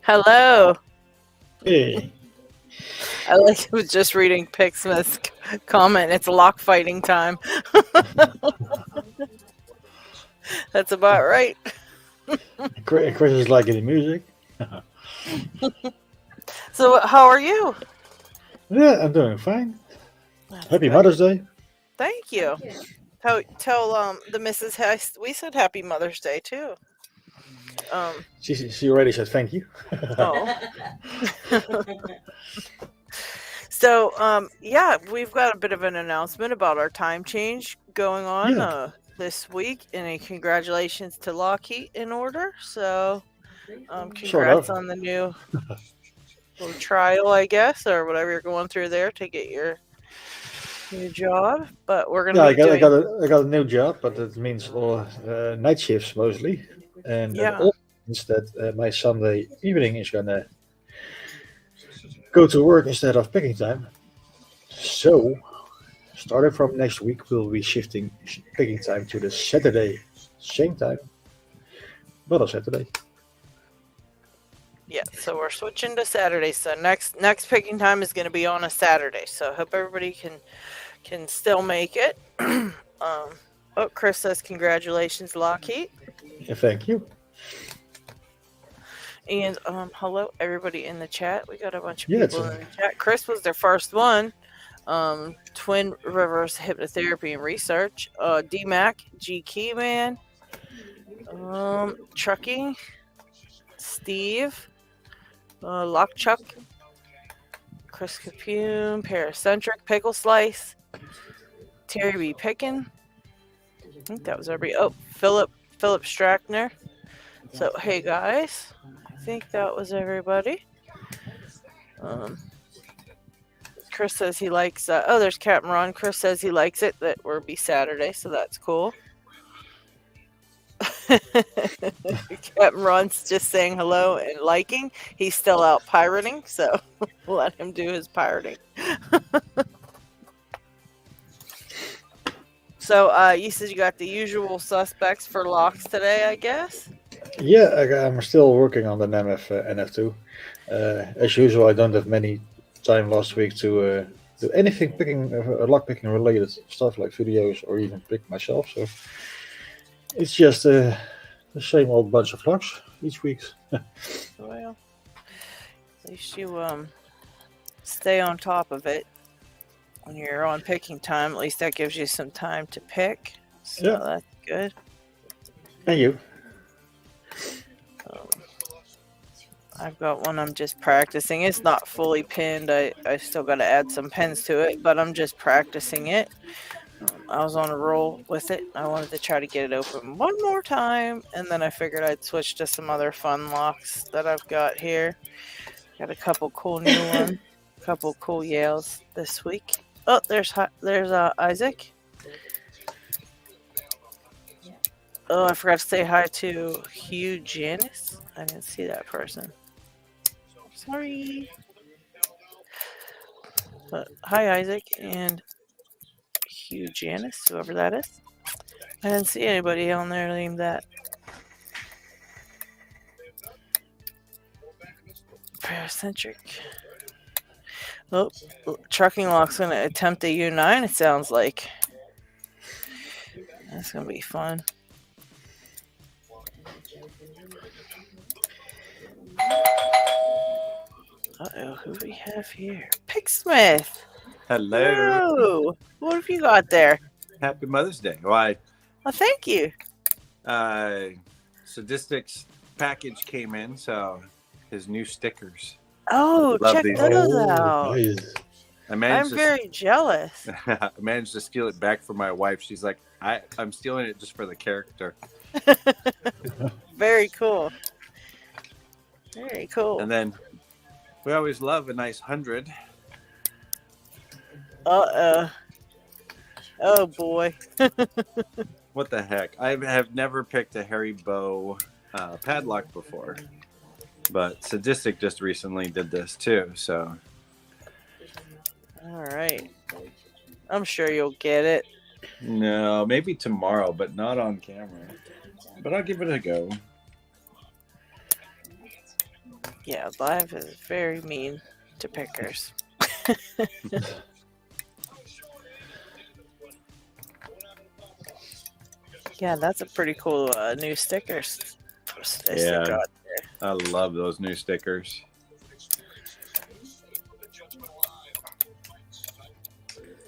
Hello. Hey, I was just reading Picksmith's comment. It's lock fighting time. That's about right. Chris is liking the music. So, how are you? Yeah, I'm doing fine. That's Happy good. Mother's Day. Thank you. Tell the Mrs. Hess we said Happy Mother's Day too. Um. She already said thank you. Oh. So yeah, we've got a bit of an announcement about our time change going on Yeah, this week, and a congratulations to Lockheat in order. So sort congrats of. on the new little trial, I guess, or whatever you're going through there to get your new job. But we're gonna Yeah, be doing I got a new job, but it means all night shifts mostly, and that yeah. all means that my Sunday evening is gonna go to work instead of picking time. So, starting from next week, we'll be shifting picking time to the Saturday same time, but on Saturday. Yeah, so we're switching to Saturday. So next picking time is going to be on a Saturday. So I hope everybody can still make it. Oh, Chris says congratulations, Lockheat. Yeah, thank you. And hello everybody in the chat. We got a bunch of Yeah, it's people in the chat. Chris was their first one. Twin Rivers Hypnotherapy and Research. DMAC, G Keyman, Trucking, Steve, Lockchuck, Chris Capune, Paracentric, Pickle Slice, Terry B. Pickin. I think that was everybody. Oh, Philip Strackner. So hey guys, I think that was everybody. Chris says he likes. Oh, there's Captain Ron. Chris says he likes it that we'll be Saturday, so that's cool. Captain Ron's just saying hello and liking. He's still out pirating, so we'll let him do his pirating. So you said you got the usual suspects for locks today, I guess? Yeah, I'm still working on the NMF NF2. As usual, I don't have many time last week to do anything picking, lock picking related stuff like videos or even pick myself. So it's just the same old bunch of locks each week. Well, at least you stay on top of it when you're on picking time. At least that gives you some time to pick. So Yeah. that's good. Thank you. I've got one I'm just practicing. It's not fully pinned. I still got to add some pins to it, but I'm just practicing it. I was on a roll with it. I wanted to try to get it open one more time, and then I figured I'd switch to some other fun locks that I've got here. Got a couple cool new ones, a couple cool Yales this week. Oh, there's Isaac. Oh, I forgot to say hi to Hugh Janice. I didn't see that person. Sorry. But hi, Isaac and Hugh Janice, whoever that is. I didn't see anybody on there named that. Paracentric. Oh, Trucking Lock's going to attempt a U9, it sounds like. That's going to be fun. Uh-oh, who do we have here? Picksmith! Hello. Hello! What have you got there? Happy Mother's Day. Why? Well, thank you. Sadistics package came in, so his new stickers. Oh, Love check these. those out. Nice. I'm very jealous. I managed to steal it back from my wife. She's like, I'm stealing it just for the character. Very cool. Very cool. And then we always love a nice 100. Uh-oh. Oh, boy. What the heck? I have never picked a Harry Bow padlock before. But Sadistic just recently did this too, so. All right. I'm sure you'll get it. No, maybe tomorrow, but not on camera. But I'll give it a go. Yeah, live is very mean to pickers. Yeah, that's a pretty cool new sticker. Yeah, I love those new stickers.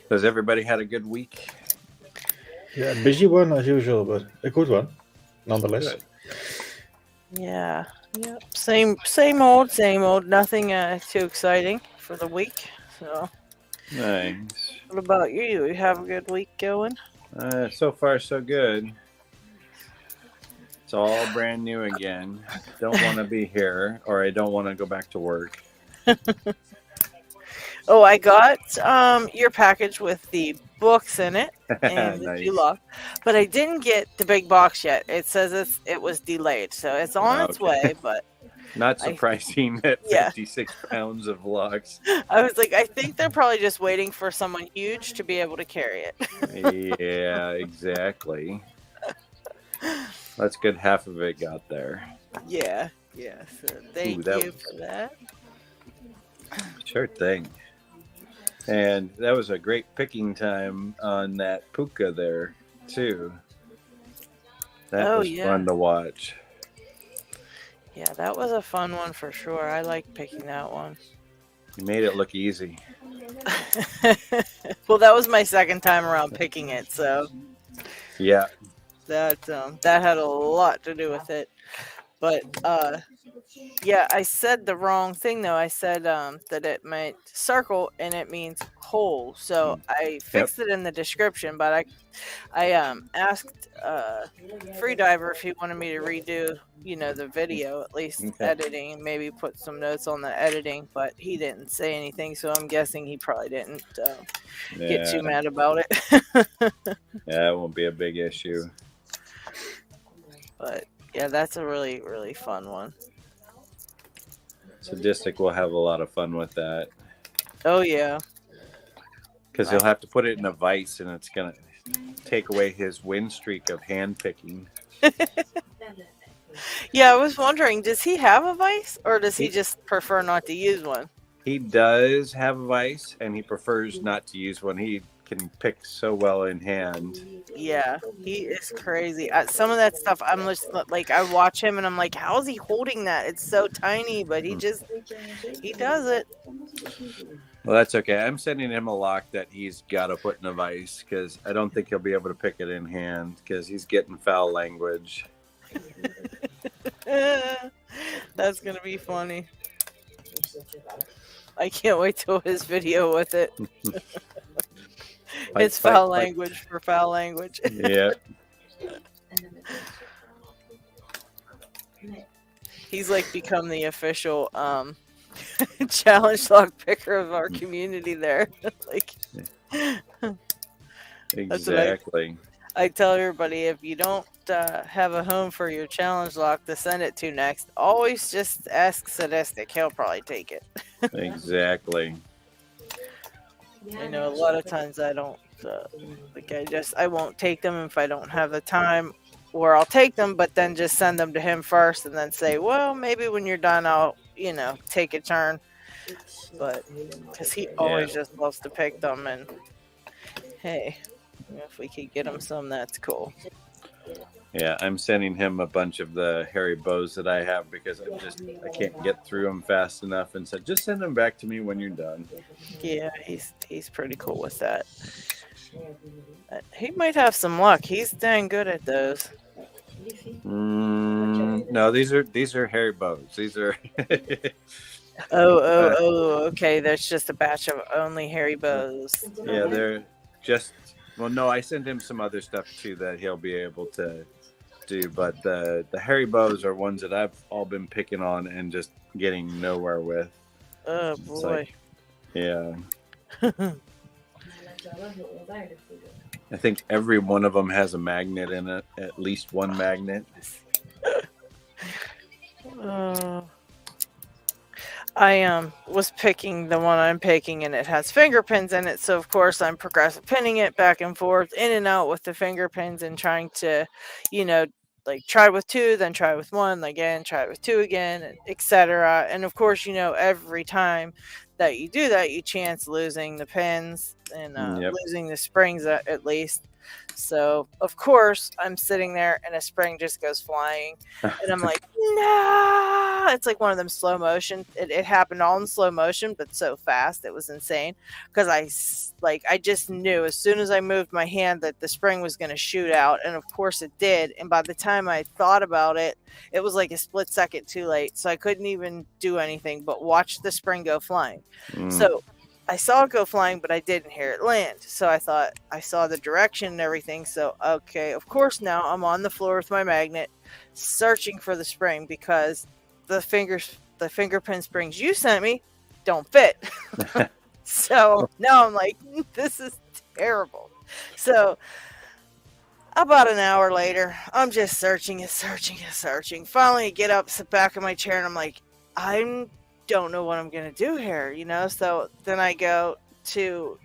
Has everybody had a good week? Yeah, busy one as usual, but a good one, nonetheless. Good. Yeah. Yep. Same old. Nothing too exciting for the week. So, Nice. what about you? You have a good week going? So far, so good. It's all brand new again. Don't want to be here, or I don't want to go back to work. Oh, I got your package with the books in it and the Nice. LadyLocks, but I didn't get the big box yet. It says it was delayed, so it's on its way. But not surprising at yeah. 56 pounds of locks. I was like, I think they're probably just waiting for someone huge to be able to carry it. Yeah, exactly. That's good. Half of it got there. Yeah. So thank you for that. Sure thing. And that was a great picking time on that puka there, too. That was fun to watch. Yeah, that was a fun one for sure. I like picking that one. You made it look easy. Well, that was my second time around picking it, so yeah, that had a lot to do with it. But yeah, I said the wrong thing though. I said that it meant circle and it means hole. So I fixed it in the description, but I asked Freediver if he wanted me to redo, the video, at least editing, maybe put some notes on the editing, but he didn't say anything, so I'm guessing he probably didn't get too mad about it. Yeah, it won't be a big issue. But yeah, that's a really, really fun one. Sadistic will have a lot of fun with that. Oh, yeah. Because he'll have to put it in a vise, and it's going to take away his win streak of hand picking. Yeah, I was wondering, does he have a vise, or does he just prefer not to use one? He does have a vise, and he prefers not to use one. He can pick so well in hand. Yeah, he is crazy. Some of that stuff, I'm just like, I watch him and I'm like, how is he holding that? It's so tiny, but he does it. Well, that's okay. I'm sending him a lock that he's got to put in a vise because I don't think he'll be able to pick it in hand because he's getting foul language. That's going to be funny. I can't wait till his video with it. It's foul language for foul language. Yeah. He's like become the official challenge lock picker of our community there. Like, exactly. I tell everybody, if you don't have a home for your challenge lock to send it to next, always just ask Sadistic. He'll probably take it. Exactly. I know a lot of times I don't, I won't take them if I don't have the time, or I'll take them, but then just send them to him first and then say, well, maybe when you're done, I'll, take a turn. But because he always just loves to pick them, and hey, if we could get him some, that's cool. Yeah, I'm sending him a bunch of the hairy bows that I have because I can't get through them fast enough, and said just send them back to me when you're done. Yeah, he's pretty cool with that. He might have some luck. He's dang good at those. No, these are hairy bows. These are. Okay. There's just a batch of only hairy bows. Yeah, they're just. Well, no, I sent him some other stuff too that he'll be able to do, but the hairy bows are ones that I've all been picking on and just getting nowhere with. Oh boy. Yeah. I think every one of them has a magnet in it, at least one magnet. I was picking the one I'm picking, and it has finger pins in it, so of course I'm progressive pinning it back and forth, in and out with the finger pins, and trying to, like try with 2, then try with 1 again, try with 2 again, etc. And of course, every time that you do that, you chance losing the pins and losing the springs at least. So of course I'm sitting there and a spring just goes flying and I'm like, no, it's like one of them slow motion. It happened all in slow motion, but so fast. It was insane because I just knew as soon as I moved my hand that the spring was going to shoot out. And of course it did. And by the time I thought about it, it was like a split second too late. So I couldn't even do anything but watch the spring go flying. So I saw it go flying, but I didn't hear it land. So I thought I saw the direction and everything. So, okay, of course, now I'm on the floor with my magnet searching for the spring because the finger pin springs you sent me don't fit. So now I'm like, this is terrible. So about an hour later, I'm just searching. Finally, I get up, sit back in my chair, and I'm like, I don't know what I'm gonna do here, So then I go to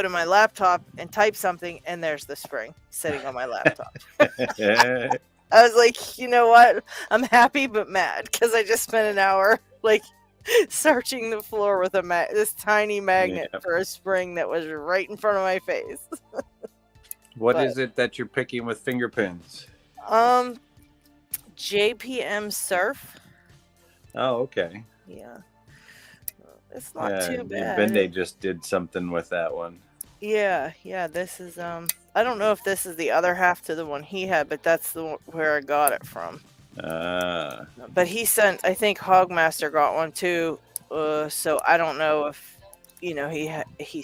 my laptop and type something, and there's the spring sitting on my laptop. I was like, you know what? I'm happy but mad because I just spent an hour like searching the floor with this tiny magnet for a spring that was right in front of my face. What is it that you're picking with finger pins? JPM Surf. Oh, okay. Yeah. It's not too bad. Bende just did something with that one. Yeah. This is I don't know if this is the other half to the one he had, but that's where I got it from. But he sent, I think Hogmaster got one too. So I don't know if he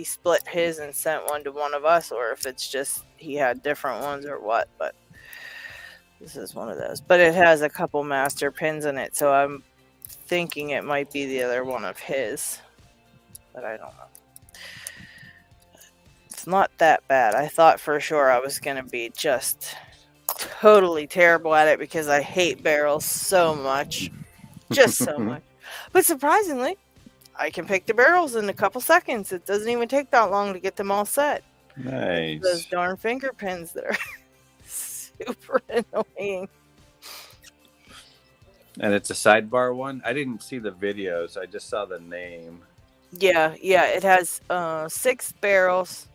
split his and sent one to one of us, or if it's just he had different ones or what. But this is one of those. But it has a couple master pins in it, so I'm thinking it might be the other one of his. But I don't know. It's not that bad. I thought for sure I was going to be just totally terrible at it because I hate barrels so much. Just so much. But surprisingly, I can pick the barrels in a couple seconds. It doesn't even take that long to get them all set. Nice. Those darn finger pins that are super annoying. And it's a sidebar one? I didn't see the videos. I just saw the name. Yeah. It has 6 barrels.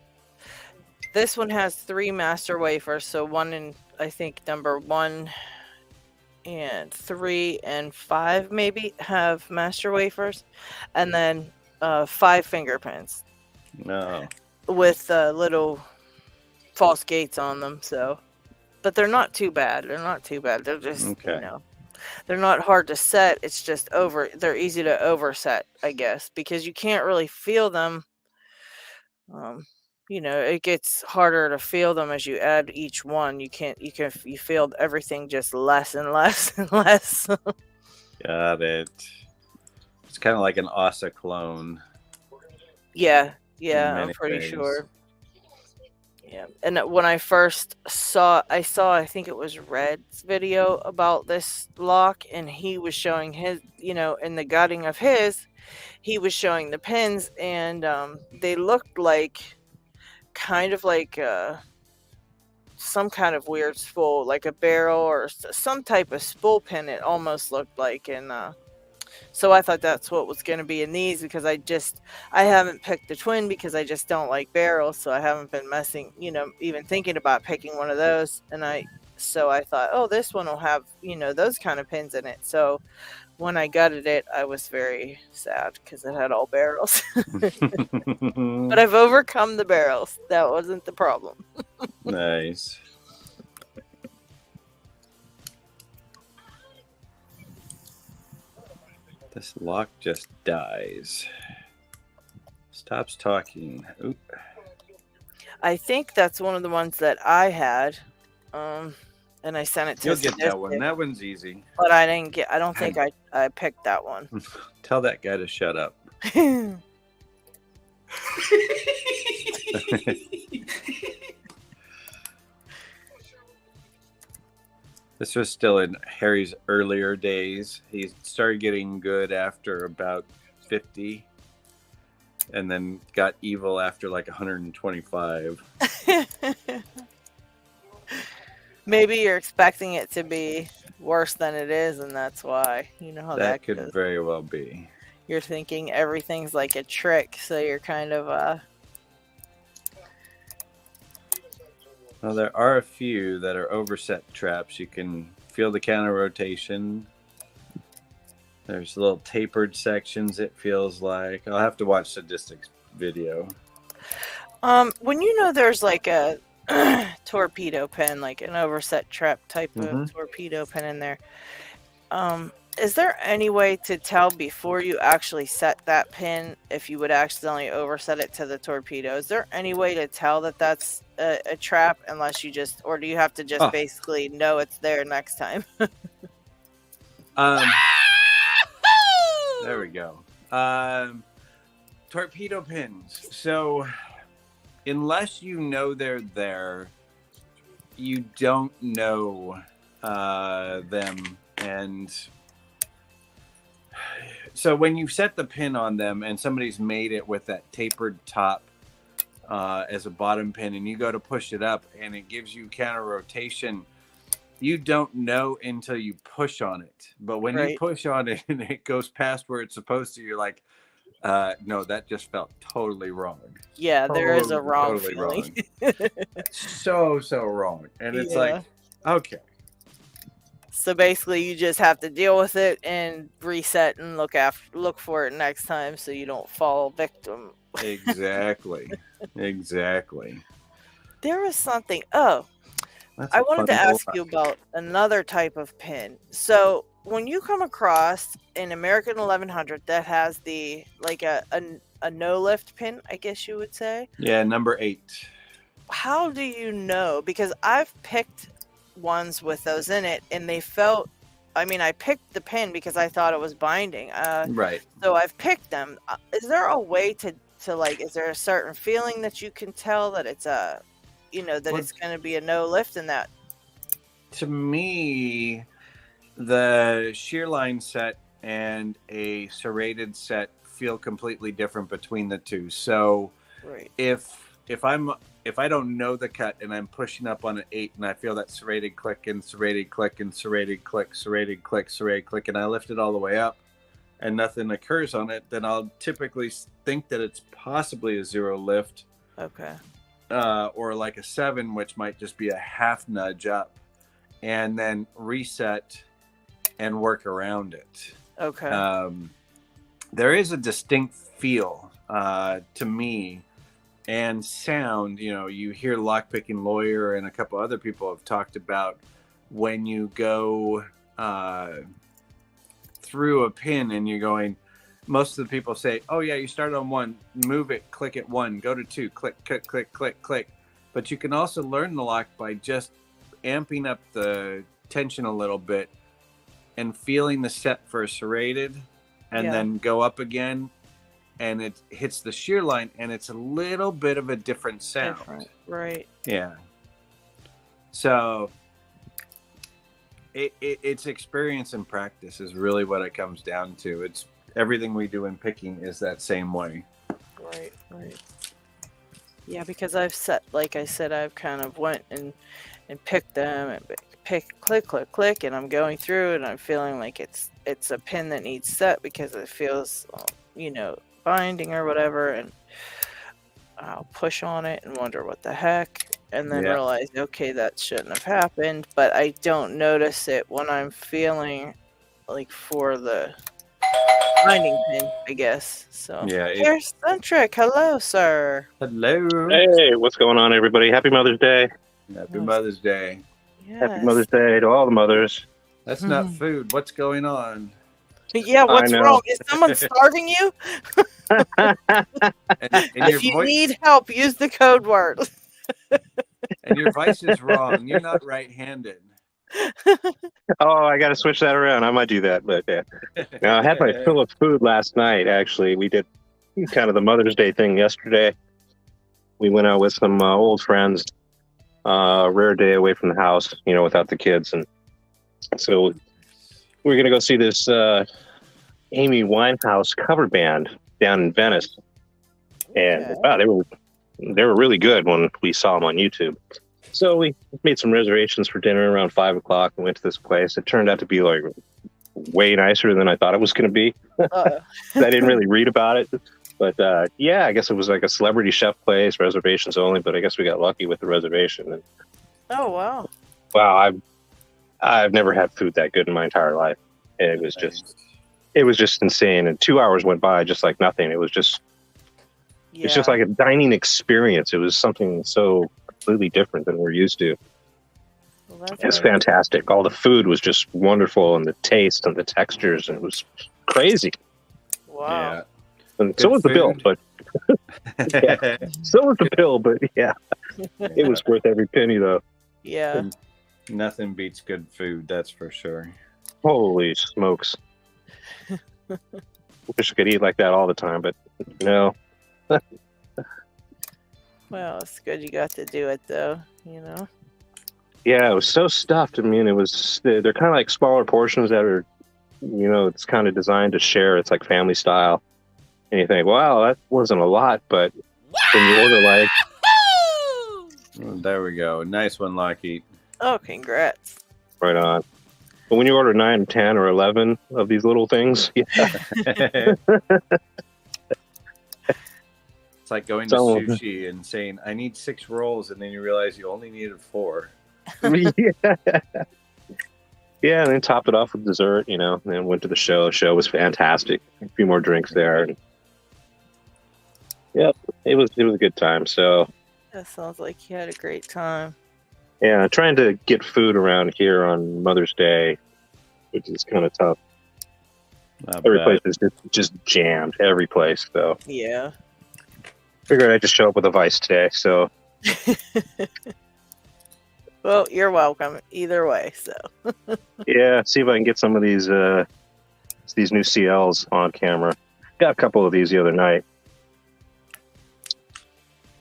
This one has 3 master wafers. So one in, I think, number 1 and 3 and 5 maybe have master wafers. And then 5 finger pins. No. With little false gates on them. So, but they're not too bad. They're just, they're not hard to set. It's just they're easy to overset, I guess, because you can't really feel them. It gets harder to feel them as you add each one. You feel everything just less and less and less. Got it. It's kind of like an Ossa clone. Yeah, I'm pretty sure. Yeah, and when I first I think it was Red's video about this lock, and he was showing his, in the gutting of his, he was showing the pins, and they looked like kind of like some kind of weird spool, like a barrel or some type of spool pin. It almost looked like, and so I thought that's what was going to be in these, because I haven't picked the twin because I just don't like barrels. So I haven't been messing, even thinking about picking one of those. And so I thought, oh, this one will have, those kind of pins in it. So when I gutted it, I was very sad because it had all barrels. But I've overcome the barrels. That wasn't the problem. Nice. This lock just dies. Stops talking. Oop. I think that's one of the ones that I had. And I sent it to You'll get that one. That one's easy. But I don't think I picked that one. Tell that guy to shut up. This was still in Harry's earlier days. He started getting good after about 50, and then got evil after like 125. Maybe you're expecting it to be worse than it is, and that's why. You know how That that could goes. very well be. You're thinking everything's like a trick, so you're kind of Well, there are a few that are overset traps. You can feel the counter rotation. There's little tapered sections, it feels like. I'll have to watch Statistics video. when you know there's like a torpedo pin, like an overset trap type of torpedo pin in there, is there any way to tell before you actually set that pin if you would accidentally overset it to the torpedo? Is there any way to tell that that's a trap unless you just, or do you have to just basically know it's there next time? There we go. Torpedo pins. So unless you know they're there, you don't know them. And so when you set the pin on them and somebody's made it with that tapered top as a bottom pin, and you go to push it up and it gives you counter rotation, you don't know until you push on it. But when you push on it and it goes past where it's supposed to, you're like, no, that just felt totally wrong. Yeah, there is a wrong feeling. Wrong. so wrong. And it's like, okay. So basically you just have to deal with it and reset and look for it next time so you don't fall victim. Exactly. Exactly. There was something. I wanted to ask you about another type of pin. So when you come across an American 1100 that has the like a no lift pin, I guess you would say. Yeah, number 8. How do you know? Because I've picked ones with those in it, and they felt. I mean, I picked the pin because I thought it was binding. Right. So I've picked them. Is there a way to like? Is there a certain feeling that you can tell that it's a it's going to be a no lift in that? To me, the shear line set and a serrated set feel completely different between the two. So if I don't know the cut and I'm pushing up on an 8 and I feel that serrated click and serrated click and serrated click, serrated click, serrated click, and I lift it all the way up and nothing occurs on it, then I'll typically think that it's possibly a 0 lift. Okay. Or like a 7, which might just be a half nudge up, and then reset and work around it. Okay. There is a distinct feel to me and sound. You hear Lockpicking Lawyer and a couple other people have talked about when you go through a pin and you're going. Most of the people say, oh, yeah, you start on 1, move it, click at 1, go to 2, click, click, click, click, click. But you can also learn the lock by just amping up the tension a little bit and feeling the set for a serrated and then go up again. And it hits the shear line and it's a little bit of a different sound. Right. Yeah. So it's experience and practice is really what it comes down to. It's everything we do in picking is that same way. Right. Yeah, because I've set, like I said, I've kind of went and picked them and click, click, click, and I'm going through it and I'm feeling like it's a pin that needs set because it feels, binding or whatever, and I'll push on it and wonder what the heck, and then realize, okay, that shouldn't have happened, but I don't notice it when I'm feeling like for the binding pin, I guess. So here's Centric. Hello, sir. Hello. Hey, what's going on, everybody? Happy Mother's Day. Happy Mother's Day. Yes. Happy Mother's Day to all the mothers. That's not food. What's going on? Yeah, what's wrong? Is someone starving you? and if you need help, use the code word. And your voice is wrong. You're not right-handed. Oh, I got to switch that around. I might do that, but I had my fill of food last night. Actually, we did kind of the Mother's Day thing yesterday. We went out with some old friends. Rare day away from the house, without the kids, and so we're gonna go see this Amy Winehouse cover band down in Venice, and wow, they were really good when we saw them on YouTube. So we made some reservations for dinner around 5 o'clock and went to this place. It turned out to be like way nicer than I thought it was going to be. I didn't really read about it. But yeah, I guess it was like a celebrity chef place, reservations only, but I guess we got lucky with the reservation. And, Oh, wow. wow, I've never had food that good in my entire life. And it was just insane. And 2 hours went by just like nothing. It was just It's just like a dining experience. It was something so completely different than we're used to. Well, it's fantastic. All the food was just wonderful, and the taste and the textures, and it was crazy. Wow. Yeah. And so was the bill, but yeah. So was the bill, but yeah, it was worth every penny, though. Yeah. Nothing beats good food, that's for sure. Holy smokes! Wish I could eat like that all the time, but no. Well, it's good you got to do it, though. You know. Yeah, it was so stuffed. I mean, they're kind of like smaller portions that are, it's kind of designed to share. It's like family style. And you think, wow, that wasn't a lot, but when you order like... There we go. Nice one, Lockheat. Oh, congrats. Right on. But when you order 9, 10, or 11 of these little things, yeah. It's like going to sushi and saying, I need 6 rolls, and then you realize you only needed 4. Yeah. Yeah, and then topped it off with dessert, and then went to the show. The show was fantastic. A few more drinks there. And yep, it was a good time. So that sounds like you had a great time. Yeah, trying to get food around here on Mother's Day, which is kind of tough. Every place is just jammed. Every place, so yeah. Figured I'd just show up with a Vice today. So. Well, you're welcome either way. So. Yeah, see if I can get some of these new CLs on camera. Got a couple of these the other night.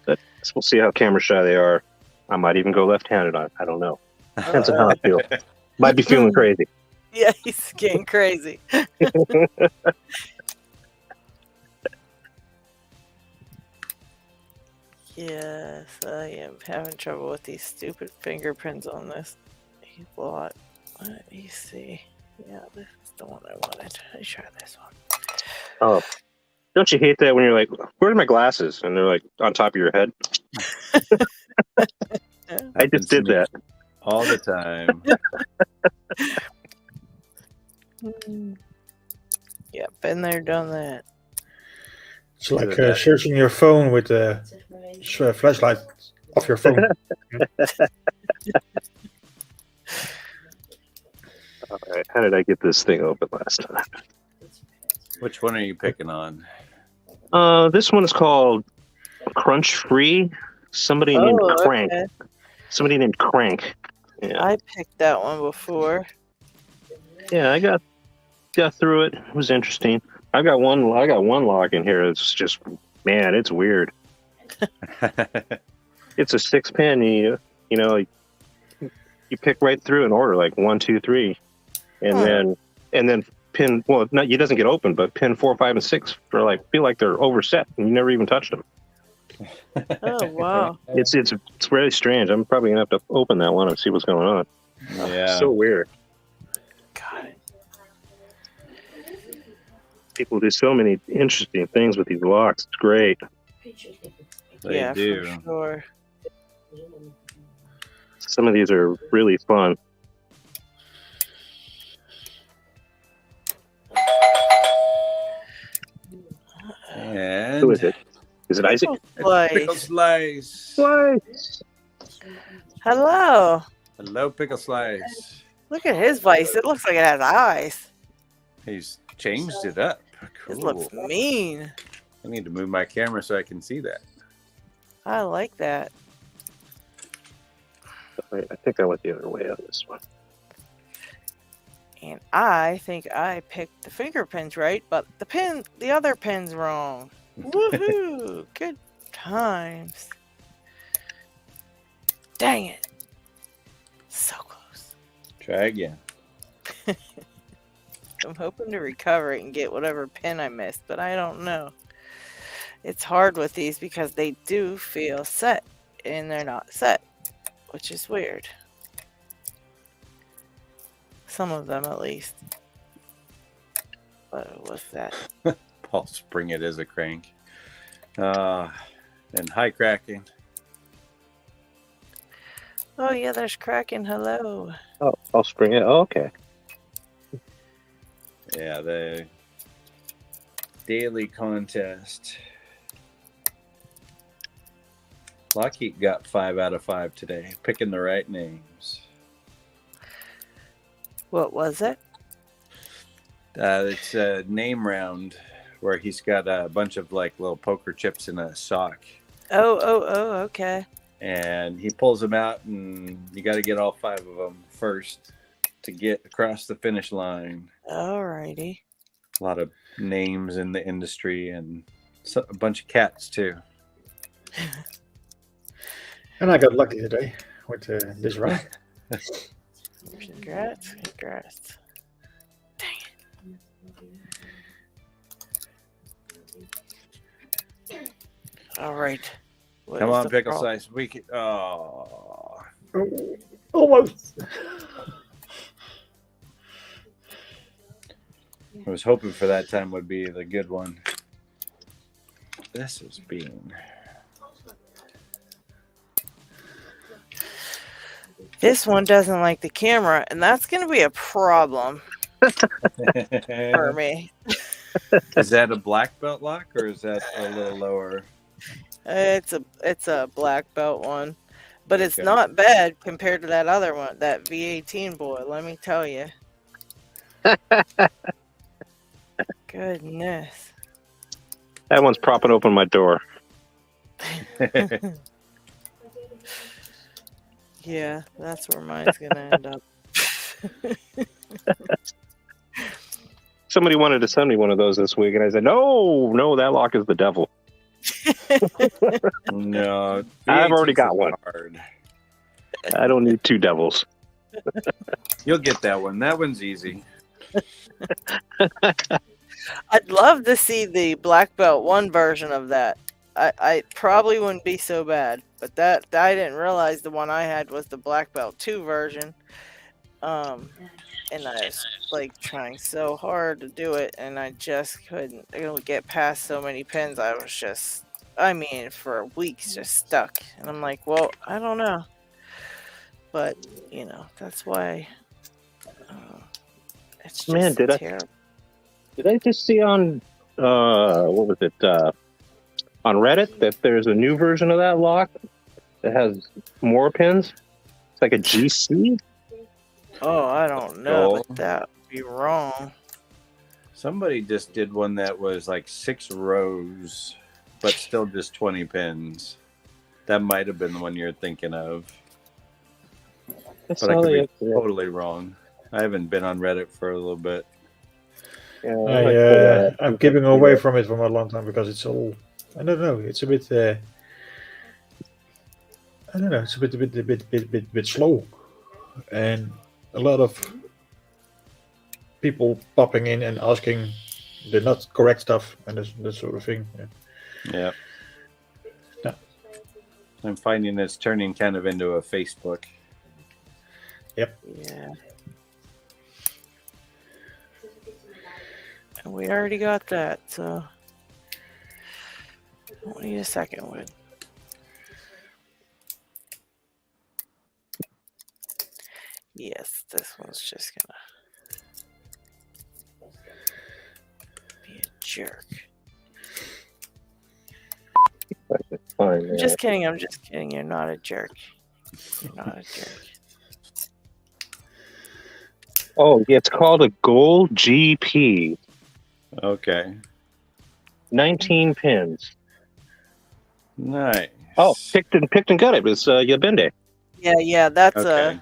But we'll see how camera shy they are. I might even go left-handed on it. I don't know. Depends on how I feel. Might be feeling crazy. Yeah, he's getting crazy. Yes, I am having trouble with these stupid fingerprints on this lot. Let me see. Yeah, this is the one I wanted. Let's try this one. Oh, don't you hate that when you're like, where are my glasses? And they're like on top of your head. I just did that. All the time. Yeah, been there, done that. It's like searching your phone with a flashlight off your phone. All right, how did I get this thing open last time? Which one are you picking on? This one is called Crunch Free. Somebody named Crank. Okay. Somebody named Crank. Yeah. I picked that one before. Yeah, I got through it. It was interesting. I got one lock in here. It's just, man, it's weird. It's a 6-pin. You pick right through an order like 1, 2, 3, and then pin. Well, it doesn't get open, but pin 4, 5, and 6 feel like they're overset, and you never even touched them. Oh wow! It's very strange. I'm probably gonna have to open that one and see what's going on. Yeah, so weird. God. People do so many interesting things with these locks. It's great. They do. For sure. Some of these are really fun. And who is it? Is it Isaac? Pickle Slice. Slice. Hello. Hello, Pickle Slice. Look at his Vice. It looks like it has eyes. He's changed it up. Cool. It looks mean. I need to move my camera so I can see that. I like that. I think I went the other way on this one. And I think I picked the fingerprints right, but the other pin's wrong. Woohoo! Good times. Dang it. So close. Try again. I'm hoping to recover it and get whatever pin I missed, but I don't know. It's hard with these because they do feel set, and they're not set. which is weird. Some of them, at least. What was that? Paul Spring it as a crank. And hi, Kraken. Oh, yeah, there's Kraken. Hello. Oh, I'll spring it. Oh, okay. Yeah, the daily contest. Lockheat got 5 out of 5 today, picking the right names. What was it? It's a name round where he's got a bunch of like little poker chips in a sock. Oh, okay. And he pulls them out, and you got to get all 5 of them first to get across the finish line. Alrighty. A lot of names in the industry and a bunch of cats too. And I got lucky today with this round. Congrats. Dang it. All right. Come on, Pickle Slice. We can... Oh. Almost. I was hoping for that time would be the good one. This is being... This one doesn't like the camera, and that's going to be a problem for me. Is that a black belt lock, or is that a little lower? It's a black belt one, but it's Okay. not bad compared to that other one, that V18 boy. Let me tell you. Goodness. That one's propping open my door. Yeah, that's where mine's gonna end up. Somebody wanted to send me one of those this week, and I said, no, that lock is the devil. No, I've already got one. Hard. I don't need 2 devils. You'll get that one. That one's easy. I'd love to see the black belt 1 version of that. I probably wouldn't be so bad, but that I didn't realize the one I had was the black belt 2 version. And I was like trying so hard to do it, and I just couldn't get past so many pins. I was just, for weeks just stuck. And I'm like, well, I don't know. But, that's why it's just terrible. Did I just see on, what was it, on Reddit that there's a new version of that lock that has more pins? It's like a GC? Oh, I don't know, but that would be wrong. Somebody just did one that was like 6 rows, but still just 20 pins. That might have been the one you're thinking of. But I could be totally wrong. I haven't been on Reddit for a little bit. Yeah, I'm keeping away from it for a long time because it's all, I don't know, it's a bit, I don't know, it's a bit slow. And a lot of people popping in and asking the not correct stuff and this sort of thing. Yeah. I'm finding it's turning kind of into a Facebook. Yep. Yeah. And we already got that, so I need a second one. Yes, this one's just gonna be a jerk. Fine, I'm just kidding. You're not a jerk. You're not a jerk. Oh, it's called a Gold GP. Okay. 19 pins. Nice. Oh, picked and got it. It was Yabende. Yeah, that's Okay.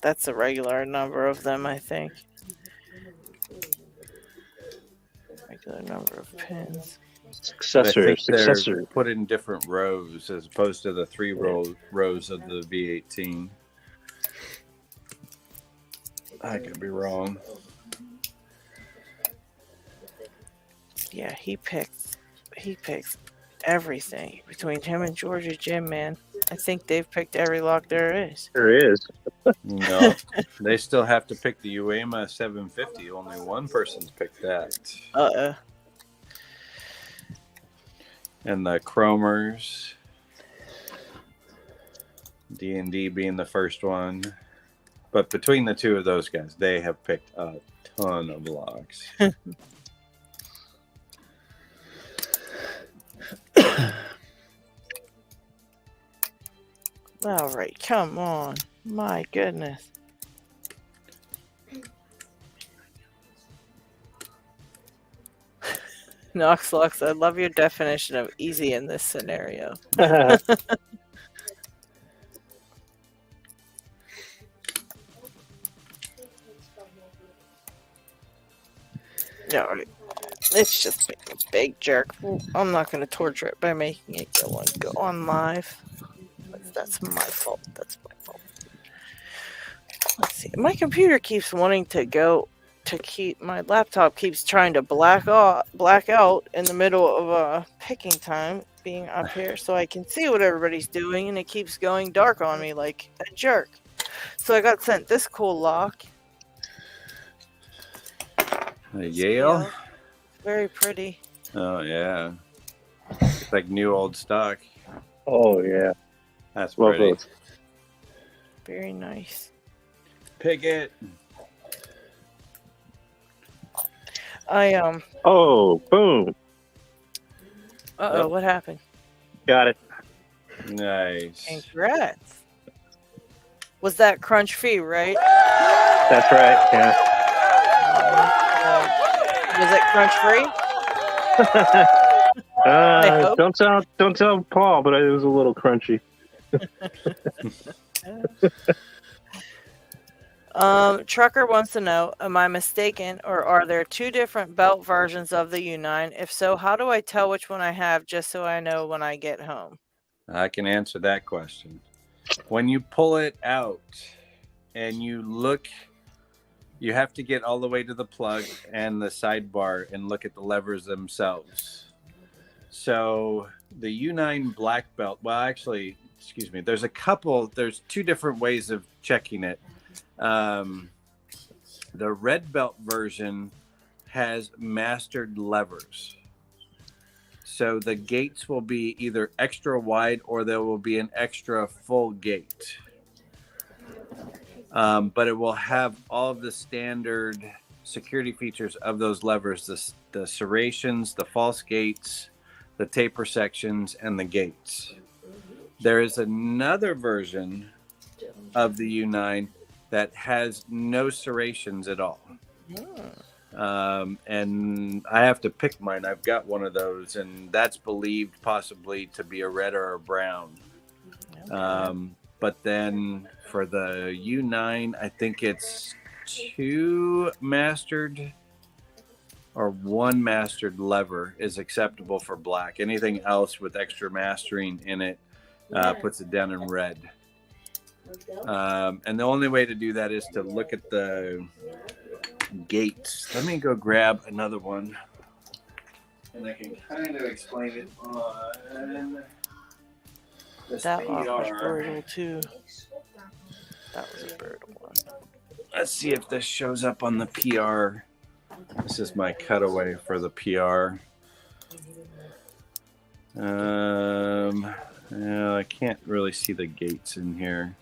that's a regular number of them, I think. Regular number of pins. Successor. They're put in different rows as opposed to the 3 rows of the V18. I could be wrong. Yeah, he picks everything between him and Georgia Jim, man. I think they've picked every lock there is. There is. No, they still have to pick the Uema 750. Only one person's picked that. And the Chromers, D&D being the first one. But between the two of those guys, they have picked a ton of locks. All right, come on. My goodness. Locks, I love your definition of easy in this scenario. All right. It's just being a big jerk. I'm not going to torture it by making it go on live. That's my fault. That's my fault. Let's see. My computer keeps wanting to go to keep. My laptop keeps trying to black out in the middle of picking time, being up here, so I can see what everybody's doing, and it keeps going dark on me like a jerk. So I got sent this cool lock. A Yale? Very pretty. Oh, yeah. It's like new old stock. Oh, yeah. That's pretty. Very nice. Pick it. Oh, boom. Uh-oh, what happened? Got it. Nice. Congrats. Was that crunch fee, right? That's right, yeah. Was it crunch free? Don't tell Paul, but it was a little crunchy. Trucker wants to know, am I mistaken, or are there two different belt versions of the U9? If so, how do I tell which one I have, just so I know when I get home? I can answer that question. When you pull it out and you look, you have to get all the way to the plug and the sidebar and look at the levers themselves. So the U9 black belt, well, actually, excuse me, there's two different ways of checking it. The red belt version has mastered levers. So the gates will be either extra wide or there will be an extra full gate. But it will have all of the standard security features of those levers, the serrations, the false gates, the taper sections, and the gates. There is another version of the U9 that has no serrations at all. And I have to pick mine. I've got one of those, and that's believed possibly to be a red or a brown. But then for the U9, I think it's 2 mastered or 1 mastered lever is acceptable for black. Anything else with extra mastering in it puts it down in red. And the only way to do that is to look at the gates. Let me go grab another one, and I can kind of explain it on this That PR. lock was brutal too. That was a brutal one. Let's see if this shows up on the PR. This is my cutaway for the PR. Yeah, I can't really see the gates in here.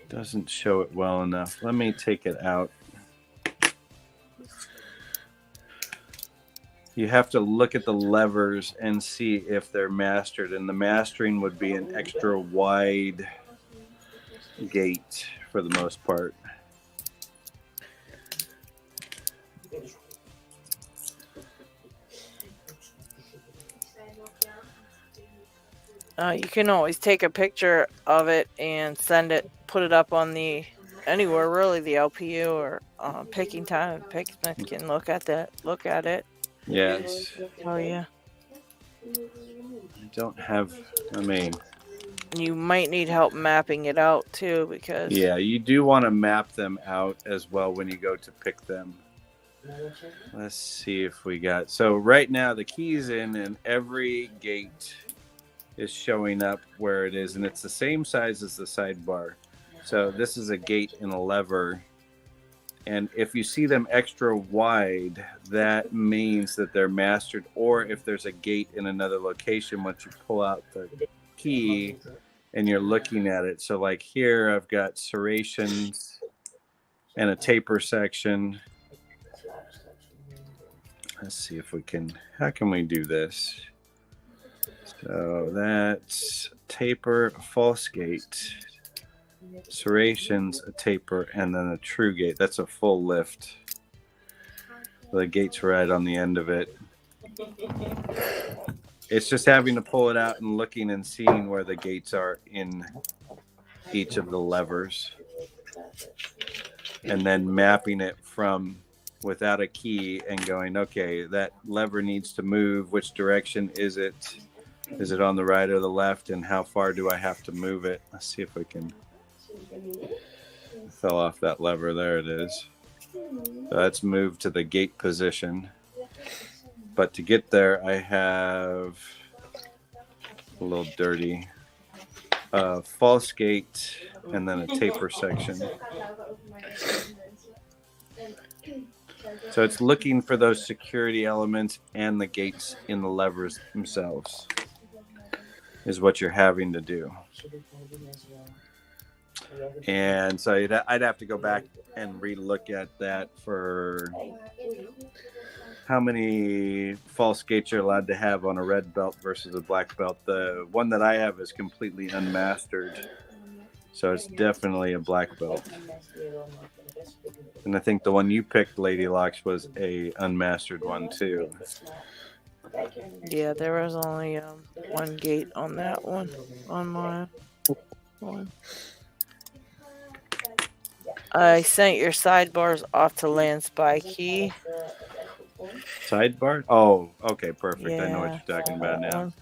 Doesn't show it well enough. Let me take it out. You have to look at the levers and see if they're mastered, and the mastering would be an extra wide gate for the most part. You can always take a picture of it and send it, put it up on anywhere really, the LPU or picking time. Picksmith can look at it. Yes. Oh yeah. I don't have, You might need help mapping it out too, because yeah, you do want to map them out as well when you go to pick them. Let's see if we got. So right now the key's in, and every gate is showing up where it is, and it's the same size as the sidebar. So this is a gate and a lever. And if you see them extra wide, that means that they're mastered. Or if there's a gate in another location, once you pull out the key and you're looking at it. So like here, I've got serrations and a taper section. Let's see if we can, how can we do this? So that's taper, a false gate, serrations, a taper, and then a true gate. That's a full lift. The gate's right on the end of it. It's just having to pull it out and looking and seeing where the gates are in each of the levers. And then mapping it from without a key and going, okay, that lever needs to move. Which direction is it? Is it on the right or the left? And how far do I have to move it? Let's see if we can. Fell off that lever. There it is. So that's moved to the gate position. But to get there, I have a little dirty. False gate and then a taper section. So it's looking for those security elements and the gates in the levers themselves is what you're having to do. And so I'd have to go back and relook at that for how many false gates you're allowed to have on a red belt versus a black belt. The one that I have is completely unmastered, so it's definitely a black belt. And I think the one you picked, LadyLocks, was a unmastered one too. Yeah, there was only one gate on that one, on my one. I sent your sidebars off to Land Spy Key. Sidebar? Oh, okay, perfect. Yeah, I know what you're talking about now.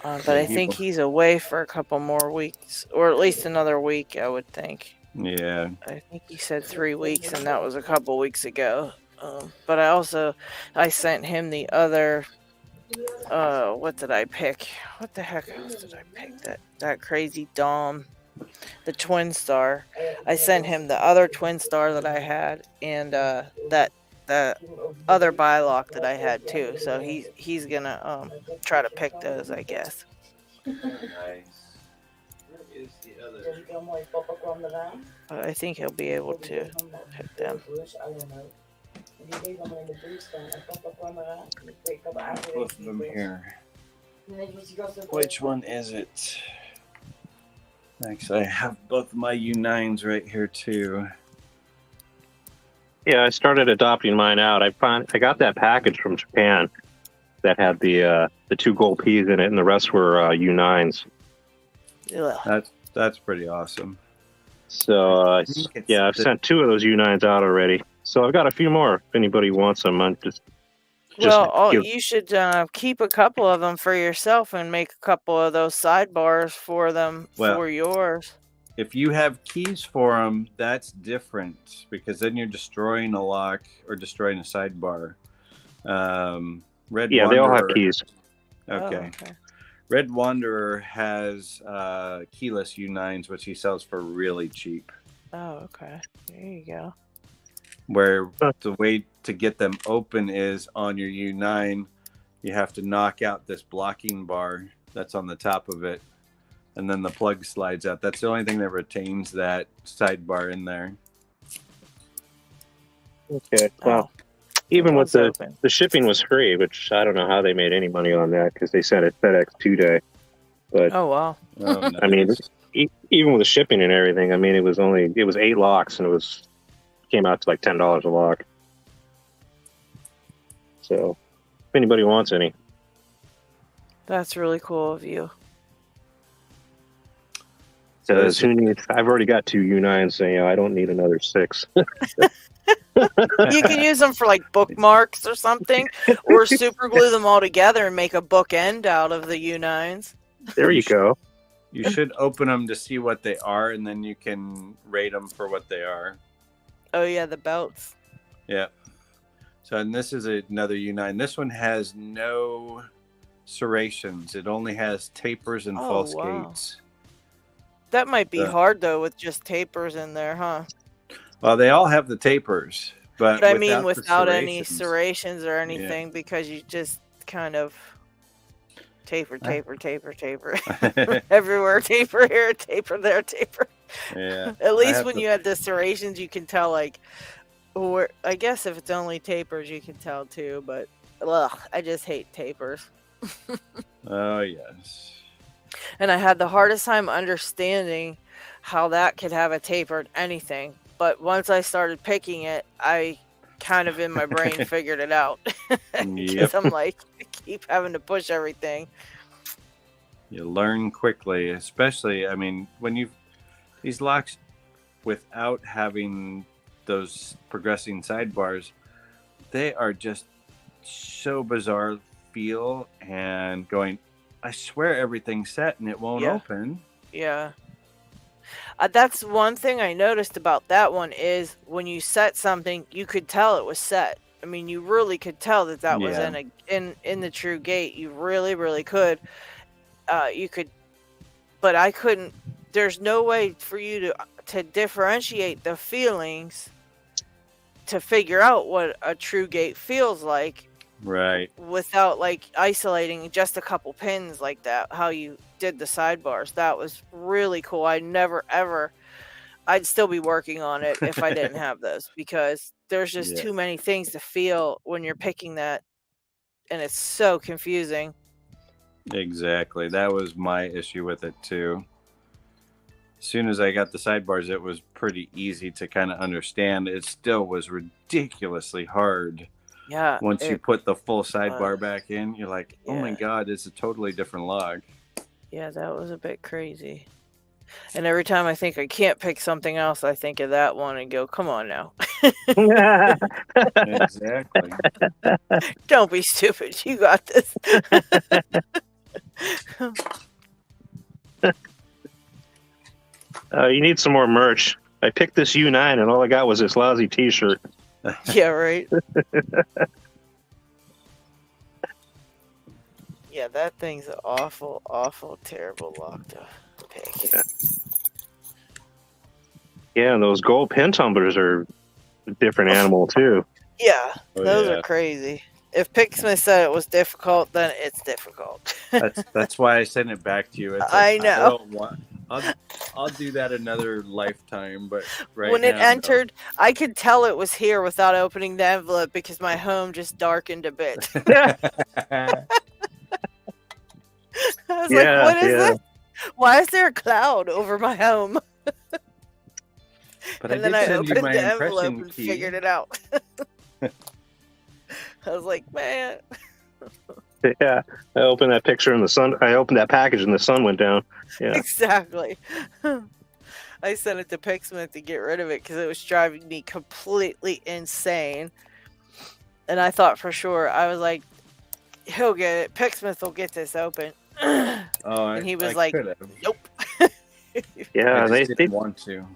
But I think he's away for a couple more weeks, or at least another week, I would think. Yeah. I think he said 3 weeks, and that was a couple weeks ago. But I sent him the other. What did I pick? What the heck else did I pick? That crazy Dom, the Twin Star. I sent him the other Twin Star that I had, and that other Bylock that I had too. So he's gonna try to pick those, I guess. Nice. Is the other? But I think he'll be able to pick them. Both of them here. Which one is it? Actually, I have both my U9s right here too. Yeah, I started adopting mine out. I got that package from Japan that had the 2 gold P's in it, and the rest were U9s. Ugh. That's pretty awesome. So yeah, I've sent 2 of those U9s out already. So I've got a few more if anybody wants them. You should keep a couple of them for yourself and make a couple of those sidebars for them for yours. If you have keys for them, that's different because then you're destroying a lock or destroying a sidebar. They all have keys. Okay. Oh, okay. Red Wanderer has keyless U9s, which he sells for really cheap. Oh, okay. There you go. Where the way to get them open is on your U9, you have to knock out this blocking bar that's on the top of it, and then the plug slides out. That's the only thing that retains that sidebar in there. Okay. Well, even with the shipping was free, which I don't know how they made any money on that because they sent it FedEx 2-day. But oh wow! Nice. I mean, even with the shipping and everything, I mean, it was 8 locks and came out to like $10 a lock. So, if anybody wants any, that's really cool of you. Because I've already got 2 U9s, so I don't need another 6. You can use them for like bookmarks or something, or super glue them all together and make a bookend out of the U9s. There you go. You should open them to see what they are, and then you can rate them for what they are. Oh yeah, the belts. Yeah. So, and this is another U9. This one has no serrations. It only has tapers and false gates. That might be hard though with just tapers in there, huh? Well, they all have the tapers, but I mean without any serrations. serrations or anything, because you just kind of taper everywhere, taper here, taper there, taper. Yeah. At least when you had the serrations, you can tell, like, or I guess if it's only tapers, you can tell too. But I just hate tapers. Oh yes. And I had the hardest time understanding how that could have a tapered anything. But once I started picking it, I kind of in my brain figured it out. Because I'm like, I keep having to push everything. You learn quickly, especially, I mean, when these locks without having those progressing sidebars, they are just so bizarre feel and going, I swear everything's set and it won't open. Yeah. That's one thing I noticed about that one is when you set something, you could tell it was set. I mean, you really could tell that was in the true gate. You really, really could. You could, but I couldn't. There's no way for you to differentiate the feelings to figure out what a true gate feels like. Right. Without like isolating just a couple pins like that, how you did the sidebars. That was really cool. I'd still be working on it if I didn't have those, because there's just too many things to feel when you're picking that, and it's so confusing. Exactly. That was my issue with it too. As soon as I got the sidebars, it was pretty easy to kind of understand. It still was ridiculously hard. Yeah. Once you put the full sidebar back in, you're like, oh my God, it's a totally different log. Yeah, that was a bit crazy. And every time I think I can't pick something else, I think of that one and go, come on now. Exactly. Don't be stupid. You got this. You need some more merch. I picked this U9 and all I got was this lousy t-shirt. Yeah, right. Yeah, that thing's an awful, awful, terrible lock to pick. Yeah, and those gold pin tumblers are a different animal too. Yeah, those are crazy. If Picksmith said it was difficult, then it's difficult. That's why I sent it back to you. It's like, I know. I'll do that another lifetime, but when it entered, I could tell it was here without opening the envelope because my home just darkened a bit. I was like, what is this? Why is there a cloud over my home? But and then I opened the envelope and figured it out. I was like, man. Yeah, I opened that picture in the sun. I opened that package and the sun went down. Yeah, exactly. I sent it to Picksmith to get rid of it because it was driving me completely insane. And I thought for sure, I was like, he'll get it. Picksmith will get this open. And he was like, nope. Yeah, they didn't want to.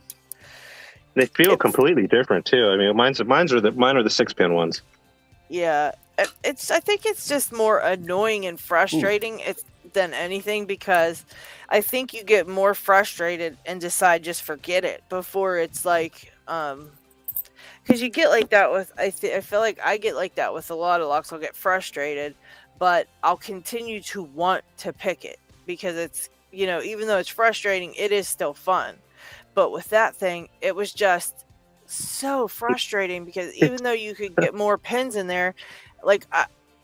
They feel completely different too. I mean, mine are the 6-pin ones. Yeah, I think it's just more annoying and frustrating than anything, because I think you get more frustrated and decide just forget it before it's like, because you get like that with I feel like I get like that with a lot of locks. I'll get frustrated, but I'll continue to want to pick it because it's, even though it's frustrating, it is still fun. But with that thing, it was just so frustrating because even though you could get more pins in there, like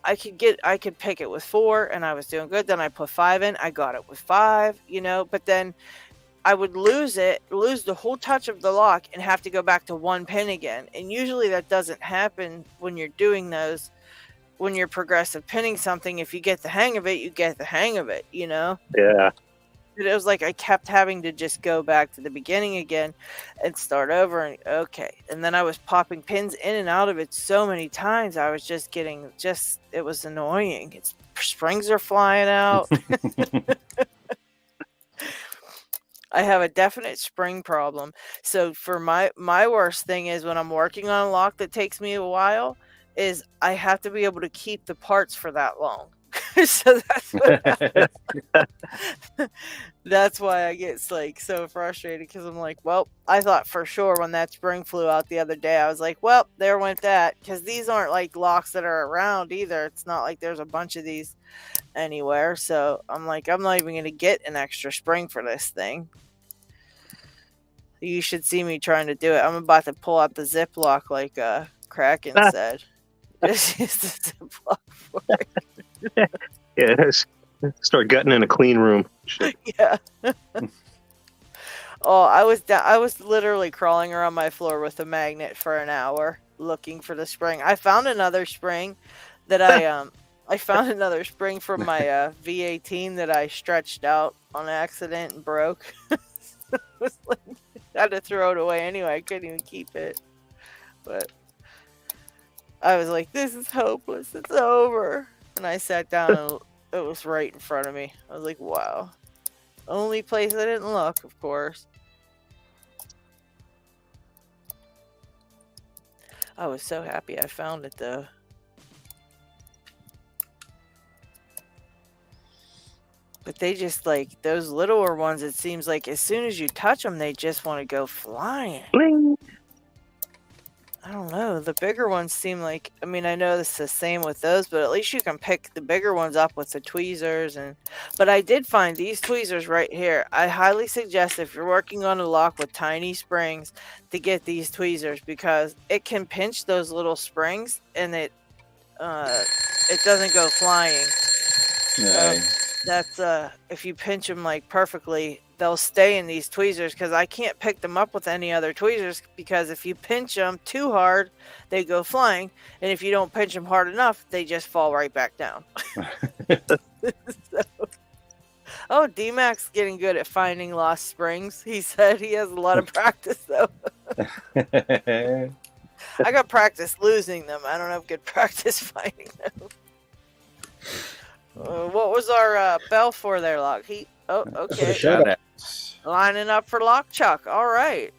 I could pick it with 4 and I was doing good. Then I put 5 in, I got it with 5, but then I would lose the whole touch of the lock and have to go back to 1 pin again. And usually that doesn't happen when you're doing those, when you're progressive pinning something. If you get the hang of it, you get the hang of it, Yeah. It was like I kept having to just go back to the beginning again and start over. And okay. And then I was popping pins in and out of it so many times. I was just getting it was annoying. Springs are flying out. I have a definite spring problem. So for my worst thing is when I'm working on a lock that takes me a while, is I have to be able to keep the parts for that long. So that's what that's why I get like so frustrated, because I'm like, well, I thought for sure when that spring flew out the other day, I was like, well, there went that, because these aren't like locks that are around either. It's not like there's a bunch of these anywhere. So I'm like, I'm not even gonna get an extra spring for this thing. You should see me trying to do it. I'm about to pull out the Ziploc like Kraken said. Just use the Ziploc for it. Yeah, start gutting in a clean room. Shit. Yeah. Oh, I was literally crawling around my floor with a magnet for an hour looking for the spring. I found another spring that I found another spring from my V18 that I stretched out on accident and broke. I had to throw it away anyway. I couldn't even keep it. But I was like, this is hopeless. It's over. And I sat down and it was right in front of me. I was like, wow. Only place I didn't look, of course. I was so happy I found it though. But they just like those littler ones, it seems like as soon as you touch them, they just want to go flying. Bling. I don't know. The bigger ones seem like, I mean, I know it's the same with those, but at least you can pick the bigger ones up with the tweezers. But I did find these tweezers right here. I highly suggest if you're working on a lock with tiny springs to get these tweezers, because it can pinch those little springs and it doesn't go flying. That's if you pinch them like perfectly, they'll stay in these tweezers, because I can't pick them up with any other tweezers, because if you pinch them too hard, they go flying, and if you don't pinch them hard enough, they just fall right back down. Oh, D-Mac's getting good at finding lost springs. He said he has a lot of practice though. I got practice losing them. I don't have good practice finding them. What was our bell for there, Lockheat? Oh, okay. Shoutout. Lining up for Lock Chuck. All right.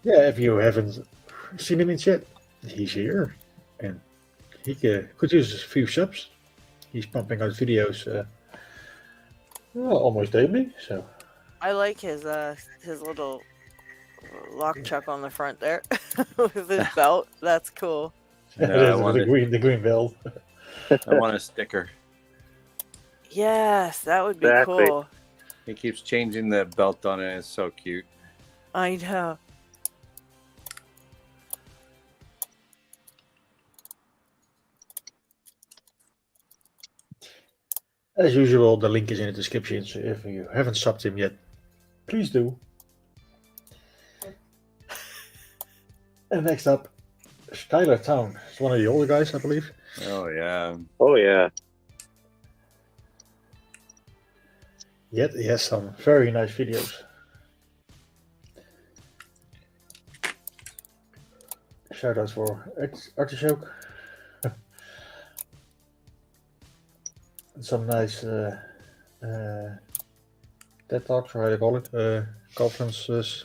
Yeah, if you haven't seen him in chat, he's here. And he could use a few subs. He's pumping out videos almost daily. So I like his little Lock Chuck on the front there with his belt. That's cool. No, the green belt. I want a sticker. Yes, that would be Exactly. cool. He keeps changing the belt on it. It's so cute. I know. As usual, the link is in the description, so if you haven't subbed him yet, please do. And next up, Skylar Town. It's one of the older guys, I believe. Oh, yeah. Oh yeah. Yet he has some very nice videos. Shoutouts for Artichoke. And some nice TED Talks, or how do you call it? Conferences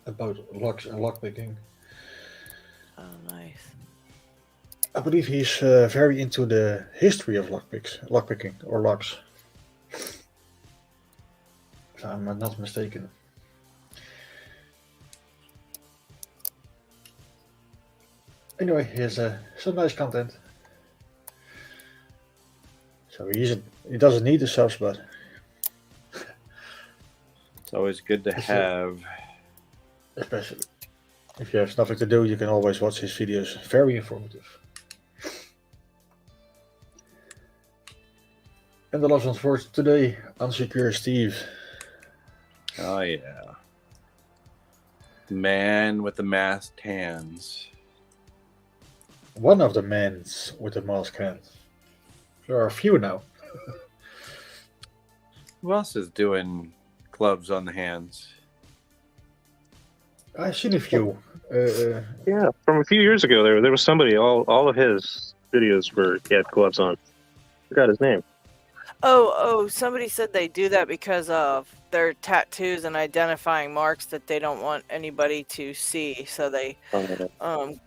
about locks and lockpicking. Oh, nice. I believe he's very into the history of lockpicking, or locks. If I'm not mistaken. Anyway, he has some nice content. So he doesn't need the subs, but It's always good to have. especially if you have nothing to do, you can always watch his videos. Very informative. And the last one for today, Unsecure Steve. Oh, yeah. The man with the masked hands. One of the men with the mask hands. There are a few now. Who else is doing gloves on the hands? I've seen a few. Yeah, from a few years ago, there was somebody. All of his videos he had gloves on. Forgot his name. Oh, somebody said they do that because of their tattoos and identifying marks that they don't want anybody to see. So they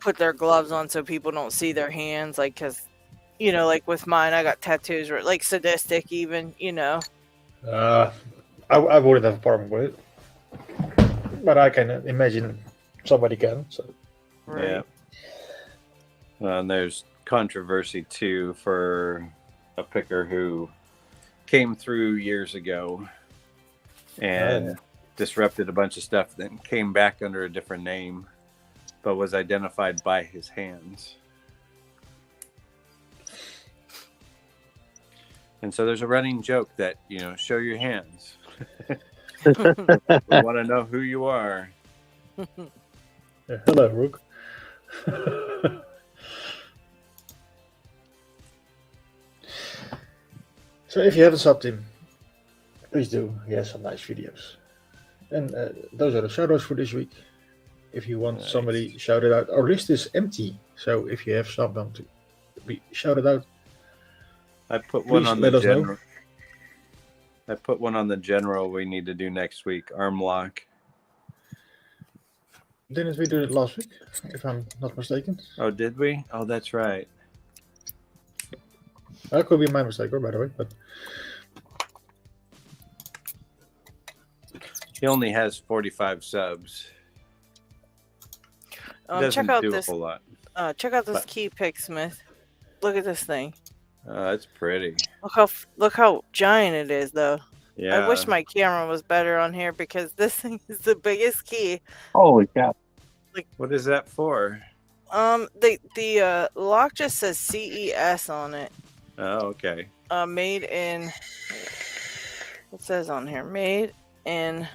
put their gloves on so people don't see their hands. Like, because, like with mine, I got tattoos, like sadistic even, I wouldn't have a problem with it. But I can imagine somebody can. So. Right. Yeah. And there's controversy, too, for a picker who came through years ago and disrupted a bunch of stuff, then came back under a different name, but was identified by his hands. And so there's a running joke that, show your hands. We want to know who you are. Hello, Rook. So if you haven't subbed him, please do. He has some nice videos. And those are the shoutouts for this week. If you want somebody shouted out, our list is empty. So if you have someone to be shouted out, I put one on the general. I put one on the general we need to do next week. Arm lock. Didn't we do it last week, if I'm not mistaken? Oh, did we? Oh, that's right. That could be my mistake, by the way. But he only has 45 subs. Check out do this. A whole lot. Check out this key pick, Smith. Look at this thing. It's pretty. Look how giant it is, though. Yeah. I wish my camera was better on here because this thing is the biggest key. Holy cow! Like, what is that for? The lock just says CES on it. Oh, okay. Made in. It says on here, made in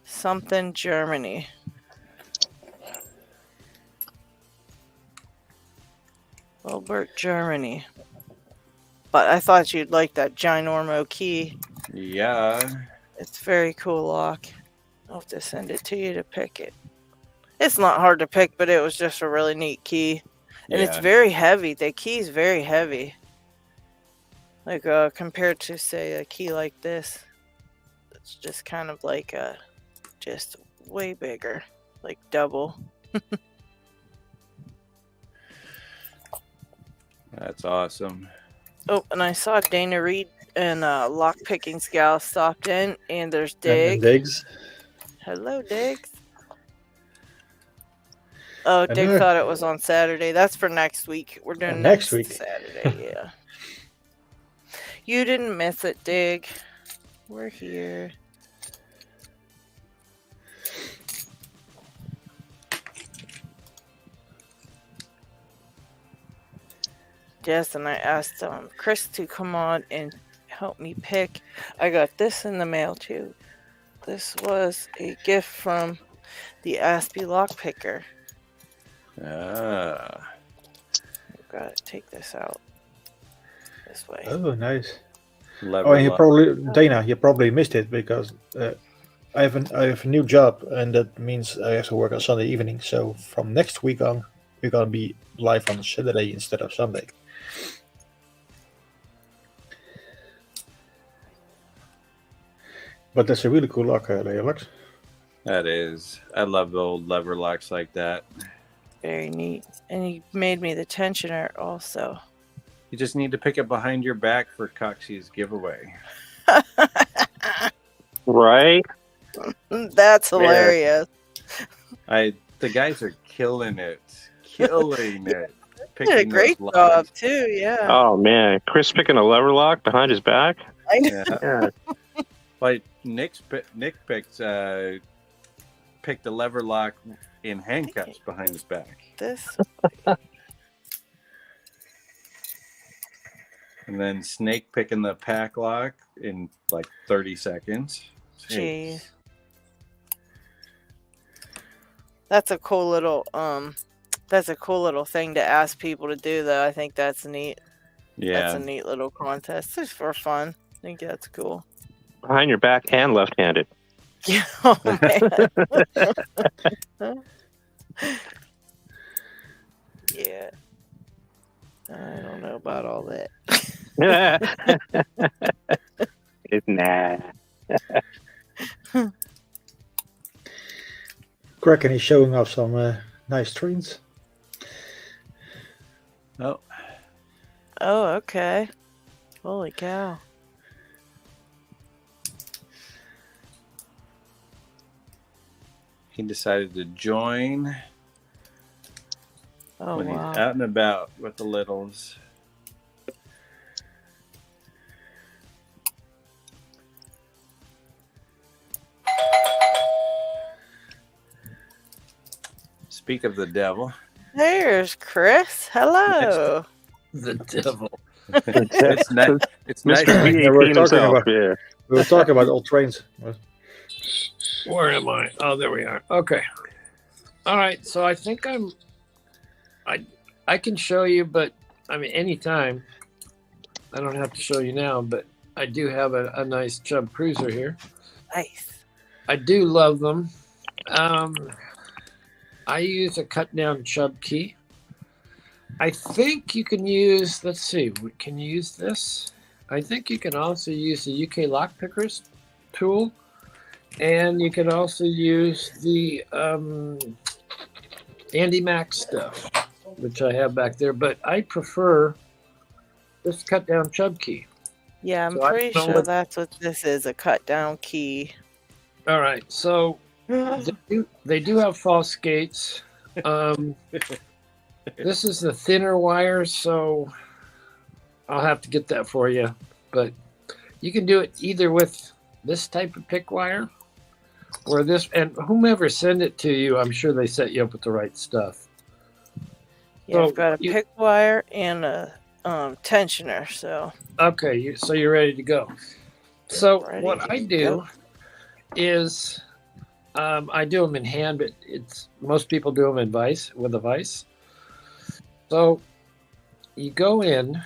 something Germany. Wilbert, Germany. But I thought you'd like that ginormo key. Yeah. It's very cool lock. I'll have to send it to you to pick it. It's not hard to pick, but it was just a really neat key. And it's very heavy. The key's very heavy. Like, compared to, say, a key like this. It's just kind of like, just way bigger. Like double. That's awesome. Oh, and I saw Dana Reed and Lockpicking Gal stopped in, and there's Dig. Diggs. Hello, Diggs. Oh, Dig thought it was on Saturday. That's for next week. We're doing next week. Saturday, yeah. You didn't miss it, Dig. We're here. Yes, and I asked Chris to come on and help me pick. I got this in the mail too. This was a gift from the Aspie Lockpicker. I've got to take this out this way. Oh, nice. And you probably missed it because I have a new job, and that means I have to work on Sunday evening. So from next week on, we're gonna be live on Saturday instead of Sunday. But that's a really cool lock, LadyLocks. That is. I love the old lever locks like that. Very neat. And he made me the tensioner also. You just need to pick it behind your back for Coxie's giveaway. Right? That's hilarious. The guys are killing it. Killing it. Did a great job too, yeah. Oh man, Chris picking a lever lock behind his back. I know. Yeah. Like Nick picked a lever lock in handcuffs behind his back. This. And then Snake picking the pack lock in like 30 seconds. Jeez. That's a cool little thing to ask people to do, though. I think that's neat. Yeah. That's a neat little contest. Just for fun. I think that's cool. Behind your back and left-handed. Yeah. Oh, man. Yeah. I don't know about all that. Nah. Kraken is showing off some nice trains. Oh, Oh, okay. Holy cow. he decided to join Oh, when wow. he's out and about with the littles. Speak of the devil. There's Chris. Hello. The devil. It's nice. It's nice. Mr. Yeah, we're B18 talking himself. about- Yeah. We were talking about old trains. Where am I? Oh, there we are. Okay. All right. So I think I can show you, but I mean, anytime. I don't have to show you now, but I do have a nice Chubb Cruiser here. Nice. I do love them. I use a cut down Chubb key. I think you can use, let's see, can you use this? I think you can also use the UK lock pickers tool, and you can also use the Andy Mac stuff, which I have back there, but I prefer this cut down Chubb key. Yeah, I'm So I pretty don't know sure what- that's what this is, a cut down key. All right, so they do have false gates. This is the thinner wire, so I'll have to get that for you. But you can do it either with this type of pick wire or this, and whomever send it to you, I'm sure they set you up with the right stuff. Yeah, So I've got a you- pick wire and a tensioner, so Okay, so you're ready to go. So Ready what to I do go. is I do them in hand, but it's most people do them in vise with a vise. So you go in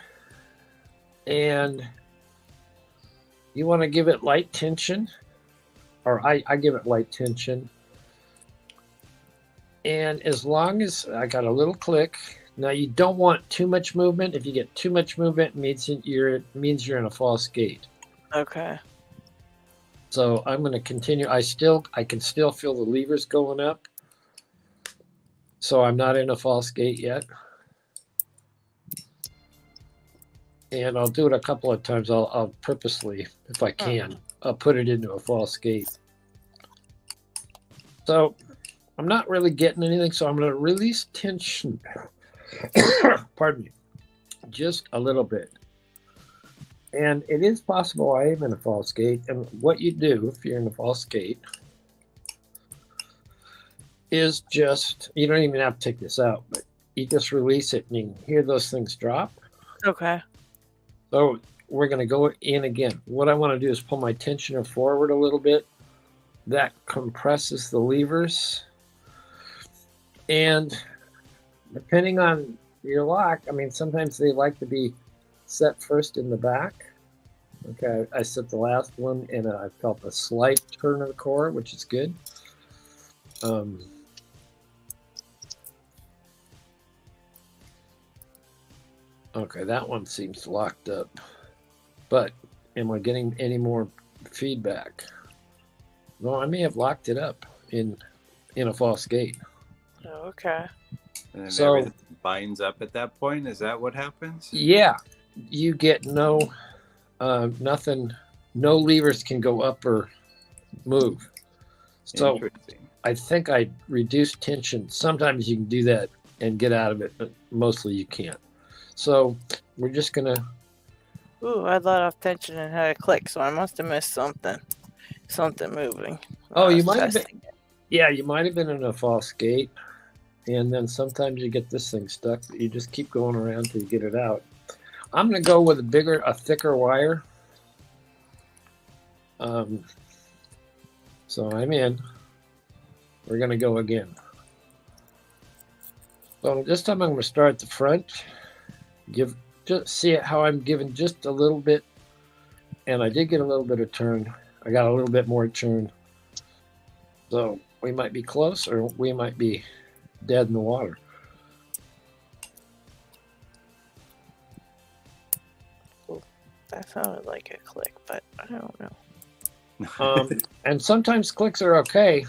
and you want to give it light tension, or I give it light tension. And as long as I got a little click, now you don't want too much movement. If you get too much movement, it means you're in a false gate. okay. So I'm going to continue. I can still feel the levers going up. So I'm not in a false gate yet. And I'll do it a couple of times. I'll purposely, if I can, I'll put it into a false gate. So I'm not really getting anything. So I'm going to release tension. Pardon me. Just a little bit. And it is possible I am in a false gate. And what you do if you're in a false gate is just, you don't even have to take this out, but you just release it and you can hear those things drop. Okay. So we're going to go in again. What I want to do is pull my tensioner forward a little bit. That compresses the levers. And depending on your lock, I mean, sometimes they like to be set first in the back. Okay, I set the last one and I felt a slight turn of the core, which is good. Okay, that one seems locked up. But am I getting any more feedback? No, I may have locked it up in a false gate. Oh, okay. And So- everything binds up at that point. Is that what happens? Yeah, you get no nothing. No levers can go up or move. So Interesting. I think I reduced tension. Sometimes you can do that and get out of it, but mostly you can't. So we're just gonna. Ooh, I let off tension and had a click, so I must have missed something. Something moving. Oh, I you was might have been. testing it. Yeah, you might have been in a false gate, and then sometimes you get this thing stuck. But you just keep going around till you get it out. I'm gonna go with a thicker wire. So I'm in. We're gonna go again. So this time I'm gonna start at the front. Just see how I'm giving just a little bit, and I did get a little bit of turn. I got a little bit more turn. So we might be close, or we might be dead in the water. That sounded like a click, but I don't know. And sometimes clicks are okay.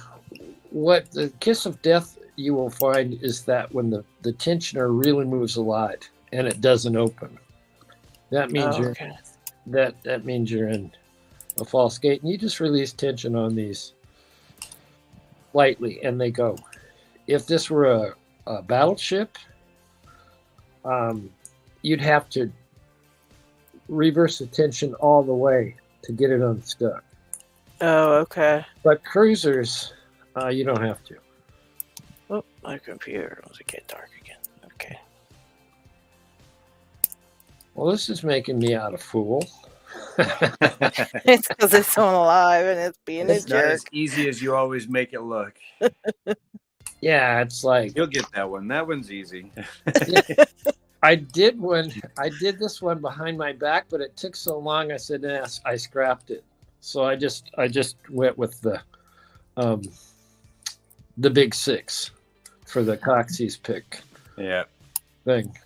What the kiss of death you will find is that when the tensioner really moves a lot and it doesn't open, that means that means you're in a false gate, and you just release tension on these lightly and they go. If this were a battleship, you'd have to reverse the tension all the way to get it unstuck. Oh, okay. But cruisers, you don't have to. Oh, my computer wants to get dark again. Okay. Well, this is making me out a fool. It's because it's on live and it's being It's a not jerk. as easy as you always make it look. Yeah, it's like You'll get that one. That one's easy. I did this one behind my back, but it took so long. I said, nah, I scrapped it. So I just went with the big 6 for the Coxie's pick. Yeah. Thing.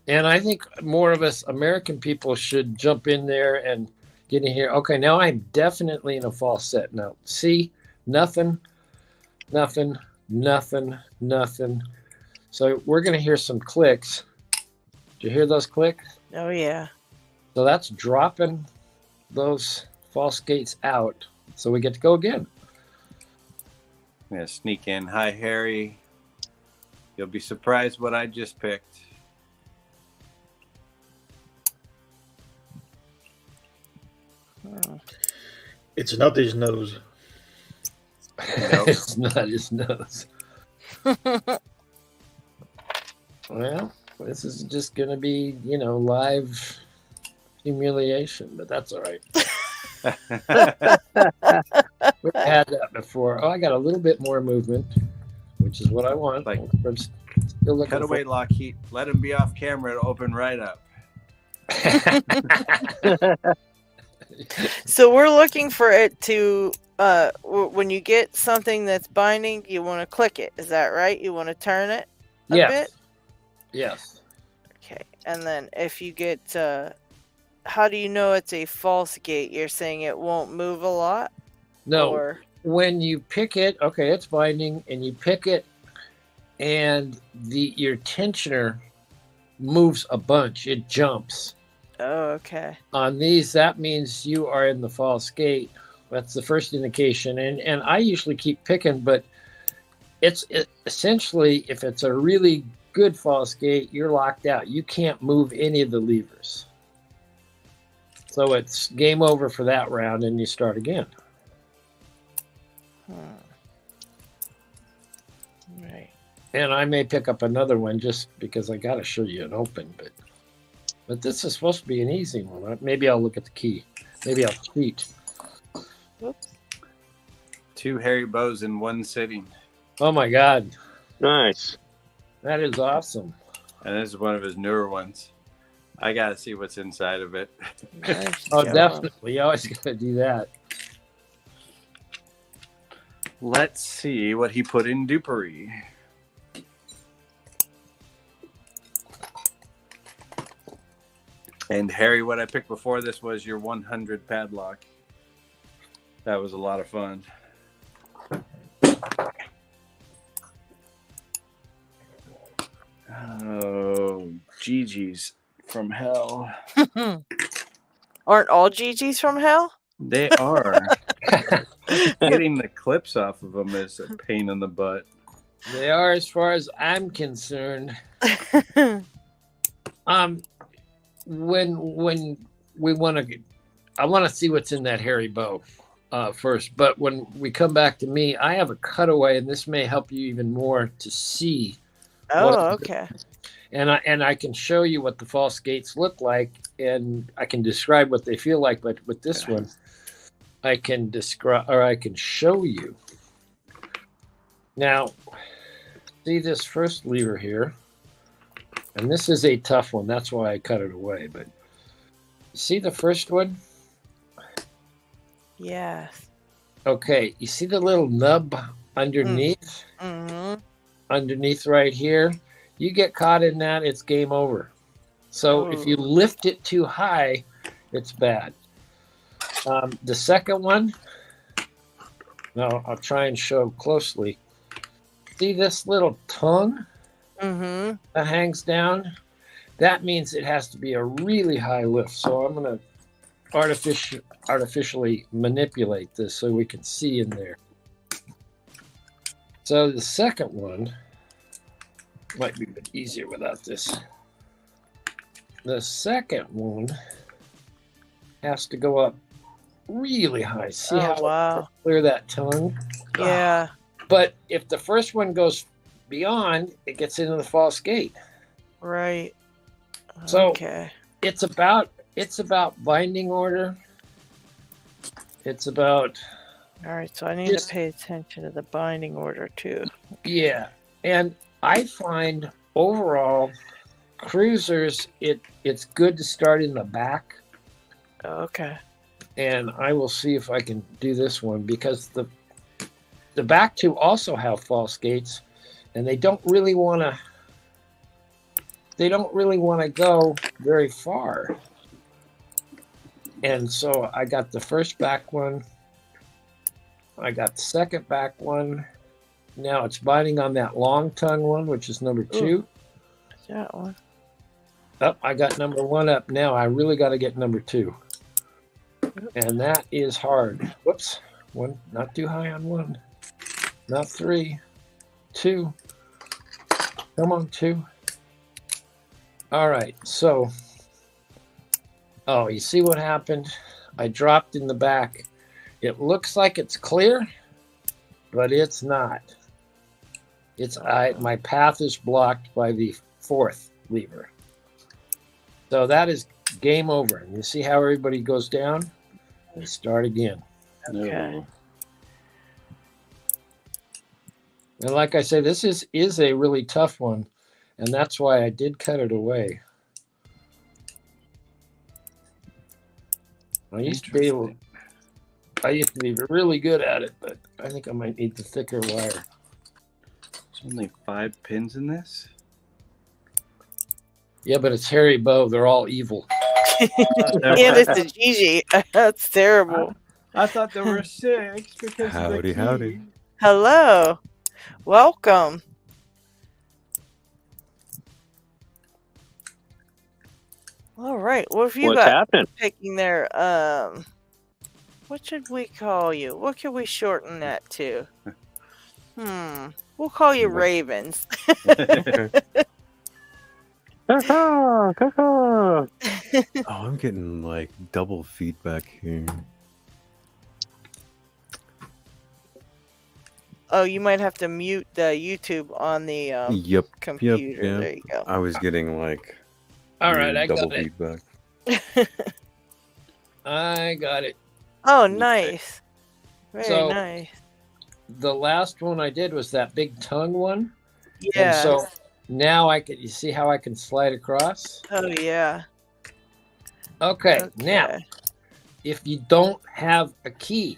And I think more of us American people should jump in there and get in here. Okay, now I'm definitely in a false set. Now, see, nothing. So we're going to hear some clicks. Did you hear those clicks? Oh, yeah. So that's dropping those false gates out. So we get to go again. I'm going to sneak in. Hi, Harry. You'll be surprised what I just picked. It's not his nose. Nope. It's not his nose. Well, this is just going to be, live humiliation, but that's all right. We've had that before. Oh, I got a little bit more movement, which is what I want. Like, I'm still looking cut away, Lockheat. Let him be off camera. It'll open right up. So we're looking for it to, when you get something that's binding, you want to click it. Is that right? You want to turn it a bit? Yes. Okay. And then if you get, how do you know it's a false gate? You're saying it won't move a lot? No. Or... When you pick it, okay, it's binding, and you pick it, and your tensioner moves a bunch. It jumps. Oh, okay. On these, that means you are in the false gate. That's the first indication. And I usually keep picking, but it's essentially, if it's a really good false gate, you're locked out. You can't move any of the levers. So it's game over for that round, and you start again. Right. And I may pick up another one just because I got to show you an open, but this is supposed to be an easy one. Maybe I'll look at the key. Maybe I'll cheat. Whoops. 2 Harry bows in one sitting. Oh my God. Nice. That is awesome. And this is one of his newer ones. I got to see what's inside of it. Nice Oh, job. definitely. You always got to do that. Let's see what he put in Dupery. And Harry, what I picked before this was your 100 padlock. That was a lot of fun. Oh, Gigi's from hell. Aren't all Gigi's from hell? They are. Getting the clips off of them is a pain in the butt. They are, as far as I'm concerned. When we want to, I want to see what's in that hairy bow first. But when we come back to me, I have a cutaway, and this may help you even more to see. Oh, okay. And I can show you what the false gates look like, and I can describe what they feel like. But with this one, I can describe, or I can show you. Now, see this first lever here, and this is a tough one. That's why I cut it away. But see the first one? Yeah. Okay, you see the little nub underneath? Mm-hmm. Underneath right here? You get caught in that, it's game over. So if you lift it too high, It's bad. The second one, no, I'll try and show closely. See this little tongue Mm-hmm. that hangs down? That means it has to be a really high lift. So I'm going to artificially manipulate this so we can see in there. So the second one might be a bit easier without this. The second one has to go up really high. See how wow. clear that tongue? Yeah. But if the first one goes beyond, it gets into the false gate. Right. So okay. it's about binding order. It's about All right, so I need to pay attention to the binding order too. Yeah. And I find overall cruisers it's good to start in the back. Okay. And I will see if I can do this one because the back two also have false gates and they don't really want to go very far. And so I got the first back one. I got the second back one. Now it's binding on that long tongue one, which is number 2. Ooh, that one. Oh, I got number 1 up. Now I really got to get number 2. And that is hard. Whoops. 1, not too high on 1. Not 3. 2. Come on, 2. All right. So, you see what happened? I dropped in the back. It looks like it's clear, but it's not. My path is blocked by the 4th lever. So that is game over. And you see how everybody goes down? They start again. Okay. And like I say, this is a really tough one, and that's why I did cut it away. I used to be really good at it, but I think I might need the thicker wire. There's only 5 pins in this? Yeah, but it's Harry Bow. They're all evil. And it's a Gigi. That's terrible. I thought there were 6 because Howdy, of the key. howdy. Hello. Welcome. All right. What have you What's got happening? picking there? What should we call you? What can we shorten that to? We'll call you Ravens. Oh, I'm getting like double feedback here. Oh, you might have to mute the YouTube on the Yep. computer. Yep. There you go. I was getting like All right, I double got it. feedback. I got it. Oh, nice. Very So- nice. The last one I did was that big tongue one. Yeah. And so now you see how I can slide across? Oh, yeah. Okay. Now, if you don't have a key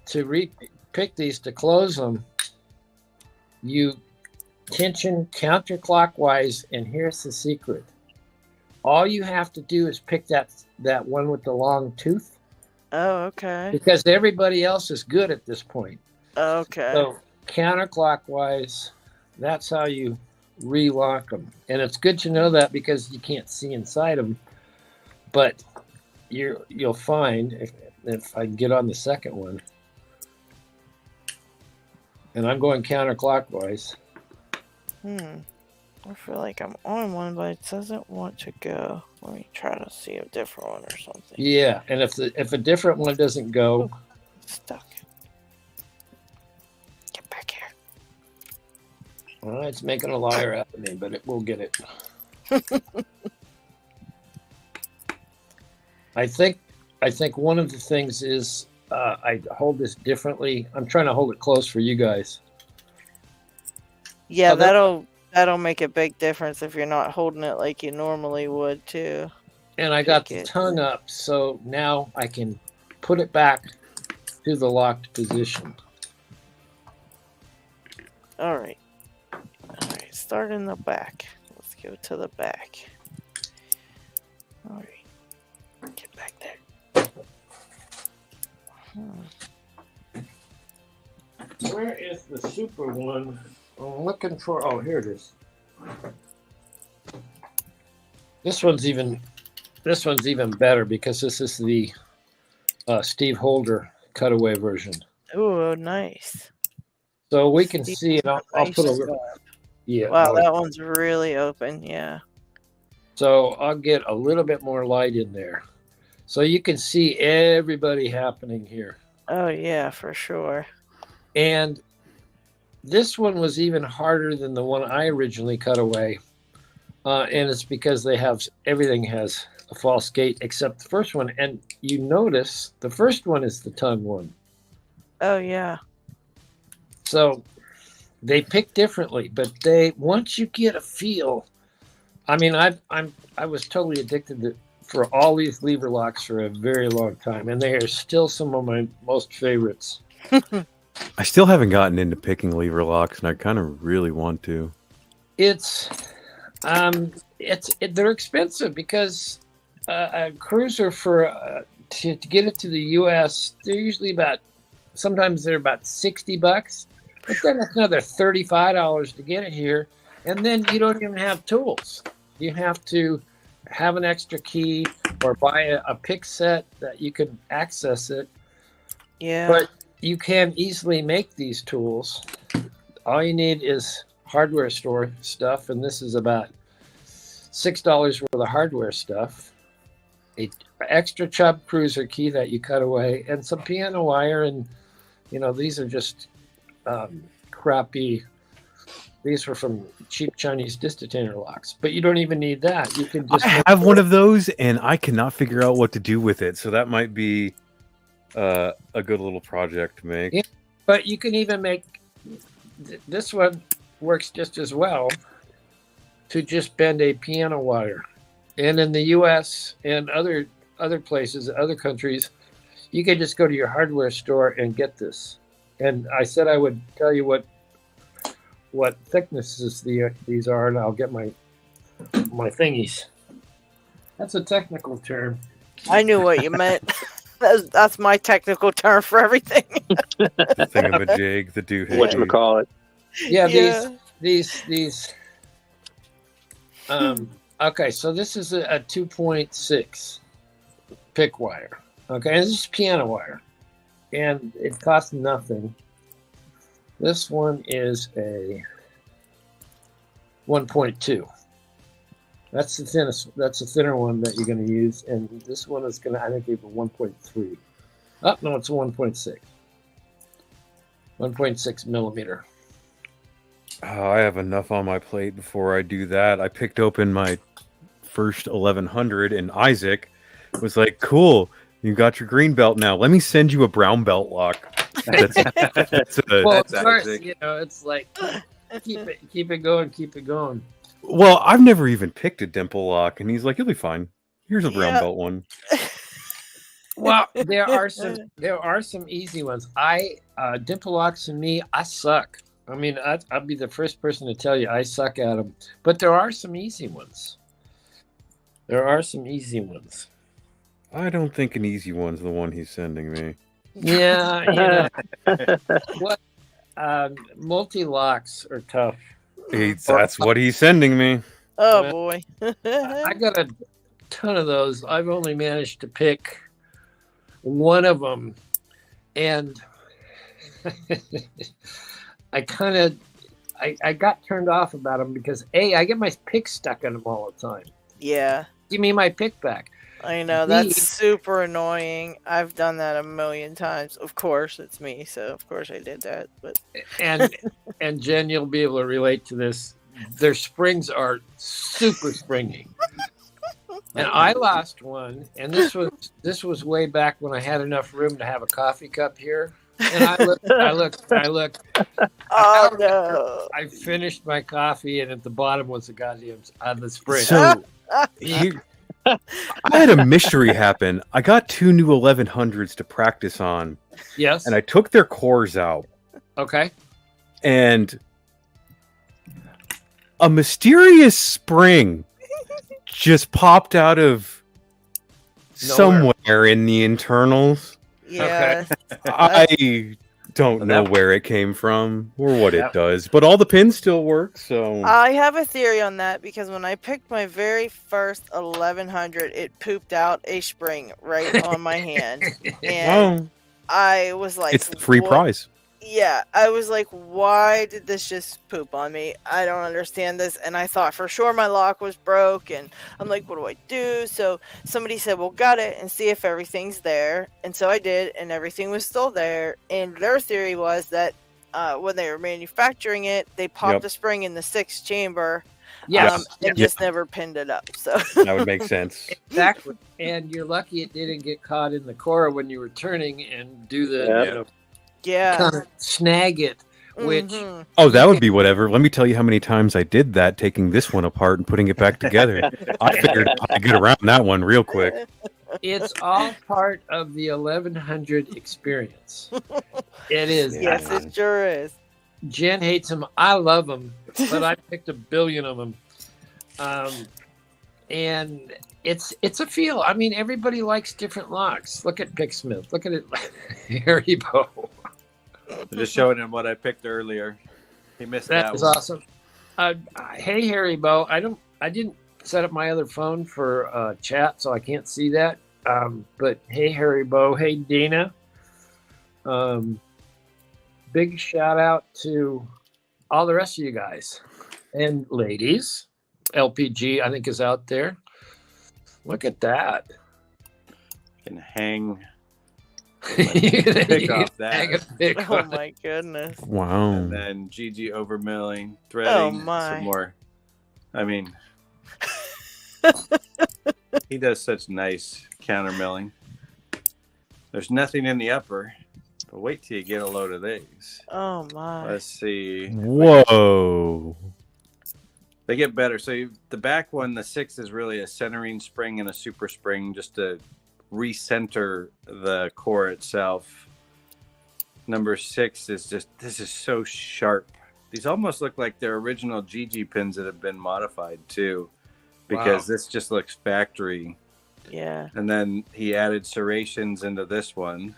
to pick these to close them, you tension counterclockwise, and here's the secret. All you have to do is pick that one with the long tooth, Oh, okay. because everybody else is good at this point. Okay. So counterclockwise, that's how you relock them. And it's good to know that because you can't see inside them. But you'll find, if I get on the second one, and I'm going counterclockwise. I feel like I'm on one, but it doesn't want to go. Let me try to see a different one or something. Yeah, and if a different one doesn't go, It's stuck. Get back here. well, it's making a liar out of me, but it will get it. I think one of the things is I hold this differently. I'm trying to hold it close for you guys. Yeah, Oh, that'll make a big difference if you're not holding it like you normally would too. And I got Pick the it. tongue up, so now I can put it back to the locked position. All right. Start in the back. Let's go to the back. All right. Get back Where is the super one? I'm looking for. Oh, here it is. This one's even better because this is the Steve Holder cutaway version. Oh, nice. So we can see it. I'll put a little. Yeah. Wow, that one's really open. Yeah. So I'll get a little bit more light in there, so you can see everybody happening here. Oh yeah, for sure. And this one was even harder than the one I originally cut away. And it's because everything has a false gate except the first one. And you notice the first one is the tongue one. Oh yeah. So they pick differently, but once you get a feel, I mean, I was totally addicted for all these lever locks for a very long time, and they are still some of my most favorites. I still haven't gotten into picking lever locks, and I kind of really want to. They're expensive because a cruiser to get it to the U.S. they're usually sometimes they're about $60, but then it's another $35 to get it here, and then you don't even have tools. You have to have an extra key or buy a pick set that you can access it. Yeah. But you can easily make these tools. All you need is hardware store stuff, and this is about $6 worth of hardware stuff, an extra Chubb cruiser key that you cut away, and some piano wire. And these are just crappy. These were from cheap Chinese distantator locks, but you don't even need that. You can just have one of those, and I cannot figure out what to do with it. So that might be a good little project to make. Yeah, but you can even make this one works just as well to just bend a piano wire. And in the U.S. and other places, other countries, you can just go to your hardware store and get this. And I said I would tell you what thicknesses these are, and I'll get my thingies. That's a technical term. I knew what you meant. That's my technical term for everything. Thingamajig, the doohickey. Whatchamacallit. Yeah, these. Okay, so this is a 2.6 pick wire. Okay, and this is piano wire, and it costs nothing. This one is a 1.2. That's the thinnest. That's the thinner one that you're going to use, and this one is going to, I think, give a 1.3. Oh no, it's a 1.6. 1.6 millimeter. I have enough on my plate before I do that. I picked open my first 1100, and Isaac was like, "Cool, you got your green belt now. Let me send you a brown belt lock." That's Isaac. It's like keep it going. Well, I've never even picked a dimple lock, and he's like, "You'll be fine. Here's a brown belt one." Well, there are some easy ones. Dimple locks and me, I suck. I mean, I'll be the first person to tell you I suck at them. But there are some easy ones. I don't think an easy one's the one he's sending me. Yeah, what multi-locks are tough. That's what he's sending me. Oh boy. I got a ton of those. I've only managed to pick one of them, and I got turned off about them because I get my pick stuck in them all the time. Yeah. Give me my pick back. I know, that's super annoying. I've done that a million times. Of course, it's me, so of course I did that. But and Jen, you'll be able to relate to this. Their springs are super springy. And I lost one, and this was way back when I had enough room to have a coffee cup here. And I looked. Oh no! I finished my coffee, and at the bottom was the goddamn the spring. So I had a mystery happen. I got 2 new 1100s to practice on. Yes. And I took their cores out. Okay. And a mysterious spring just popped out of somewhere in the internals. Yeah. Okay. I don't know where it came from or what it does, but all the pins still work. So I have a theory on that because when I picked my very first 1100, it pooped out a spring right on my hand, and I was like, "It's the free prize." Yeah, I was like, why did this just poop on me? I don't understand this. And I thought for sure my lock was broke. And I'm like, what do I do? So somebody said, well, gut it and see if everything's there. And so I did, and everything was still there. And their theory was that when they were manufacturing it, they popped a spring in the 6th chamber. And just never pinned it up. So that would make sense. Exactly. And you're lucky it didn't get caught in the core when you were turning and do the kind of snag it. Which that would be whatever. Let me tell you how many times I did that, taking this one apart and putting it back together. I figured I'd get around that one real quick. It's all part of the 1100 experience. It is. Yes, it sure is. Jen hates them. I love them, but I picked a billion of them. And it's a feel. I mean, everybody likes different locks. Look at Picksmith. Look at it, Haribo. Just showing him what I picked earlier. He missed that. That was awesome. Hey, Haribo. I didn't set up my other phone for chat, so I can't see that. But hey, Haribo. Hey, Dina. Big shout out to all the rest of you guys and ladies. LPG, I think, is out there. Look at that. Can hang. Pick off that. Oh my goodness. Wow. And then GG overmilling, threading, some more. I mean, he does such nice counter milling. There's nothing in the upper, but wait till you get a load of these. Oh my. Let's see. Whoa. They get better. So the back one, the 6 is really a centering spring and a super spring just to recenter the core itself. Number 6 is just, this is so sharp. These almost look like their original GG pins that have been modified too, because this just looks factory. Yeah. And then he added serrations into this one.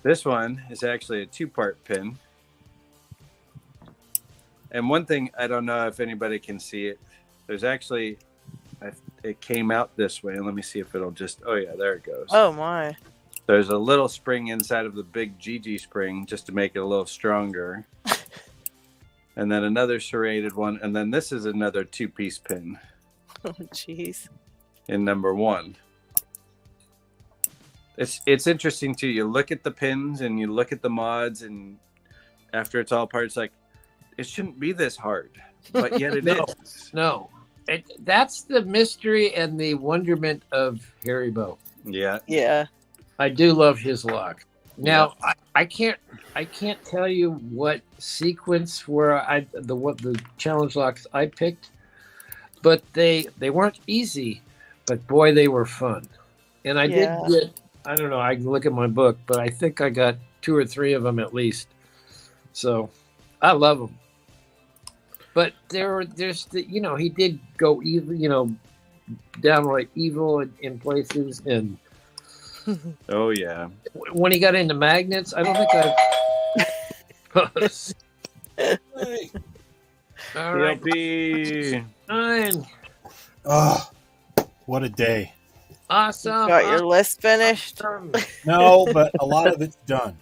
This one is actually a 2-part pin. And one thing, I don't know if anybody can see it. There's actually, it came out this way. And let me see if it'll just, oh yeah, there it goes. Oh my. There's a little spring inside of the big GG spring just to make it a little stronger. And then another serrated one. And then this is another 2-piece pin. Oh, jeez. In number 1. It's interesting too. You look at the pins and you look at the mods, and after it's all apart, it's like, it shouldn't be this hard, but yet it is. No, that's the mystery and the wonderment of Haribo. Yeah, yeah. I do love his lock. Now, I can't tell you what sequence where the challenge locks I picked, but they weren't easy, but boy, they were fun. And I did get, I don't know, I can look at my book, but I think I got 2 or 3 of them at least. So I love them. But there's the, he did go evil, downright evil in places. And oh yeah, when he got into magnets, I don't think all right, PLP 9. Oh, what a day! Awesome. Got your list finished? No, but a lot of it's done.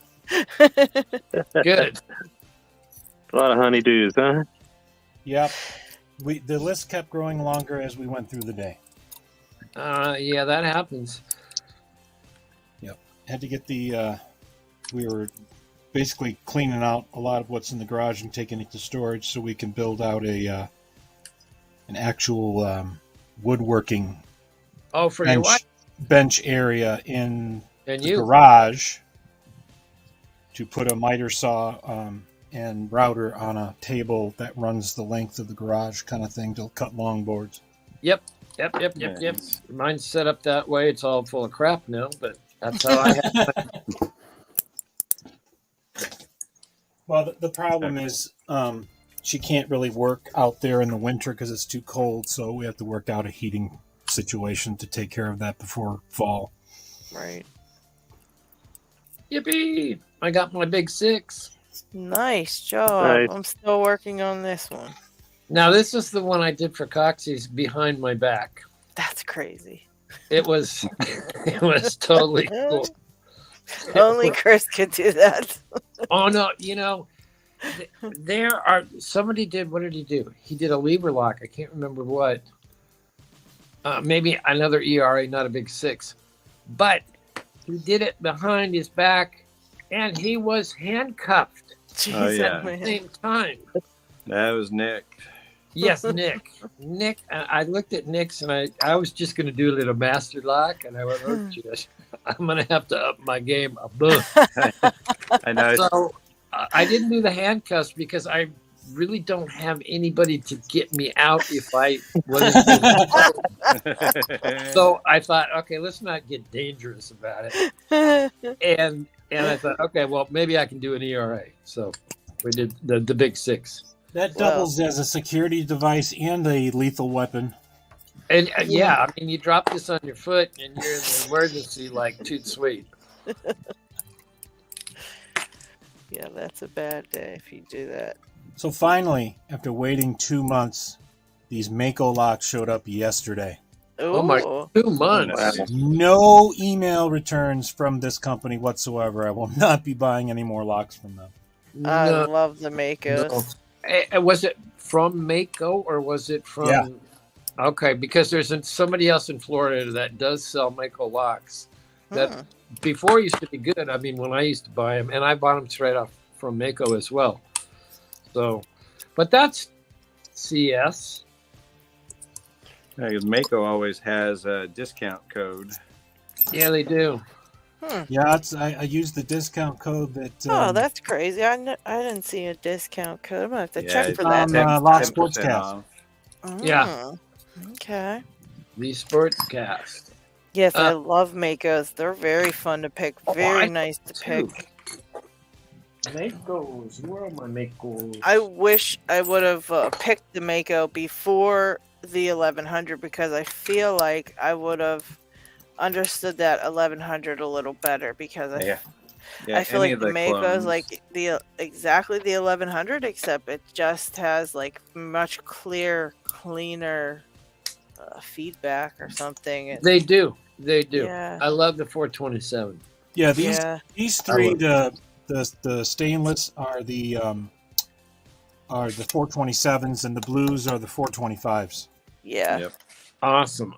Good. A lot of honeydews, huh? Yep. The list kept growing longer as we went through the day. Yeah, that happens. Yep. Had to get we were basically cleaning out a lot of what's in the garage and taking it to storage so we can build out an actual woodworking for your wife? Bench area in the you? garage to put a miter saw and router on a table that runs the length of the garage kind of thing to cut long boards. Yep. Mine's set up that way. It's all full of crap now, but that's how I have it. Well, the problem is she can't really work out there in the winter because it's too cold, so we have to work out a heating situation to take care of that before fall. Right. Yippee! I got my big 6. Nice job. Nice. I'm still working on this one. Now, this is the one I did for Coxie's behind my back. That's crazy. It was it was totally cool. Only Chris could do that. Oh no, there are somebody did. What did he do? He did a lever lock. I can't remember what. Maybe another ERA, not a big 6, but he did it behind his back, and he was handcuffed Jeez, at the same time. That was Nick. Yes, Nick. Nick. I looked at Nick's, and I was just going to do a little master lock, and I went, oh, geez, I'm going to have to up my game a bit. I know. So I didn't do the handcuffs because I really don't have anybody to get me out if I wasn't. So I thought, okay, let's not get dangerous about it. And I thought, okay, well, maybe I can do an ERA. So we did the big 6. That doubles as a security device and a lethal weapon. And yeah, I mean, you drop this on your foot and you're in the emergency like toot sweet. Yeah, that's a bad day if you do that. So finally, after waiting 2 months, these Mako locks showed up yesterday. Oh my, 2 months. No email returns from this company whatsoever. I will not be buying any more locks from them. I No, love the Makos. no. Was it from Mako or was it from? Yeah. Okay, because there's somebody else in Florida that does sell Mako locks. That before used to be good. I mean, when I used to buy them, and I bought them straight off from Mako as well. So, but that's CS. Because Mako always has a discount code. Yeah, they do. Yeah, I used the discount code that. Oh, that's crazy. I didn't see a discount code. I'm going to have to Yeah, check it's for that. Lock 10% Sportscast. off. Yeah. Okay. The Sportscast. Yes, I love Makos. They're very fun to pick. Very nice to pick. Makos. Where are my Makos? I wish I would have picked the Mako before the 1100 because I feel like I would have understood that 1100 a little better because I feel like the Mako is like exactly the 1100 except it just has like much cleaner feedback or something. They do. Yeah. I love the 427. Yeah, these three the stainless are the 427s and the blues are the 425s. Yeah. Yep. Awesome.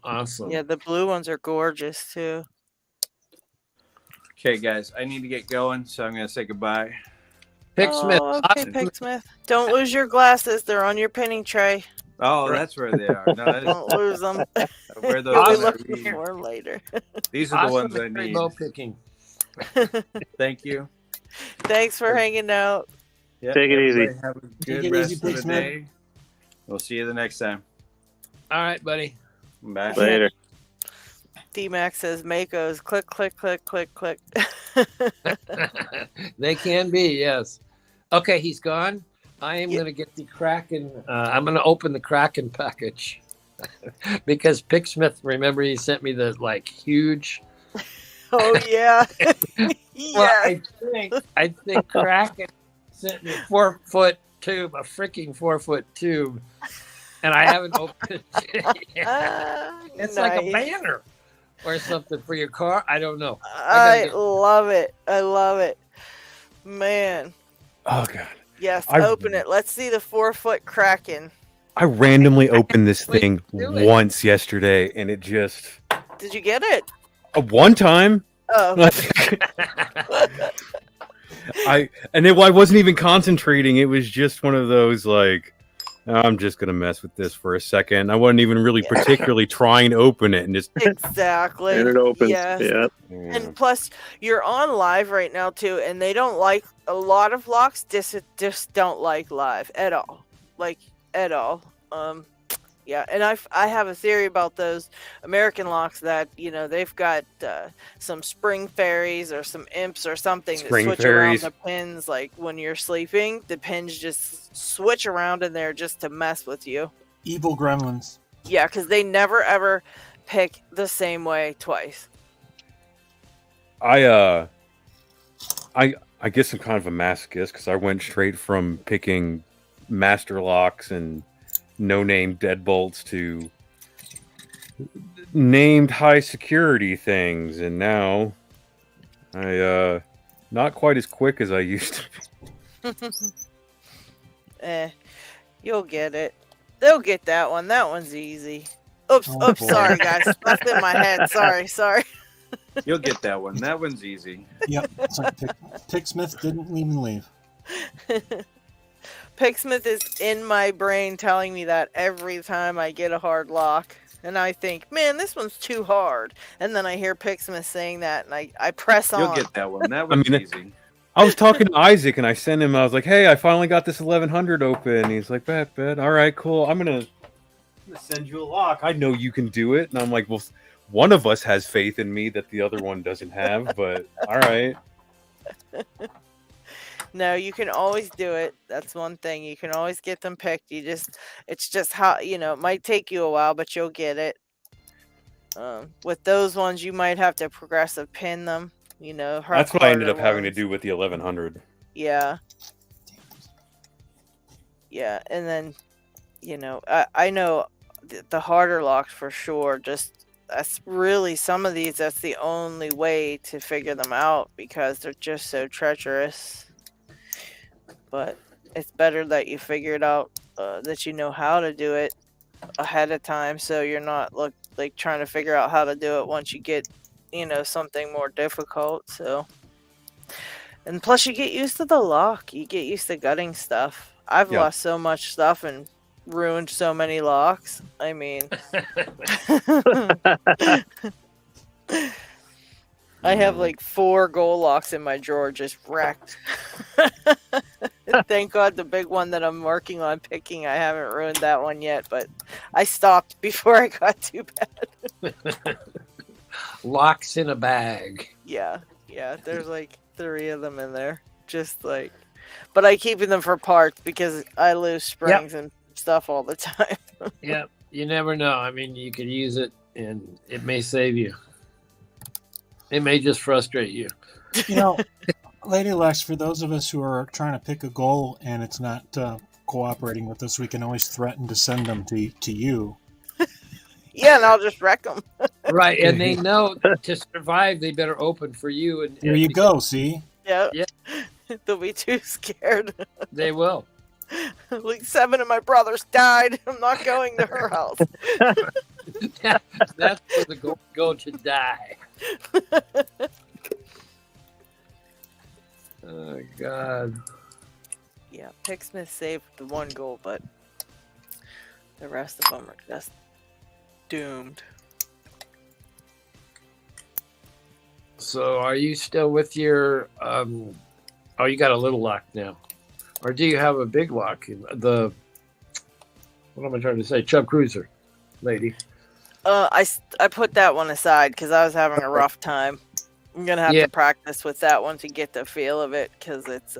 Yeah, the blue ones are gorgeous too. Okay, guys, I need to get going, so I'm going to say goodbye. Picksmith. Okay, Picksmith. Don't lose your glasses. They're on your pinning tray. Oh, that's where they are. No, Don't lose them. where those You'll be are. looking for them later. These are the ones I need. Bow picking. Thank you. Thanks for hanging out. Yep, Take it easy. everybody Have a Take good it rest easy, of the Picksmith. day. We'll see you the next time. All right, buddy. Bye. Later. D-Max says Makos. Click, click, click, click, click. They can be, yes. Okay, he's gone. I am going to get the Kraken. I'm going to open the Kraken package because Picksmith, remember, he sent me the huge. Oh, yeah. Well, I think Kraken sent me a 4-foot tube, a freaking 4-foot tube, and I haven't opened it yet. It's like a banner or something for your car. I don't know. I love it. I love it. Man. Oh god. Yes, open it. Let's see the 4-foot Kraken. I randomly opened this thing do it. once yesterday, and it just Did you get it? one time. Oh. I wasn't even concentrating. It was just one of those I'm just gonna mess with this for a second. I wasn't even really particularly trying to open it, and just Exactly. And it opens. Yes. Yeah. And plus, you're on live right now too, and they don't like a lot of locks. Just don't like live at all, at all. Yeah, and I have a theory about those American locks that they've got some spring fairies or some imps or something Spring that switch fairies. around the pins. Like when you're sleeping, the pins just switch around in there just to mess with you. Evil gremlins. Yeah, because they never ever pick the same way twice. I I guess I'm kind of a masochist because I went straight from picking master locks and no-name deadbolts to named high security things, and now I not quite as quick as I used to be. You'll get it. They'll get that one. That one's easy. Oops, Oh, boy. sorry guys. Left in my head. Sorry. You'll get that one. That one's easy. Yep. It's like Picksmith didn't even leave. Picksmith is in my brain telling me that every time I get a hard lock. And I think, man, this one's too hard. And then I hear Picksmith saying that, and I press on. You'll get that one. That one's easy. I was talking to Isaac, and I sent him. I was like, "Hey, I finally got this 1100 open." And he's like, "Bet. All right, cool. I'm gonna send you a lock. I know you can do it." And I'm like, "Well, one of us has faith in me that the other one doesn't have, but all right." No, you can always do it. That's one thing. You can always get them picked. It's just how, it might take you a while, but you'll get it. With those ones, you might have to progressive pin them. That's what I ended up having to do with the 1100. Yeah. Yeah, and then, I know the harder locks for sure. Just that's really some of these. That's the only way to figure them out because they're just so treacherous. But it's better that you figure it out, that you know how to do it ahead of time, so you're not like trying to figure out how to do it once you get, something more difficult. So, and plus you get used to the lock. You get used to gutting stuff. I've lost so much stuff and ruined so many locks. I mean, I have like 4 gold locks in my drawer just wrecked. Thank God the big one that I'm working on picking, I haven't ruined that one yet, but I stopped before I got too bad. Locks in a bag. Yeah, there's like 3 of them in there. Just like, but I keep them for parts because I lose springs and stuff all the time. Yeah, you never know. I mean, you could use it and it may save you. It may just frustrate you. Lady Locks, for those of us who are trying to pick a goal and it's not cooperating with us, we can always threaten to send them to you. Yeah, and I'll just wreck them. Right, and they know to survive, they better open for you. And here you go, see? Yeah. They'll be too scared. They will. Like 7 of my brothers died. I'm not going to her house. That's where the go to die. Oh, God. Yeah, Picksmith saved the 1 goal, but the rest of them are just doomed. So are you still with your you got a little lock now, or do you have a big lock? What am I trying to say? Chub Cruiser, lady. I put that one aside because I was having a rough time. I'm gonna have to practice with that one to get the feel of it because it's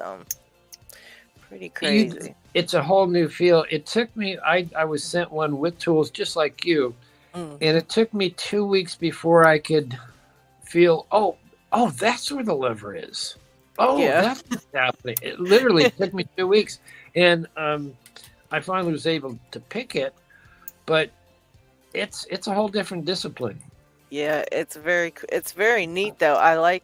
pretty crazy. It's a whole new feel. It took me. I was sent one with tools just like you, and it took me 2 weeks before I could feel. Oh, that's where the lever is. Oh, that's what's happening. It literally took me 2 weeks, and I finally was able to pick it, but it's a whole different discipline. Yeah, it's very neat though.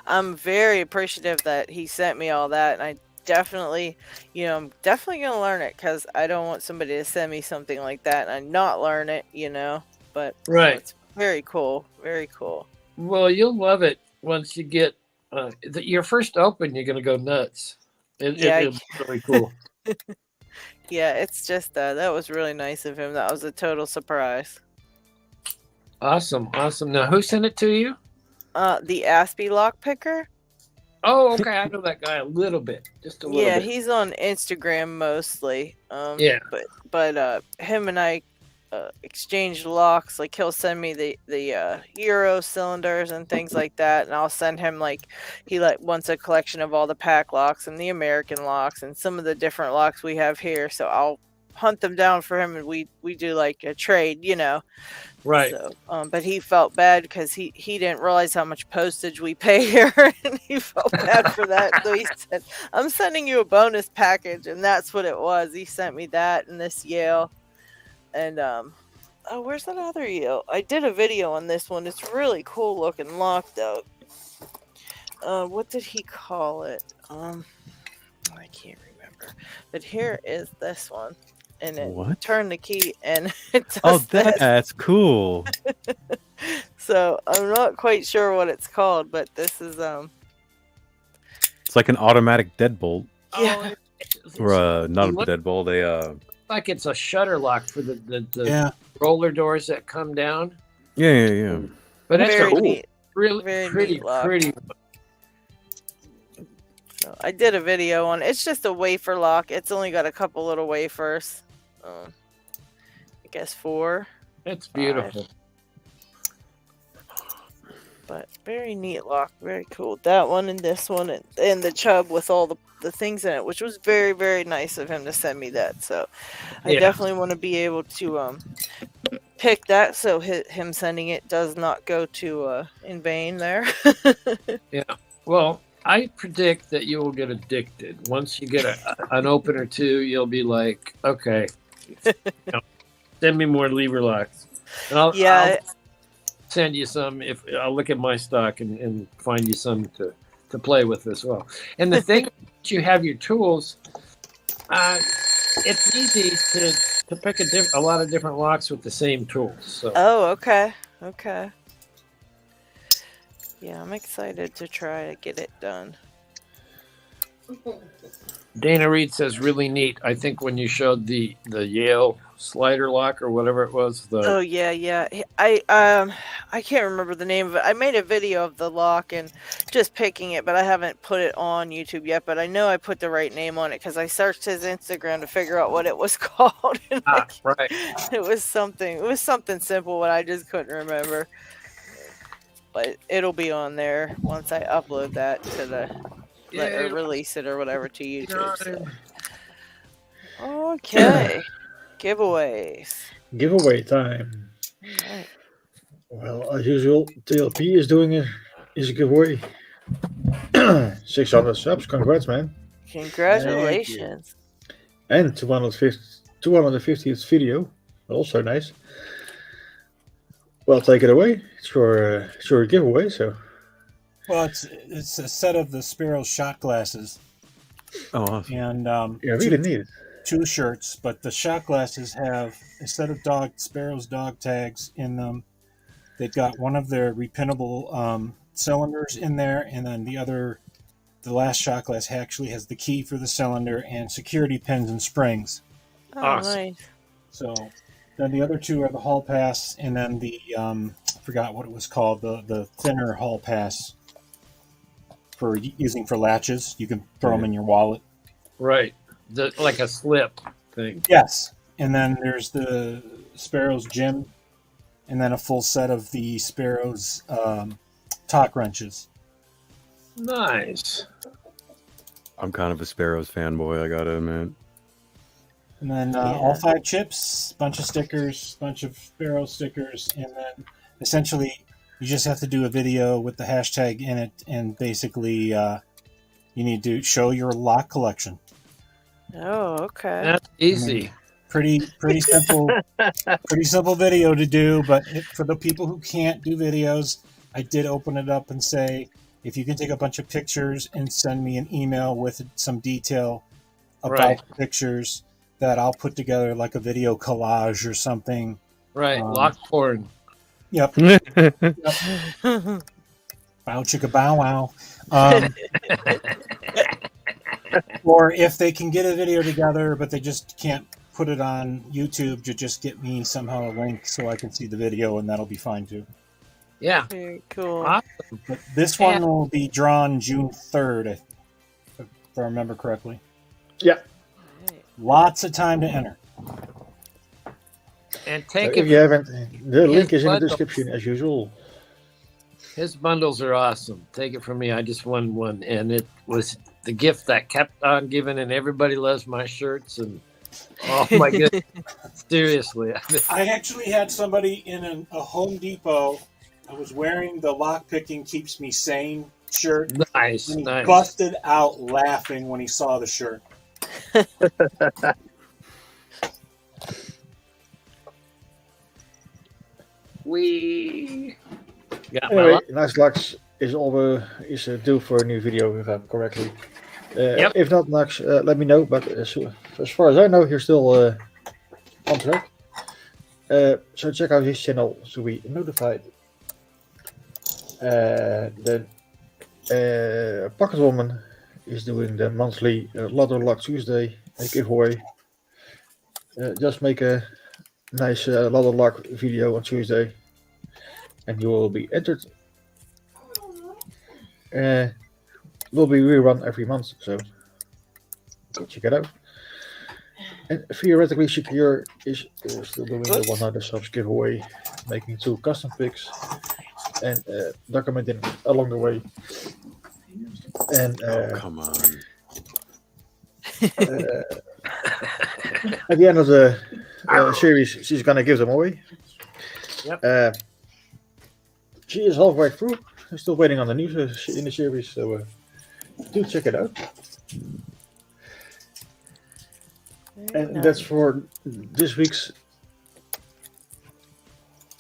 I'm very appreciative that he sent me all that, and I'm definitely gonna learn it because I don't want somebody to send me something like that and I not learn it, But it's very cool, very cool. Well, you'll love it once you get your first open. You're gonna go nuts. It's really cool. Yeah, it's just that was really nice of him. That was a total surprise. Awesome. Now, who sent it to you? The Aspie lock picker. Oh, okay. I know that guy a little bit, just a little bit. Yeah, he's on Instagram mostly. But him and I exchanged locks. Like he'll send me the Euro cylinders and things like that, and I'll send him he wants a collection of all the pack locks and the American locks and some of the different locks we have here. So I'll hunt them down for him, and we do like a trade, you know. Right. So, but he felt bad because he didn't realize how much postage we pay here, and he felt bad for that. So he said, "I'm sending you a bonus package," and that's what it was. He sent me that and this Yale, and oh, where's that other Yale? I did a video on this one. It's really cool looking lock though. What did he call it? I can't remember. But here is this one. And it turn the key and it does that's cool. So I'm not quite sure what it's called, but this is it's like an automatic deadbolt. Yeah. Or not a deadbolt, like it's a shutter lock for the roller doors that come down. Yeah. But it's very cool. neat. Really Very pretty. So I did a video on it's just a wafer lock. It's only got a couple little wafers. I guess 4. It's beautiful. 5. But very neat lock, very cool. That one and this one and the Chubb with all the things in it, which was very, very nice of him to send me that. So I definitely want to be able to pick that so him sending it does not go to in vain there. Yeah. Well, I predict that you will get addicted. Once you get an open or two, you'll be like, okay, send me more lever locks. And I'll send you some. If I'll look at my stock and find you some to play with as well. And the thing that you have your tools, it's easy to pick a lot of different locks with the same tools. So. Oh, okay. Yeah, I'm excited to try to get it done. Dana Reed says really neat. I think when you showed the Yale slider lock or whatever it was. Oh yeah. I can't remember the name of it. I made a video of the lock and just picking it, but I haven't put it on YouTube yet. But I know I put the right name on it because I searched his Instagram to figure out what it was called. And right. It was something simple, but I just couldn't remember. But it'll be on there once I upload that to or release it or whatever to YouTube. So. Okay. Giveaways. Giveaway time. Right. Well, as usual, TLP is doing his giveaway. 600 subs. Congrats, man. Congratulations. And 250th video. Also nice. Well, take it away. It's your giveaway, so. Well, it's a set of the Sparrow shot glasses. Oh, awesome. And really neat. 2 shirts, but the shot glasses have a set of Sparrow's dog tags in them. They've got one of their repinnable cylinders in there, and then the last shot glass actually has the key for the cylinder and security pins and springs. Oh, awesome. Nice. So then the other 2 are the hall pass, and then the I forgot what it was called, the thinner hall pass for using for latches. You can throw them in your wallet. Right. Like a slip thing. Yes. And then there's the Sparrow's gym, and then a full set of the Sparrow's torque wrenches. Nice. I'm kind of a Sparrows fanboy, I gotta admit. And then all 5 chips, bunch of stickers, bunch of Sparrow stickers, and then essentially you just have to do a video with the hashtag in it, and basically you need to show your lock collection. Oh, okay. That's easy. Pretty simple, pretty simple video to do. But for the people who can't do videos, I did open it up and say, if you can take a bunch of pictures and send me an email with some detail about the pictures, that I'll put together like a video collage or something. Right, lock porn. Yep. Bow chicka bow wow. Or if they can get a video together, but they just can't put it on YouTube, to just get me somehow a link so I can see the video, and that'll be fine too. Yeah. Very cool. Awesome. But this one will be drawn June 3rd, if I remember correctly. Yeah. Lots of time to enter. And take So it. if you haven't, the link is in the description as usual. His bundles are awesome. Take it from me. I just won one, and it was the gift that kept on giving, and everybody loves my shirts, and Oh my goodness! Seriously, I actually had somebody in a Home Depot. I was wearing the lockpicking keeps me sane shirt. nice, And he nice. busted out laughing when he saw the shirt. We got my Anyway, lock. Nice Lux is due for a new video, if I'm correctly. Yep. If not, Lux, let me know. But as far as I know, you're still on track. So check out his channel to be notified. Then Pocket Woman is doing the monthly LadyLocks Tuesday giveaway. Just make a nice LadyLock video on Tuesday, and you will be entered. Will be rerun every month, so go check it out. And theoretically, Secure is still doing the 100 subs giveaway, making 2 custom pics and documenting along the way. And Come on. At the end of the series, she's gonna give them away. Yep. She is halfway through. I'm still waiting on the news in the series, so do check it out. And that's for this week's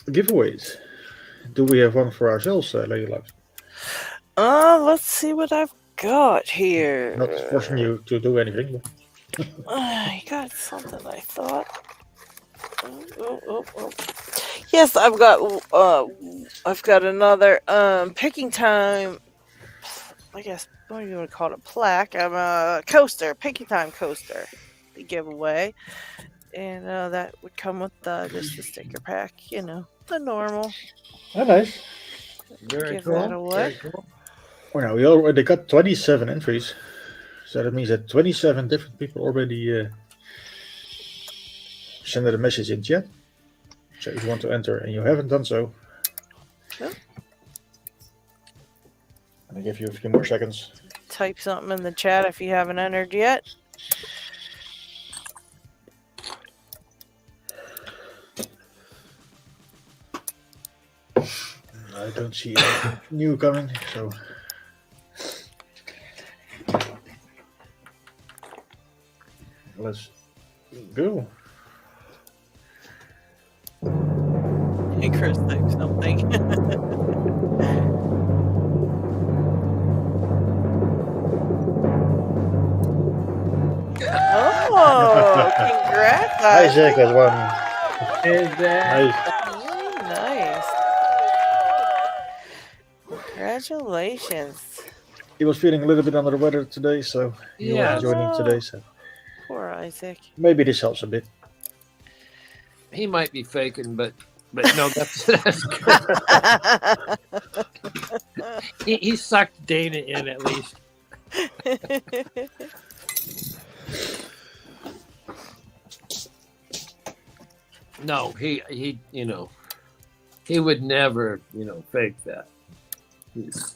giveaways. Do we have one for ourselves, Lady Locks? Let's see what I've got here. Not forcing you to do anything. I got something I thought. Oh. Yes, I've got another picking time. I guess what do you want to call it? A plaque. I'm a coaster, picking time coaster, to give away, and that would come with just the sticker pack. You know, the normal. Oh, nice. Very Give cool. that away. Very cool. Well, now we already got 27 entries, so that means that 27 different people already sent a message in chat. So if you want to enter and you haven't done so, I'll give you a few more seconds. Type something in the chat if you haven't entered yet. I don't see any new coming, so let's go. Hey, Chris, type something. Oh, congrats, Isaac has won. Is that Nice. Nice. Congratulations. He was feeling a little bit under the weather today, so he Yeah. wasn't joining today. So Poor Isaac. maybe this helps a bit. he might be faking, but no, that's he sucked Dana in at least. No, he he would never, fake that. He's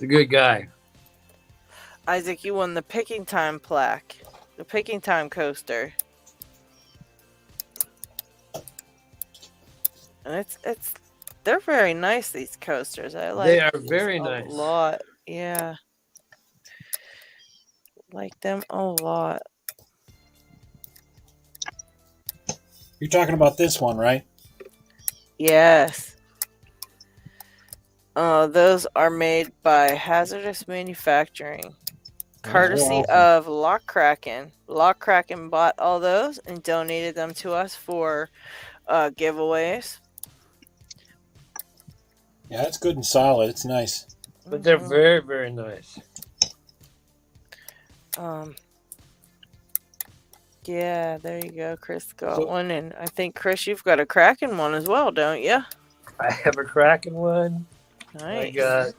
a good guy. Isaac, you won the picking time plaque, the picking time coaster. And they're very nice, these coasters. I like They are these very a nice. lot. Yeah. Like them a lot. You're talking about this one, right? Yes. Those are made by Hazardous Manufacturing, courtesy of Lock Kraken. Lock Kraken bought all those and donated them to us for giveaways. Yeah, it's good and solid. It's nice. But they're very, very nice. Yeah, there you go. Chris got one, and I think Chris, you've got a Kraken one as well, don't you? I have a Kraken one. Nice. I got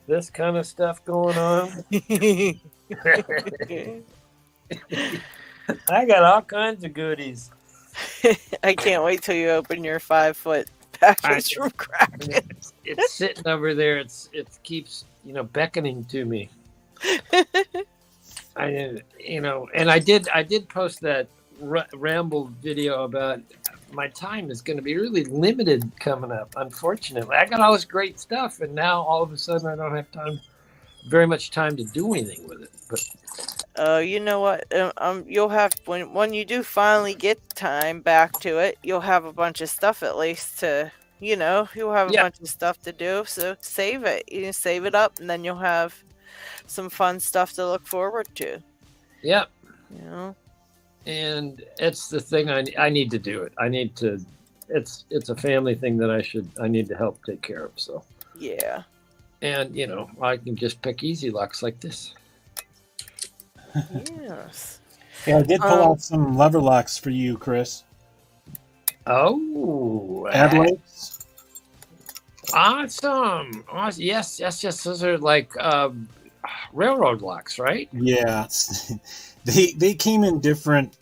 this kind of stuff going on. I got all kinds of goodies. I can't wait till you open your 5-foot package from Kraken. It's sitting over there. It keeps beckoning to me. and I did post that ramble video about my time is going to be really limited coming up. Unfortunately, I got all this great stuff, and now all of a sudden I don't have very much time to do anything with it. But you know what? You'll have when you do finally get time back to it, you'll have a bunch of stuff at least to. You'll have a bunch of stuff to do. So save it. You can save it up, and then you'll have some fun stuff to look forward to. Yep. And it's the thing I need to do it. I need to. It's a family thing that I need to help take care of. So yeah. And I can just pick easy locks like this. Yes. Yeah, I did pull out some lever locks for you, Chris. Oh, Adelaide's. Awesome. Yes. Those are like railroad locks, right? Yeah, they came in different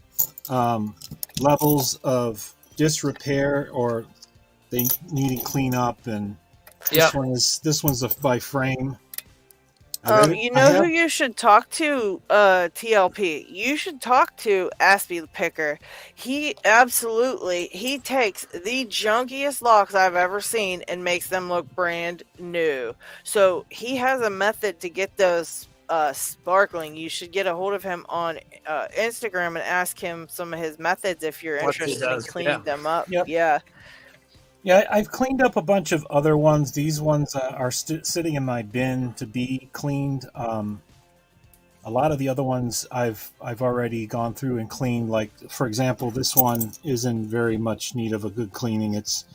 levels of disrepair or they needed cleanup, and this one's by frame. Who you should talk to, TLP? You should talk to Aspie Picker. He takes the junkiest locks I've ever seen and makes them look brand new. So he has a method to get those sparkling. You should get a hold of him on Instagram and ask him some of his methods if you're interested in cleaning them up. Yep. Yeah, I've cleaned up a bunch of other ones. These ones are sitting in my bin to be cleaned. A lot of the other ones I've already gone through and cleaned. Like, for example, this one is in very much need of a good cleaning. It's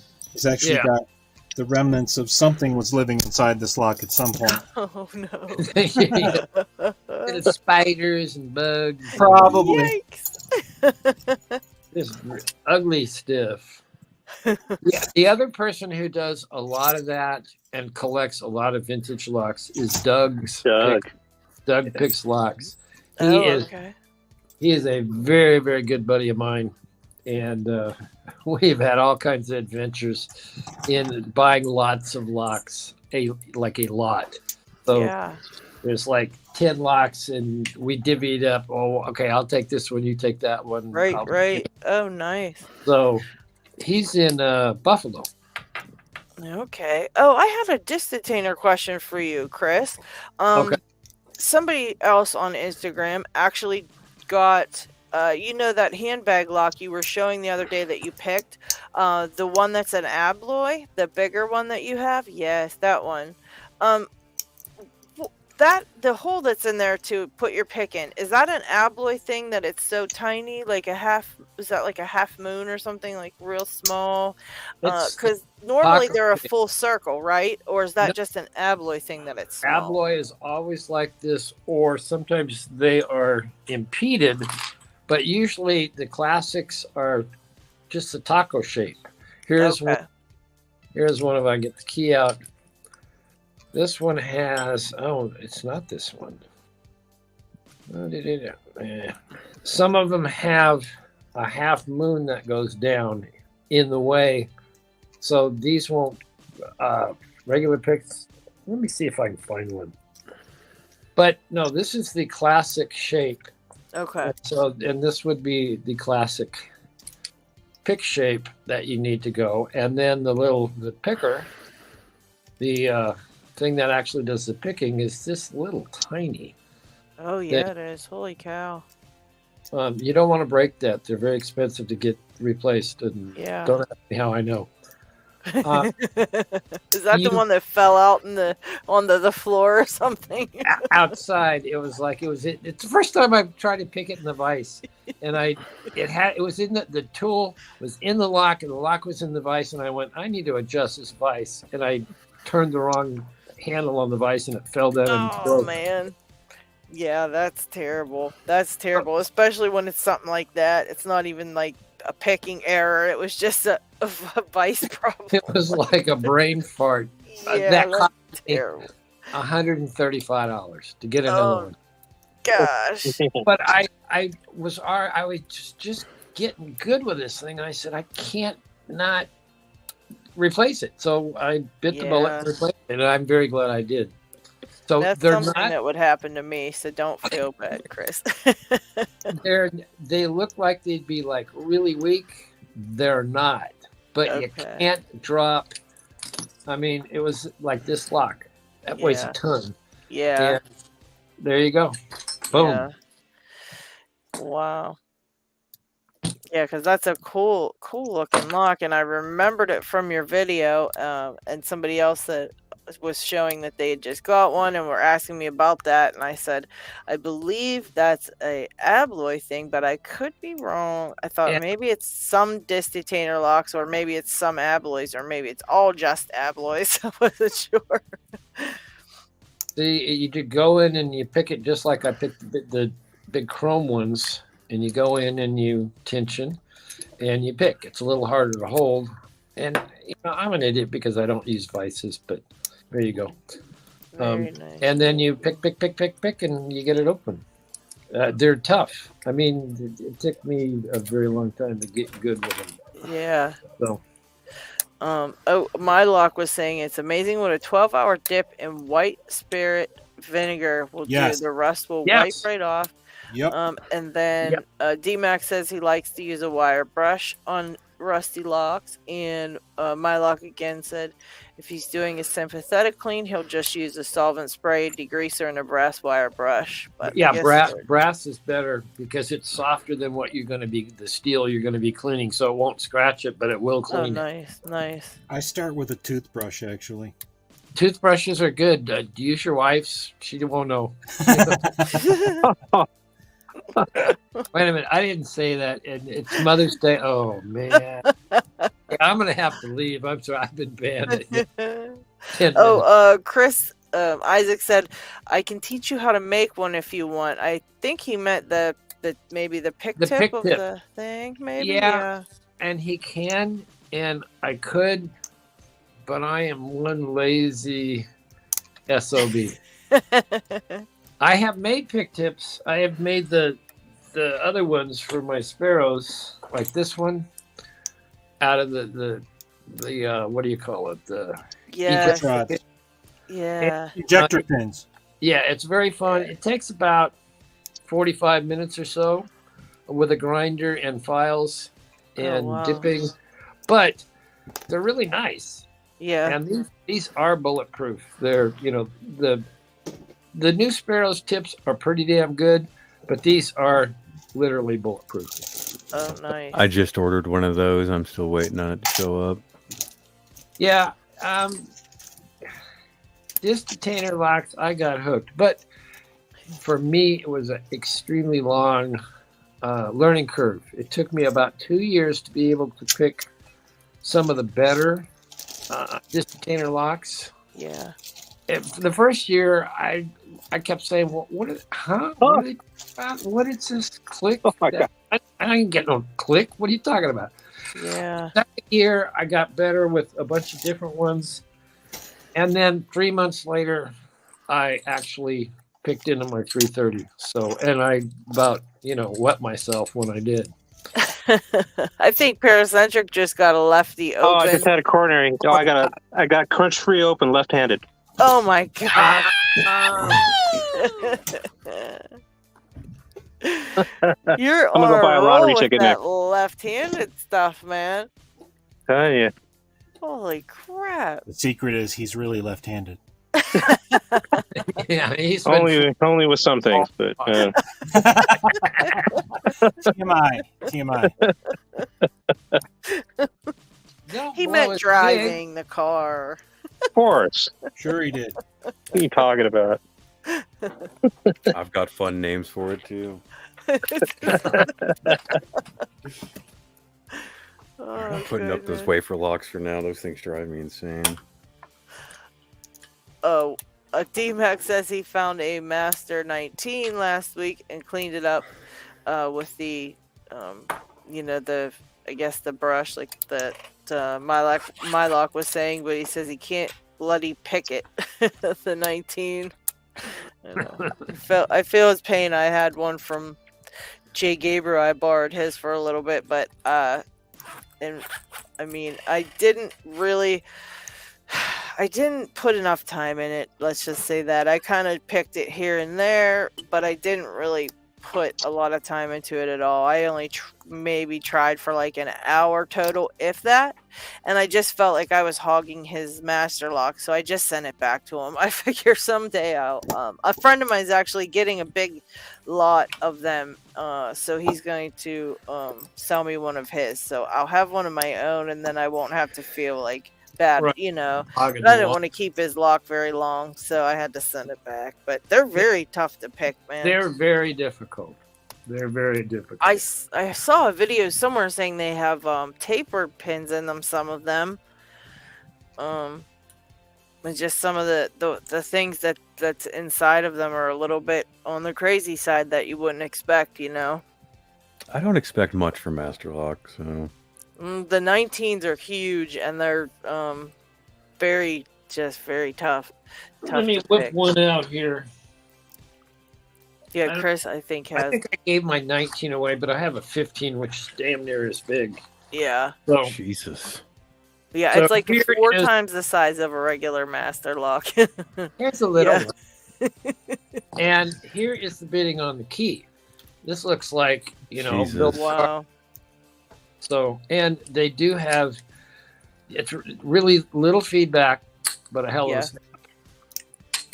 actually got the remnants of something was living inside this lock at some point. Oh no! It's spiders and bugs. Probably. Yikes. This ugly stuff. Yeah, the other person who does a lot of that and collects a lot of vintage locks is Doug Picks Locks. He is a very, very good buddy of mine, and we've had all kinds of adventures in buying lots of locks, a lot. So there's like 10 locks, and we divvied up. Oh, okay, I'll take this one, you take that one. Right. Oh, nice. So he's in Buffalo. Okay. Oh, I had a distentainer question for you, Chris. Okay. Somebody else on Instagram actually got, that handbag lock you were showing the other day that you picked, the one that's an abloy, the bigger one that you have. Yes, that one. The hole that's in there to put your pick in, is that an abloy thing that it's so tiny, like is that like a half moon or something, like real small? Because normally they're a full circle, right? Or is that just an abloy thing that it's small? Abloy is always like this, or sometimes they are impeded, but usually the classics are just a taco shape. Here's one if I get the key out. This one has, it's not this one. Some of them have a half moon that goes down in the way. So these won't, regular picks. Let me see if I can find one. But no, this is the classic shape. Okay. So, and this would be the classic pick shape that you need to go. And then the picker, the thing that actually does the picking is this little tiny. Oh yeah, it is. Holy cow. You don't want to break that. They're very expensive to get replaced, and don't ask me how I know. Is that the one that fell out on the floor or something? Outside, it's the first time I've tried to pick it in the vise, and it was in the tool was in the lock, and the lock was in the vise, and I went, I need to adjust this vise, and I turned the wrong handle on the vise, and it fell down and broke. Oh man. Yeah, that's terrible. That's terrible, especially when it's something like that. It's not even like a picking error. It was just a vice problem. It was like a brain fart. Yeah, that that's cost terrible. $135 to get another one. Gosh. But I was just getting good with this thing. I said, I can't not replace it. So I bit the bullet and replaced it, and I'm very glad I did. So That's they're something not. that would happen to me, so don't feel bad, Chris. They look like they'd be like really weak. They're not, but you Okay. can't drop. I mean, it was like this lock that weighs a ton. Yeah. And there you go. Boom. Yeah. Wow. Yeah, because that's a cool looking lock, and I remembered it from your video, and somebody else that was showing that they had just got one and were asking me about that, and I said, I believe that's a abloy thing, but I could be wrong. I thought maybe it's some disc detainer locks, or maybe it's some abloys, or maybe it's all just abloys. I wasn't sure. See, you could go in and you pick it just like I picked the big chrome ones, and you go in and you tension and you pick. It's a little harder to hold, and I'm an idiot because I don't use vices, but there you go. Very nice. And then you pick, and you get it open. They're tough. I mean, it took me a very long time to get good with them. Yeah. So. My lock was saying it's amazing what a 12-hour dip in white spirit vinegar will do. The rust will wipe right off. Yep. And then D-Max says he likes to use a wire brush on rusty locks, and my lock again said if he's doing a sympathetic clean, he'll just use a solvent spray, degreaser, and a brass wire brush. But yeah, brass is better because it's softer than what you're going to be, the steel you're going to be cleaning, so it won't scratch it, but it will clean it. Nice. I start with a toothbrush, actually. Toothbrushes are good. Use your wife's. She won't know. Wait a minute. I didn't say that. And it's Mother's Day. Oh, man. I'm going to have to leave. I'm sorry. I've been banned. Chris Isaac said, I can teach you how to make one if you want. I think he meant maybe the pick tip of the thing. Maybe. Yeah. And he can, and I could, but I am one lazy SOB. I have made pick tips. I have made the other ones for my sparrows, like this one, out of the what do you call it? Ejector pins. Yeah, it's very fun. It takes about 45 minutes or so with a grinder and files and dipping, but they're really nice. Yeah, and these are bulletproof. They're the new Sparrows tips are pretty damn good, but these are literally bulletproof. Oh, nice. I just ordered one of those. I'm still waiting on it to show up. Yeah. Disc detainer locks, I got hooked. But for me, it was an extremely long learning curve. It took me about 2 years to be able to pick some of the better disc detainer locks. Yeah. The first year, I kept saying, "Well, what is this click? Oh my God. I ain't getting no click. What are you talking about?" Yeah. Second year, I got better with a bunch of different ones, and then 3 months later, I actually picked into my 330. So, and I about wet myself when I did. I think Paracentric just got a lefty open. Oh, I just had a coronary. Oh, I got crunch free open left-handed. Oh my God. You're I'm gonna go buy a lottery with ticket that next. left-handed stuff, man. Oh yeah. Holy crap. The secret is he's really left-handed. Yeah, he's only with some things, but TMI. He meant driving the car. Of course. Sure he did. What are you talking about? I've got fun names for it too. I'm putting up those wafer locks for now. Those things drive me insane. Oh, D-Max says he found a Master 19 last week and cleaned it up with the, the brush, like that my lock was saying, but he says he can't bloody pick it. The 19. I feel his pain. I had one from Jay Gabriel. I borrowed his for a little bit, but I didn't really. I didn't put enough time in it. Let's just say that. I kind of picked it here and there, but I didn't really put a lot of time into it at all. I only maybe tried for like an hour total, if that. And I just felt like I was hogging his master lock, so I just sent it back to him. I figure someday I'll. A friend of mine is actually getting a big lot of them, so he's going to sell me one of his. So I'll have one of my own, and then I won't have to feel like bad, Right. you know. Hogging But I the didn't lock. want to keep his lock very long, so I had to send it back. But they're very tough to pick, man. They're very difficult. They're very difficult. I saw a video somewhere saying they have tapered pins in them, some of them. And just some of the things that's inside of them are a little bit on the crazy side that you wouldn't expect, you know. I don't expect much from Master Lock, so The 19s are huge, and they're very tough. Let me to whip pick. one out here. Yeah, Chris, I think I has. think I gave my 19 away, but I have a 15, which is damn near as big. Yeah. So Jesus. Yeah, So it's like here 4 is- times the size of a regular master lock. here's a little Yeah. one. And here is the bidding on the key. This looks like, Jesus. built Wow. So, and they do have, it's really little feedback, but a hell of a snap.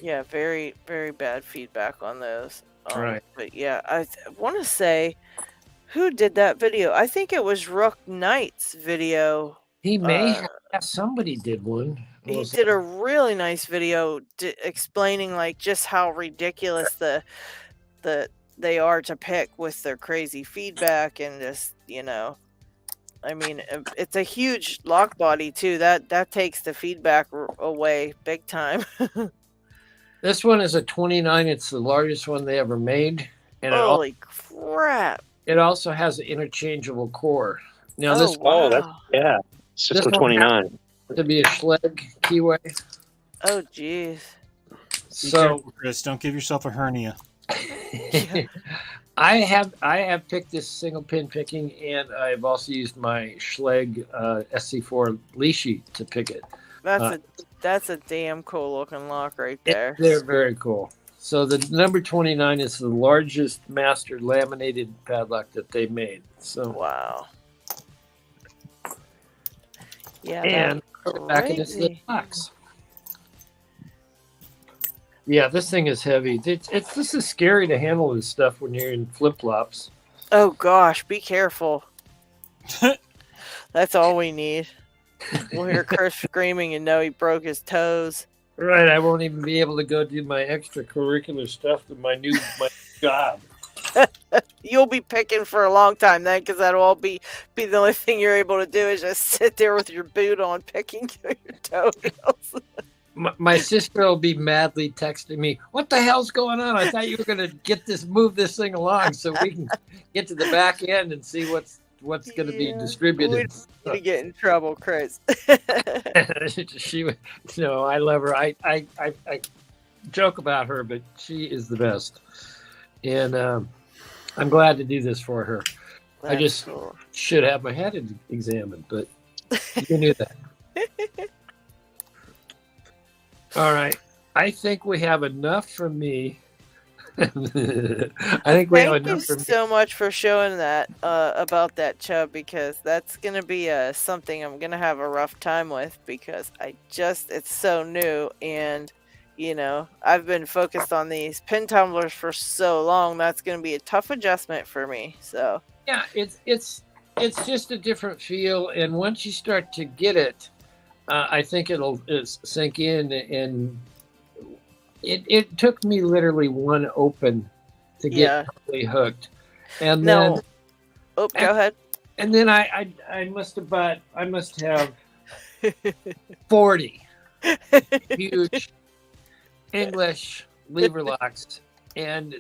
Yeah, very, very bad feedback on those. Right. But yeah, I want to say, who did that video? I think it was Rook Knight's video. He may have, somebody did one. He did a really nice video explaining like just how ridiculous they are to pick with their crazy feedback and just, I mean, it's a huge lock body too. That takes the feedback away big time. This one is a 29. It's the largest one they ever made. And Holy crap. it also has an interchangeable core. Now, Wow. It's just This a one 29. to be a Schleg keyway. Oh, jeez. Be So careful, Chris, don't give yourself a hernia. I have picked this single pin picking, and I've also used my Schleg SC4 leashy to pick it. That's a damn cool looking lock right there. They're very cool. So the number 29 is the largest master laminated padlock that they made. So Wow. Yeah. and that's back in its crazy. box. Yeah, this thing is heavy. This is scary to handle this stuff when you're in flip flops. Oh gosh, be careful. That's all we need. We'll hear Chris screaming and know he broke his toes. Right, I won't even be able to go do my extracurricular stuff with my new job. You'll be picking for a long time then, because that'll all be the only thing you're able to do is just sit there with your boot on picking your toenails. My sister will be madly texting me, "What the hell's going on? I thought you were going to move this thing along so we can get to the back end and see what's going to be distributed." We need to get in trouble, Chris. She, I love her. I joke about her, but she is the best, and I'm glad to do this for her. I just cool. should have my head examined, but you knew that. All right. I think we have enough from me. I think we have Thank you enough from me. so much for showing that about that chub, because that's going to be something I'm going to have a rough time with, because it's so new, and I've been focused on these pin tumblers for so long. That's going to be a tough adjustment for me. So Yeah, it's just a different feel, and once you start to get it, I think it'll sink in. And it took me literally one open to get totally hooked, and then go ahead. And then I must have 40 huge English lever locks, and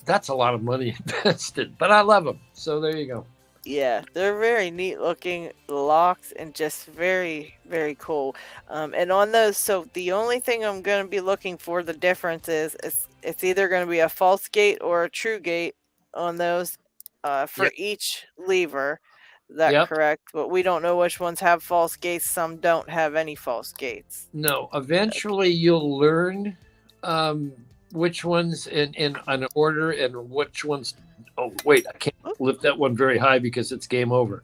that's a lot of money invested, but I love them. So there you go. Yeah, they're very neat looking locks and just very, very cool. And on those, so the only thing I'm going to be looking for the difference is it's either going to be a false gate or a true gate on those for each lever. Yep. correct? But we don't know which ones have false gates. Some don't have any false gates. No, eventually you'll learn which ones in an order and which ones. Oh, wait, I can't lift that one very high because it's game over.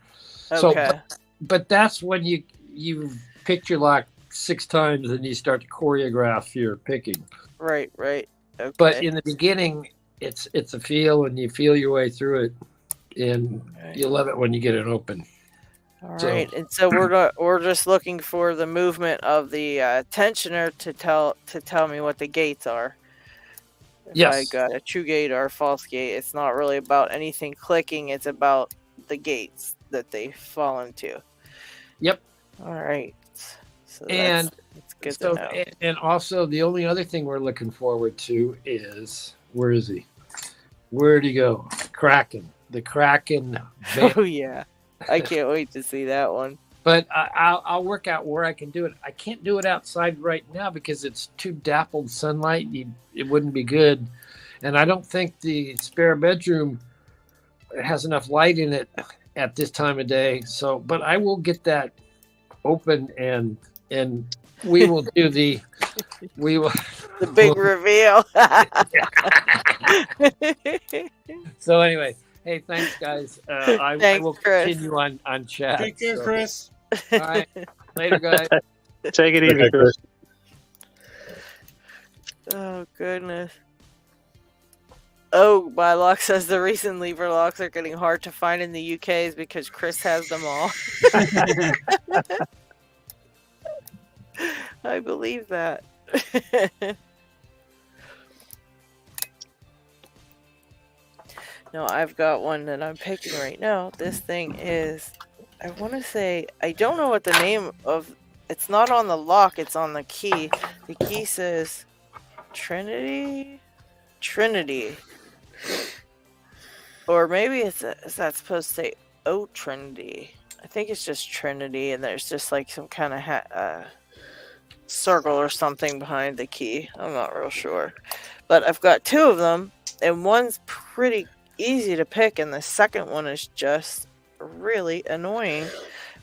Okay. So, but that's when you've picked your lock 6 times and you start to choreograph your picking. Right. Okay. But in the beginning, it's a feel, and you feel your way through it, and you love it when you get it open. All right, and so we're just looking for the movement of the tensioner to tell me what the gates are. If I got a true gate or a false gate, it's not really about anything clicking. It's about the gates that they fall into. Yep. All right. So and that's good to know. And also, the only other thing we're looking forward to is, where is he? Where'd he go? Kraken. The Kraken. Oh yeah, I can't wait to see that one. But I'll work out where I can do it. I can't do it outside right now because it's too dappled sunlight. It wouldn't be good. And I don't think the spare bedroom has enough light in it at this time of day. So, but I will get that open and we will do the big reveal. So anyway, hey, thanks guys. I will continue on chat. Take care, Chris. All right, later, guys. Take it easy, Chris. Oh goodness. Oh, Bylock says the reason lever locks are getting hard to find in the UK is because Chris has them all. I believe that. No, I've got one that I'm picking right now. This thing is, I want to say, I don't know what the name of, it's not on the lock, it's on the key. The key says Trinity? Or maybe is that supposed to say Trinity? I think it's just Trinity, and there's just like some kind of circle or something behind the key. I'm not real sure. But I've got 2 of them, and one's pretty easy to pick, and the second one is just really annoying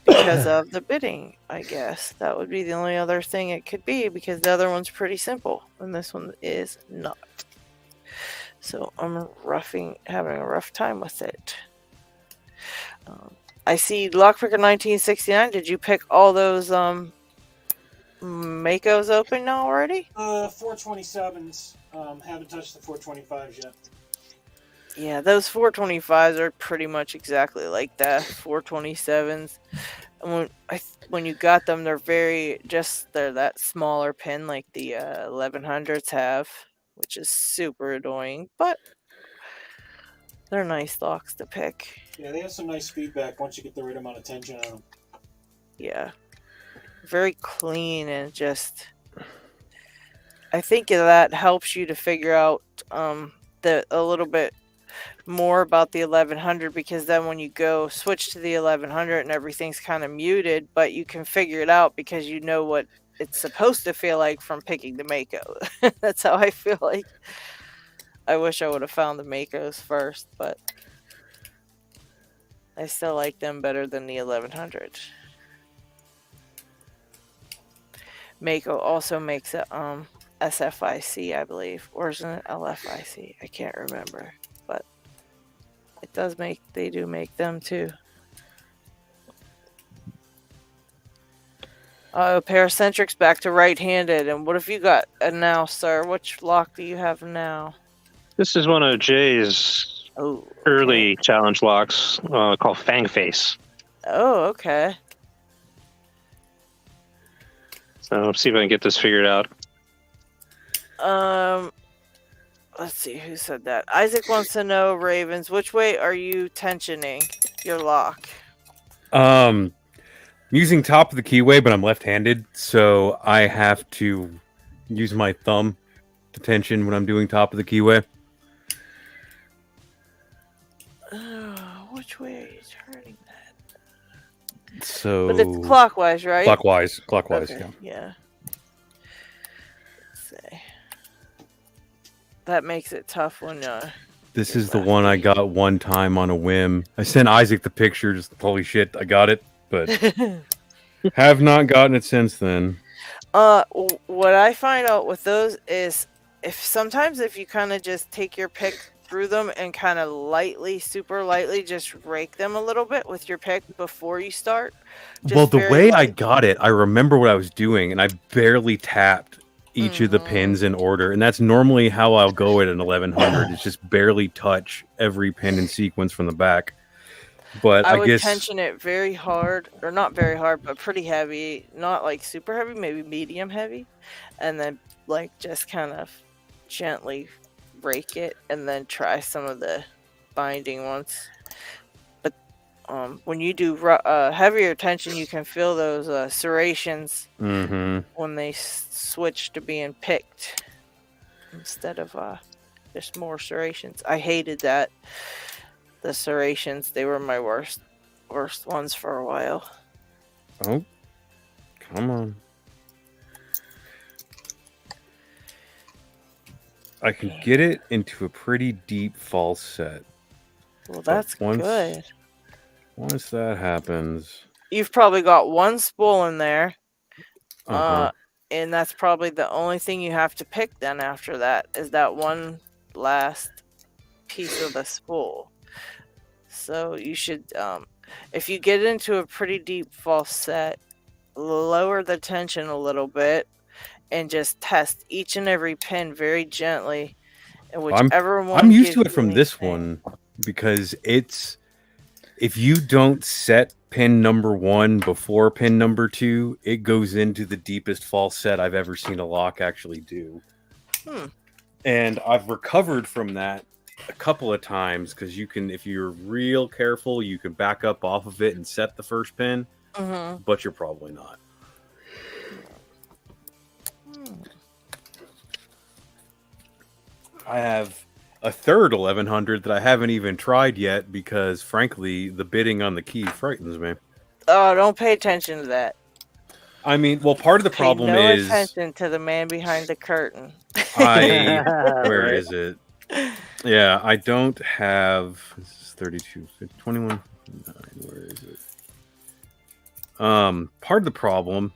because of the bidding, I guess. That would be the only other thing it could be, because the other one's pretty simple, and this one is not. So I'm having a rough time with it. I see Lockpicker 1969. Did you pick all those Makos open now already? 427s. Haven't touched the 425s yet. Yeah, those 425s are pretty much exactly like that. 427s. And when you got them, they're that smaller pin like the 1100s have, which is super annoying, but they're nice locks to pick. Yeah, they have some nice feedback once you get the right amount of tension on them. Yeah. Very clean, and just, I think that helps you to figure out a little bit more about the 1100, because then when you go switch to the 1100 and everything's kind of muted, but you can figure it out because you know what it's supposed to feel like from picking the Mako. That's how I feel like. I wish I would have found the Makos first, but I still like them better than the 1100. Mako also makes a SFIC, I believe, or isn't it LFIC? I can't remember, but they do make them too. Paracentrics back to right-handed. And what have you got now, sir? Which lock do you have now? This is one of Jay's early challenge locks called Fang Face. Oh, okay. So let's see if I can get this figured out. Let's see who said that. Isaac wants to know, Ravens, which way are you tensioning your lock? I'm using top of the keyway, but I'm left-handed, so I have to use my thumb to tension when I'm doing top of the keyway. Which way are you turning that? So, but it's clockwise, right? Clockwise, okay. Yeah. Let's see. That makes it tough when This is the one I got one time on a whim. I sent Isaac the picture, just holy shit, I got it, but have not gotten it since then. What I find out with those is if you kind of just take your pick through them and kind of lightly, super lightly, just rake them a little bit with your pick before you start. Well, the way I got it, I remember what I was doing, and I barely tapped each of the pins in order, and that's normally how I'll go at an 1100. It's just barely touch every pin in sequence from the back. But I guess tension it very hard, or not very hard, but pretty heavy, not like super heavy, maybe medium heavy, and then like just kind of gently rake it, and then try some of the binding ones. But when you do heavier tension, you can feel those serrations when they switch to being picked instead of just more serrations. I hated that. The serrations, they were my worst ones for a while. Oh, come on. I can get it into a pretty deep false set. Well, that's good. Once that happens... You've probably got one spool in there. And that's probably the only thing you have to pick then after that, is that one last piece of the spool. So you should, if you get into a pretty deep false set, lower the tension a little bit and just test each and every pin very gently. And whichever one I'm used to it from this one, because it's, if you don't set pin number 1 before pin number 2, it goes into the deepest false set I've ever seen a lock actually do. And I've recovered from that a couple of times, because you can, if you're real careful, you can back up off of it and set the first pin, but you're probably not. I have a third 1100 that I haven't even tried yet, because frankly the bidding on the key frightens me. Oh, don't pay attention to that. I mean, well, part of the problem is pay attention to the man behind the curtain. Where is it? Yeah, I don't have. This is 32, 21. Where is it? Part of the problem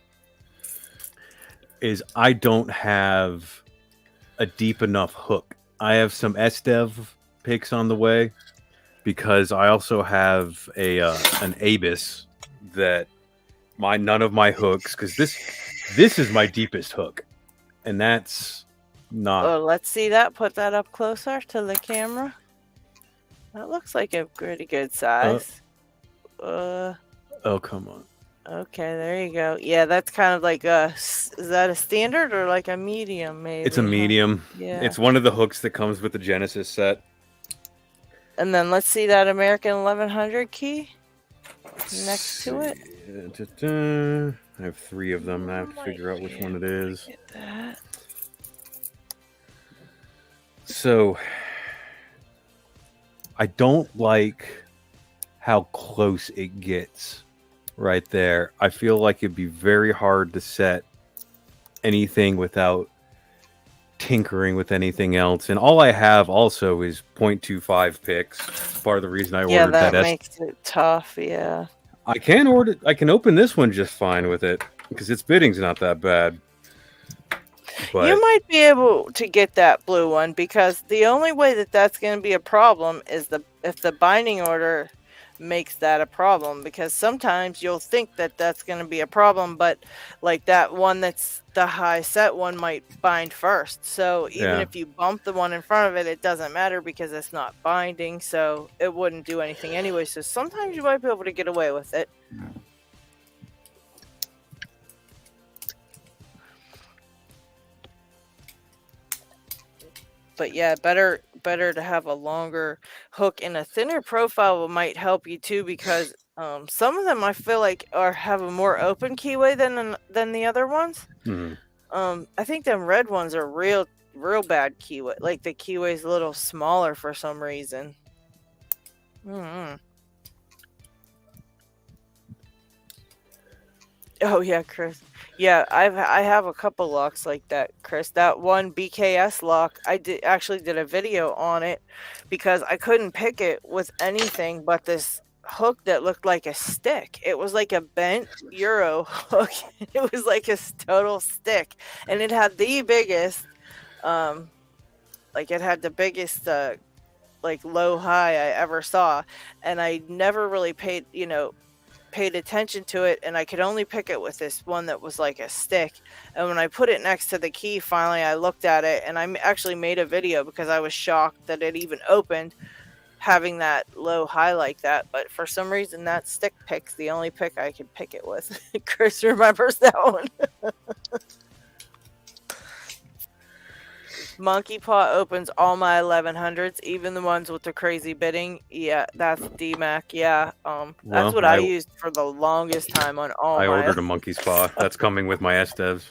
is I don't have a deep enough hook. I have some SDev picks on the way, because I also have an Abus that none of my hooks, because this is my deepest hook, and that's not. Oh, let's see that. Put that up closer to the camera. That looks like a pretty good size. Oh, come on. Okay, there you go. Yeah, that's kind of like is that a standard or like a medium, maybe? It's a medium. Yeah. It's one of the hooks that comes with the Genesis set. And then let's see that American 1100 key next to it. I have 3 of them. I have to figure out which one it is. Get that. So, I don't like how close it gets right there. I feel like it'd be very hard to set anything without tinkering with anything else. And all I have also is 0.25 picks. Part of the reason I ordered that. Yeah, that makes it tough, yeah. I can open this one just fine with it, because its bidding's not that bad. But you might be able to get that blue one, because the only way that that's going to be a problem is if the binding order makes that a problem, because sometimes you'll think that that's going to be a problem, but like that one that's the high set one might bind first. So even if you bump the one in front of it, it doesn't matter because it's not binding, so it wouldn't do anything anyway. So sometimes you might be able to get away with it. But yeah, better to have a longer hook, and a thinner profile might help you too, because some of them I feel like have a more open keyway than the other ones. I think them red ones are real bad keyway. Like the keyway's a little smaller for some reason. Oh yeah, Chris. Yeah, I have a couple locks like that, Chris. That one BKS lock, I actually did a video on it because I couldn't pick it with anything but this hook that looked like a stick. It was like a bent Euro hook. It was like a total stick, and it had the biggest, like it had the biggest like low high I ever saw, and I never really paid attention to it, and I could only pick it with this one that was like a stick. And when I put it next to the key, finally I looked at it, and I actually made a video because I was shocked that it even opened having that low high like that. But for some reason that stick pick's the only pick I could pick it with. Chris remembers that one. Monkey Paw opens all my 1100s, even the ones with the crazy bidding. Yeah, that's DMAC. Yeah, that's what I used for the longest time on all. I ordered a Monkey's Paw. That's coming with my SDevs.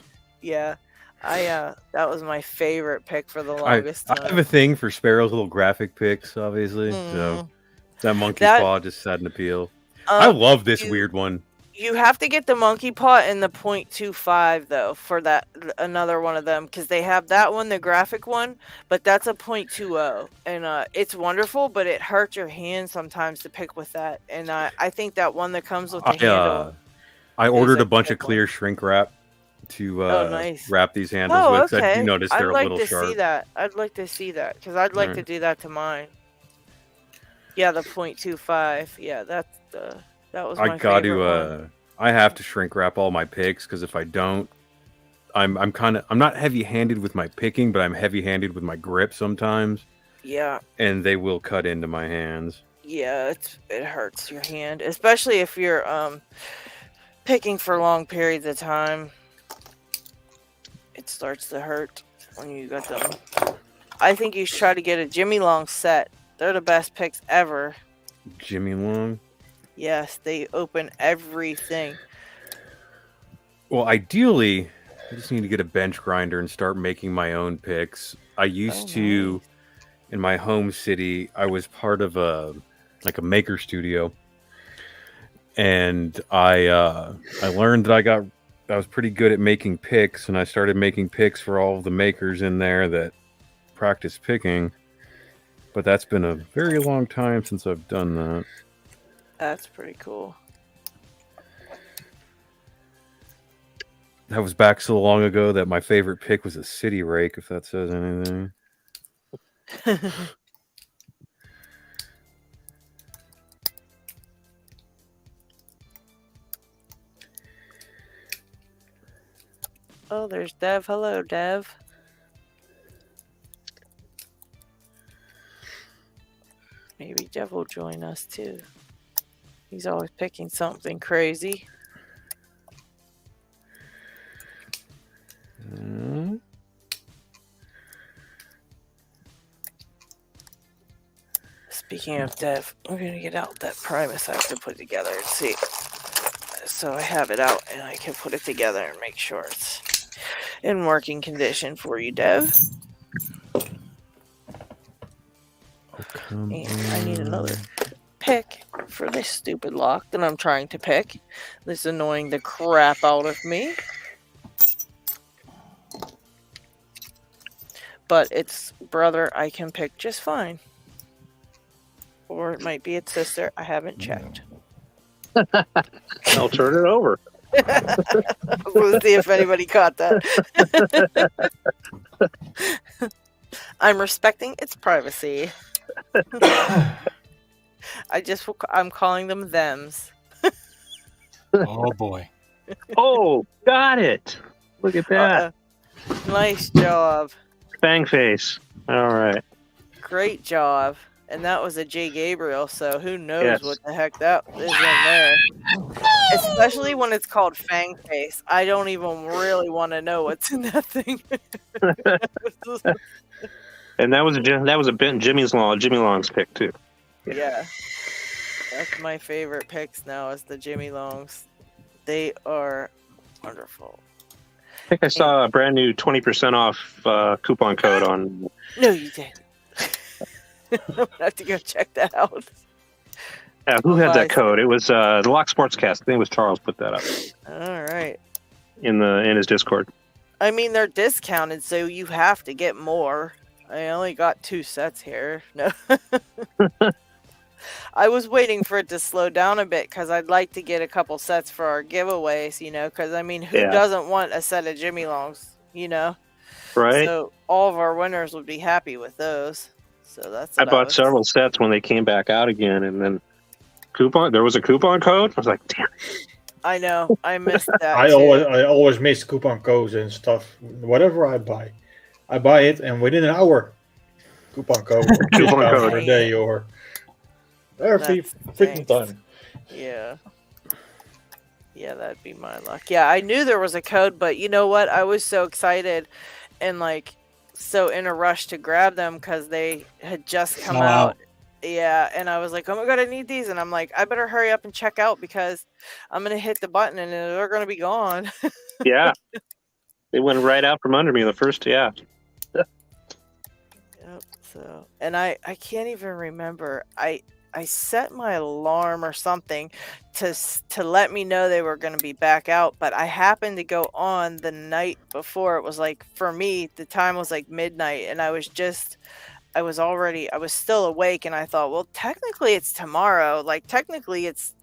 Yeah, that was my favorite pick for the longest time. I have a thing for Sparrow's little graphic picks, obviously. So that Monkey's Paw just had an appeal. I love this weird one. You have to get the Monkey Paw in the 0.25 though for that another one of them, because they have that one, the graphic one, but that's a 0.20, and it's wonderful, but it hurts your hand sometimes to pick with that. And I think that one that comes with the handle. I ordered a bunch of clear shrink wrap to nice. wrap these handles with. Okay. I do notice they're a little sharp. I'd like to see that because I'd like to do that to mine. Yeah, the 0.25. Yeah, that was my favorite one. I have to shrink wrap all my picks because if I don't, I'm not heavy-handed with my picking, but I'm heavy-handed with my grip sometimes. Yeah. And they will cut into my hands. Yeah, it hurts your hand, especially if you're picking for long periods of time. It starts to hurt when you got them. I think you should try to get a Jimmy Long set. They're the best picks ever. Jimmy Long? Yes, they open everything. Well, ideally, I just need to get a bench grinder and start making my own picks. I used to, in my home city, I was part of a maker studio, and I learned that I was pretty good at making picks, and I started making picks for all of the makers in there that practice picking. But that's been a very long time since I've done that. That's pretty cool. That was back so long ago that my favorite pick was a city rake, if that says anything. Oh, there's Dev. Hello, Dev. Maybe Dev will join us too. He's always picking something crazy. Speaking of Dev, we're going to get out that Primus I have to put together and see. So I have it out and I can put it together and make sure it's in working condition for you, Dev. And I need another pick for this stupid lock that I'm trying to pick. This is annoying the crap out of me. But its brother I can pick just fine. Or it might be its sister. I haven't checked. I'll turn it over. We'll see if anybody caught that. I'm respecting its privacy. I'm calling them thems. Oh boy. Oh, got it. Look at that. Nice job. Bang face. All right. Great job. And that was a J. Gabriel, so who knows what the heck that is in there. Especially when it's called Fang Face. I don't even really want to know what's in that thing. And that was Jimmy Long's pick too. Yeah. That's my favorite picks now is the Jimmy Longs. They are wonderful. I think I saw a brand new 20% off coupon code on. No, you didn't. I'm going to have to go check that out. Yeah, who had that code? It was the Lock Sportscast. I think it was Charles put that up. All right. in his Discord. I mean, they're discounted, so you have to get more. I only got 2 sets here. No. I was waiting for it to slow down a bit because I'd like to get a couple sets for our giveaways, because I mean, who doesn't want a set of Jimmy Longs, Right. So all of our winners would be happy with those. So that's I bought several sets when they came back out again, and then there was a coupon code. I was like, damn it. I know. I missed that. I always miss coupon codes and stuff. Whatever I buy it, and within an hour, coupon code, coupon code a day, or every freaking time. Yeah. Yeah, that'd be my luck. Yeah, I knew there was a code, but you know what? I was so excited and so in a rush to grab them because they had just come out. Yeah, and I was like, oh my god, I need these. And I'm like, I better hurry up and check out because I'm going to hit the button and they're going to be gone. Yeah. They went right out from under me the first, Yep. So, and I can't even remember. I set my alarm or something to let me know they were going to be back out, but I happened to go on the night before. It was for me, the time was midnight, and I was still awake, and I thought, well, technically it's tomorrow. Technically it's,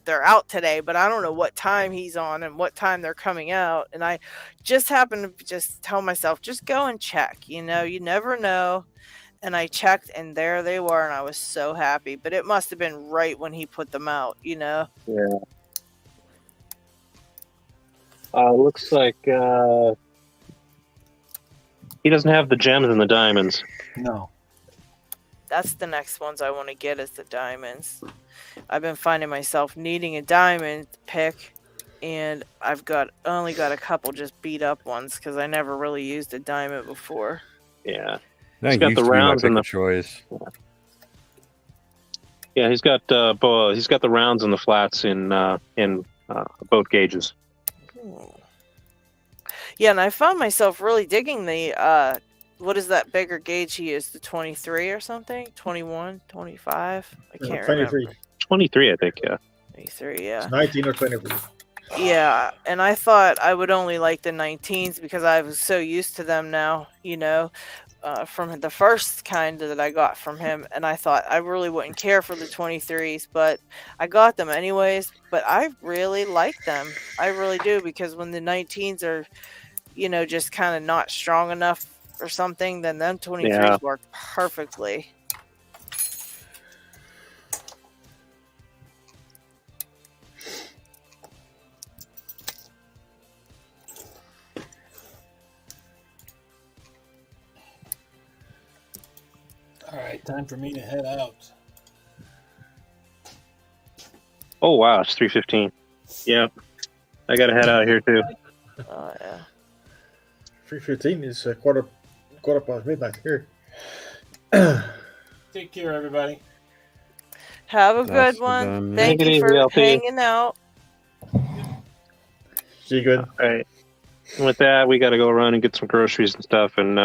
they're out today, but I don't know what time he's on and what time they're coming out. And I just happened to just tell myself, just go and check, you never know. And I checked, and there they were, and I was so happy. But it must have been right when he put them out, Yeah. Looks like he doesn't have the gems and the diamonds. No. That's the next ones I want to get is the diamonds. I've been finding myself needing a diamond pick, and I've only got a couple just beat up ones because I never really used a diamond before. Yeah. He's got the rounds and the choice. Yeah, he's got the rounds and the flats in both gauges. Yeah, and I found myself really digging the what is that bigger gauge he used? The 23 or something? 21, 25? I can't 23. remember. 23, I think. Yeah. 23. Yeah. It's 19 or 23. Yeah, and I thought I would only like the 19s because I was so used to them now, from the first kind that I got from him, and I thought I really wouldn't care for the 23s, but I got them anyways. But I really like them. I really do, because when the 19s are, just kind of not strong enough or something, then them 23s work perfectly. All right, time for me to head out. Oh wow, it's 3:15. Yep, I gotta head out here too. Oh yeah. 3:15 is quarter past midnight here. Take care, everybody. Have a good one. Thank you for hanging out. See you good. All right. And with that, we got to go around and get some groceries and stuff, and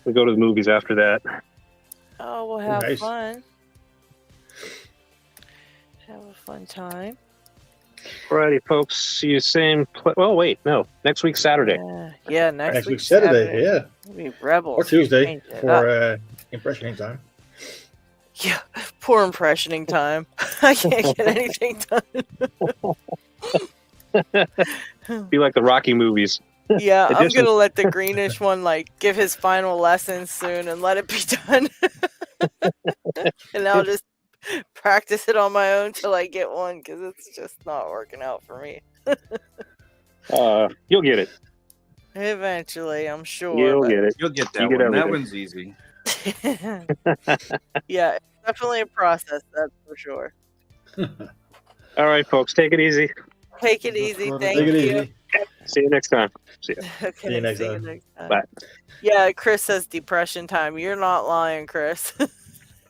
we go to the movies after that. Oh, we'll have fun. Have a fun time. Alrighty, folks. See you next week Saturday. Yeah, next week Saturday. Yeah. We'll be Rebels. Or Tuesday for impressioning time. Yeah, poor impressioning time. I can't get anything done. Be like the Rocky movies. Yeah, I'm gonna let the greenish one give his final lessons soon and let it be done. And I'll just practice it on my own till I get one, because it's just not working out for me. You'll get it. Eventually, I'm sure. You'll get it. You'll get that one. That one's easy. Yeah, it's definitely a process, that's for sure. All right, folks, take it easy. Take it easy. Thank you. Easy. See you next time. See you. Okay, see you next time. Bye. Yeah, Chris says depression time. You're not lying, Chris.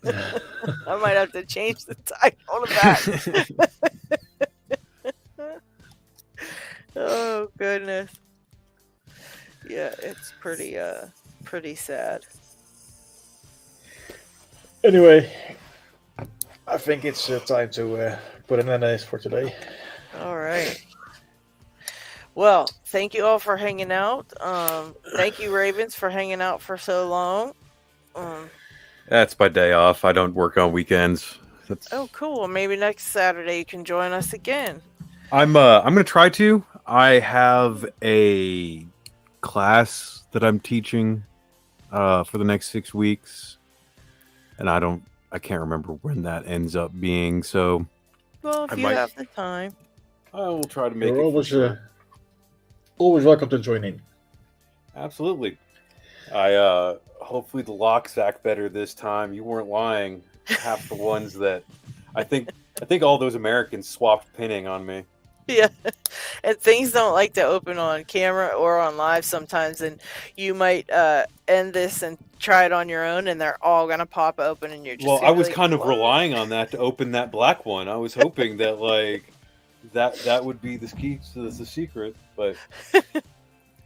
I might have to change the title of that. Oh goodness. Yeah, it's pretty sad. Anyway, I think it's time to put an end to this for today. All right. Well, thank you all for hanging out. Thank you, Ravens, for hanging out for so long. That's my day off. I don't work on weekends. Oh, cool. Well, maybe next Saturday you can join us again. I'm gonna try to. I have a class that I'm teaching for the next 6 weeks, and I can't remember when that ends up being. So, well, if you have the time, I will try to make You're it. Always welcome to join in. Absolutely. I hopefully the locks act better this time. You weren't lying. Half the ones that I think all those Americans swapped pinning on me. Yeah, and things don't like to open on camera or on live sometimes, and you might end this and try it on your own, and they're all gonna pop open, and you're just. Well, I was kind of relying on that to open that black one. I was hoping that that would be the key to the secret, but it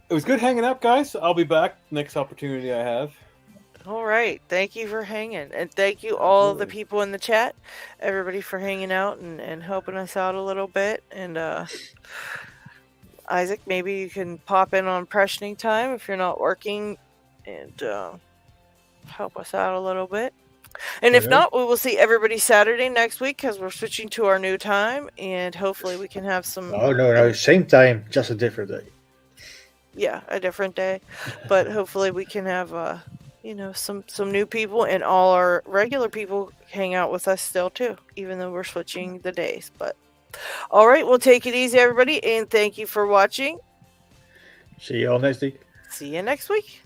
was good hanging out, guys. I'll be back next opportunity I have. All right. Thank you for hanging. And thank you all the people in the chat, everybody for hanging out and helping us out a little bit. And Isaac, maybe you can pop in on impressioning time if you're not working and help us out a little bit. And if not, we will see everybody Saturday next week because we're switching to our new time. And hopefully we can have some... Oh, no. Same time, just a different day. Yeah, a different day. But hopefully we can have... some new people, and all our regular people hang out with us still too, even though we're switching the days. But all right, we'll take it easy, everybody, and thank you for watching. See you all next week. See you next week.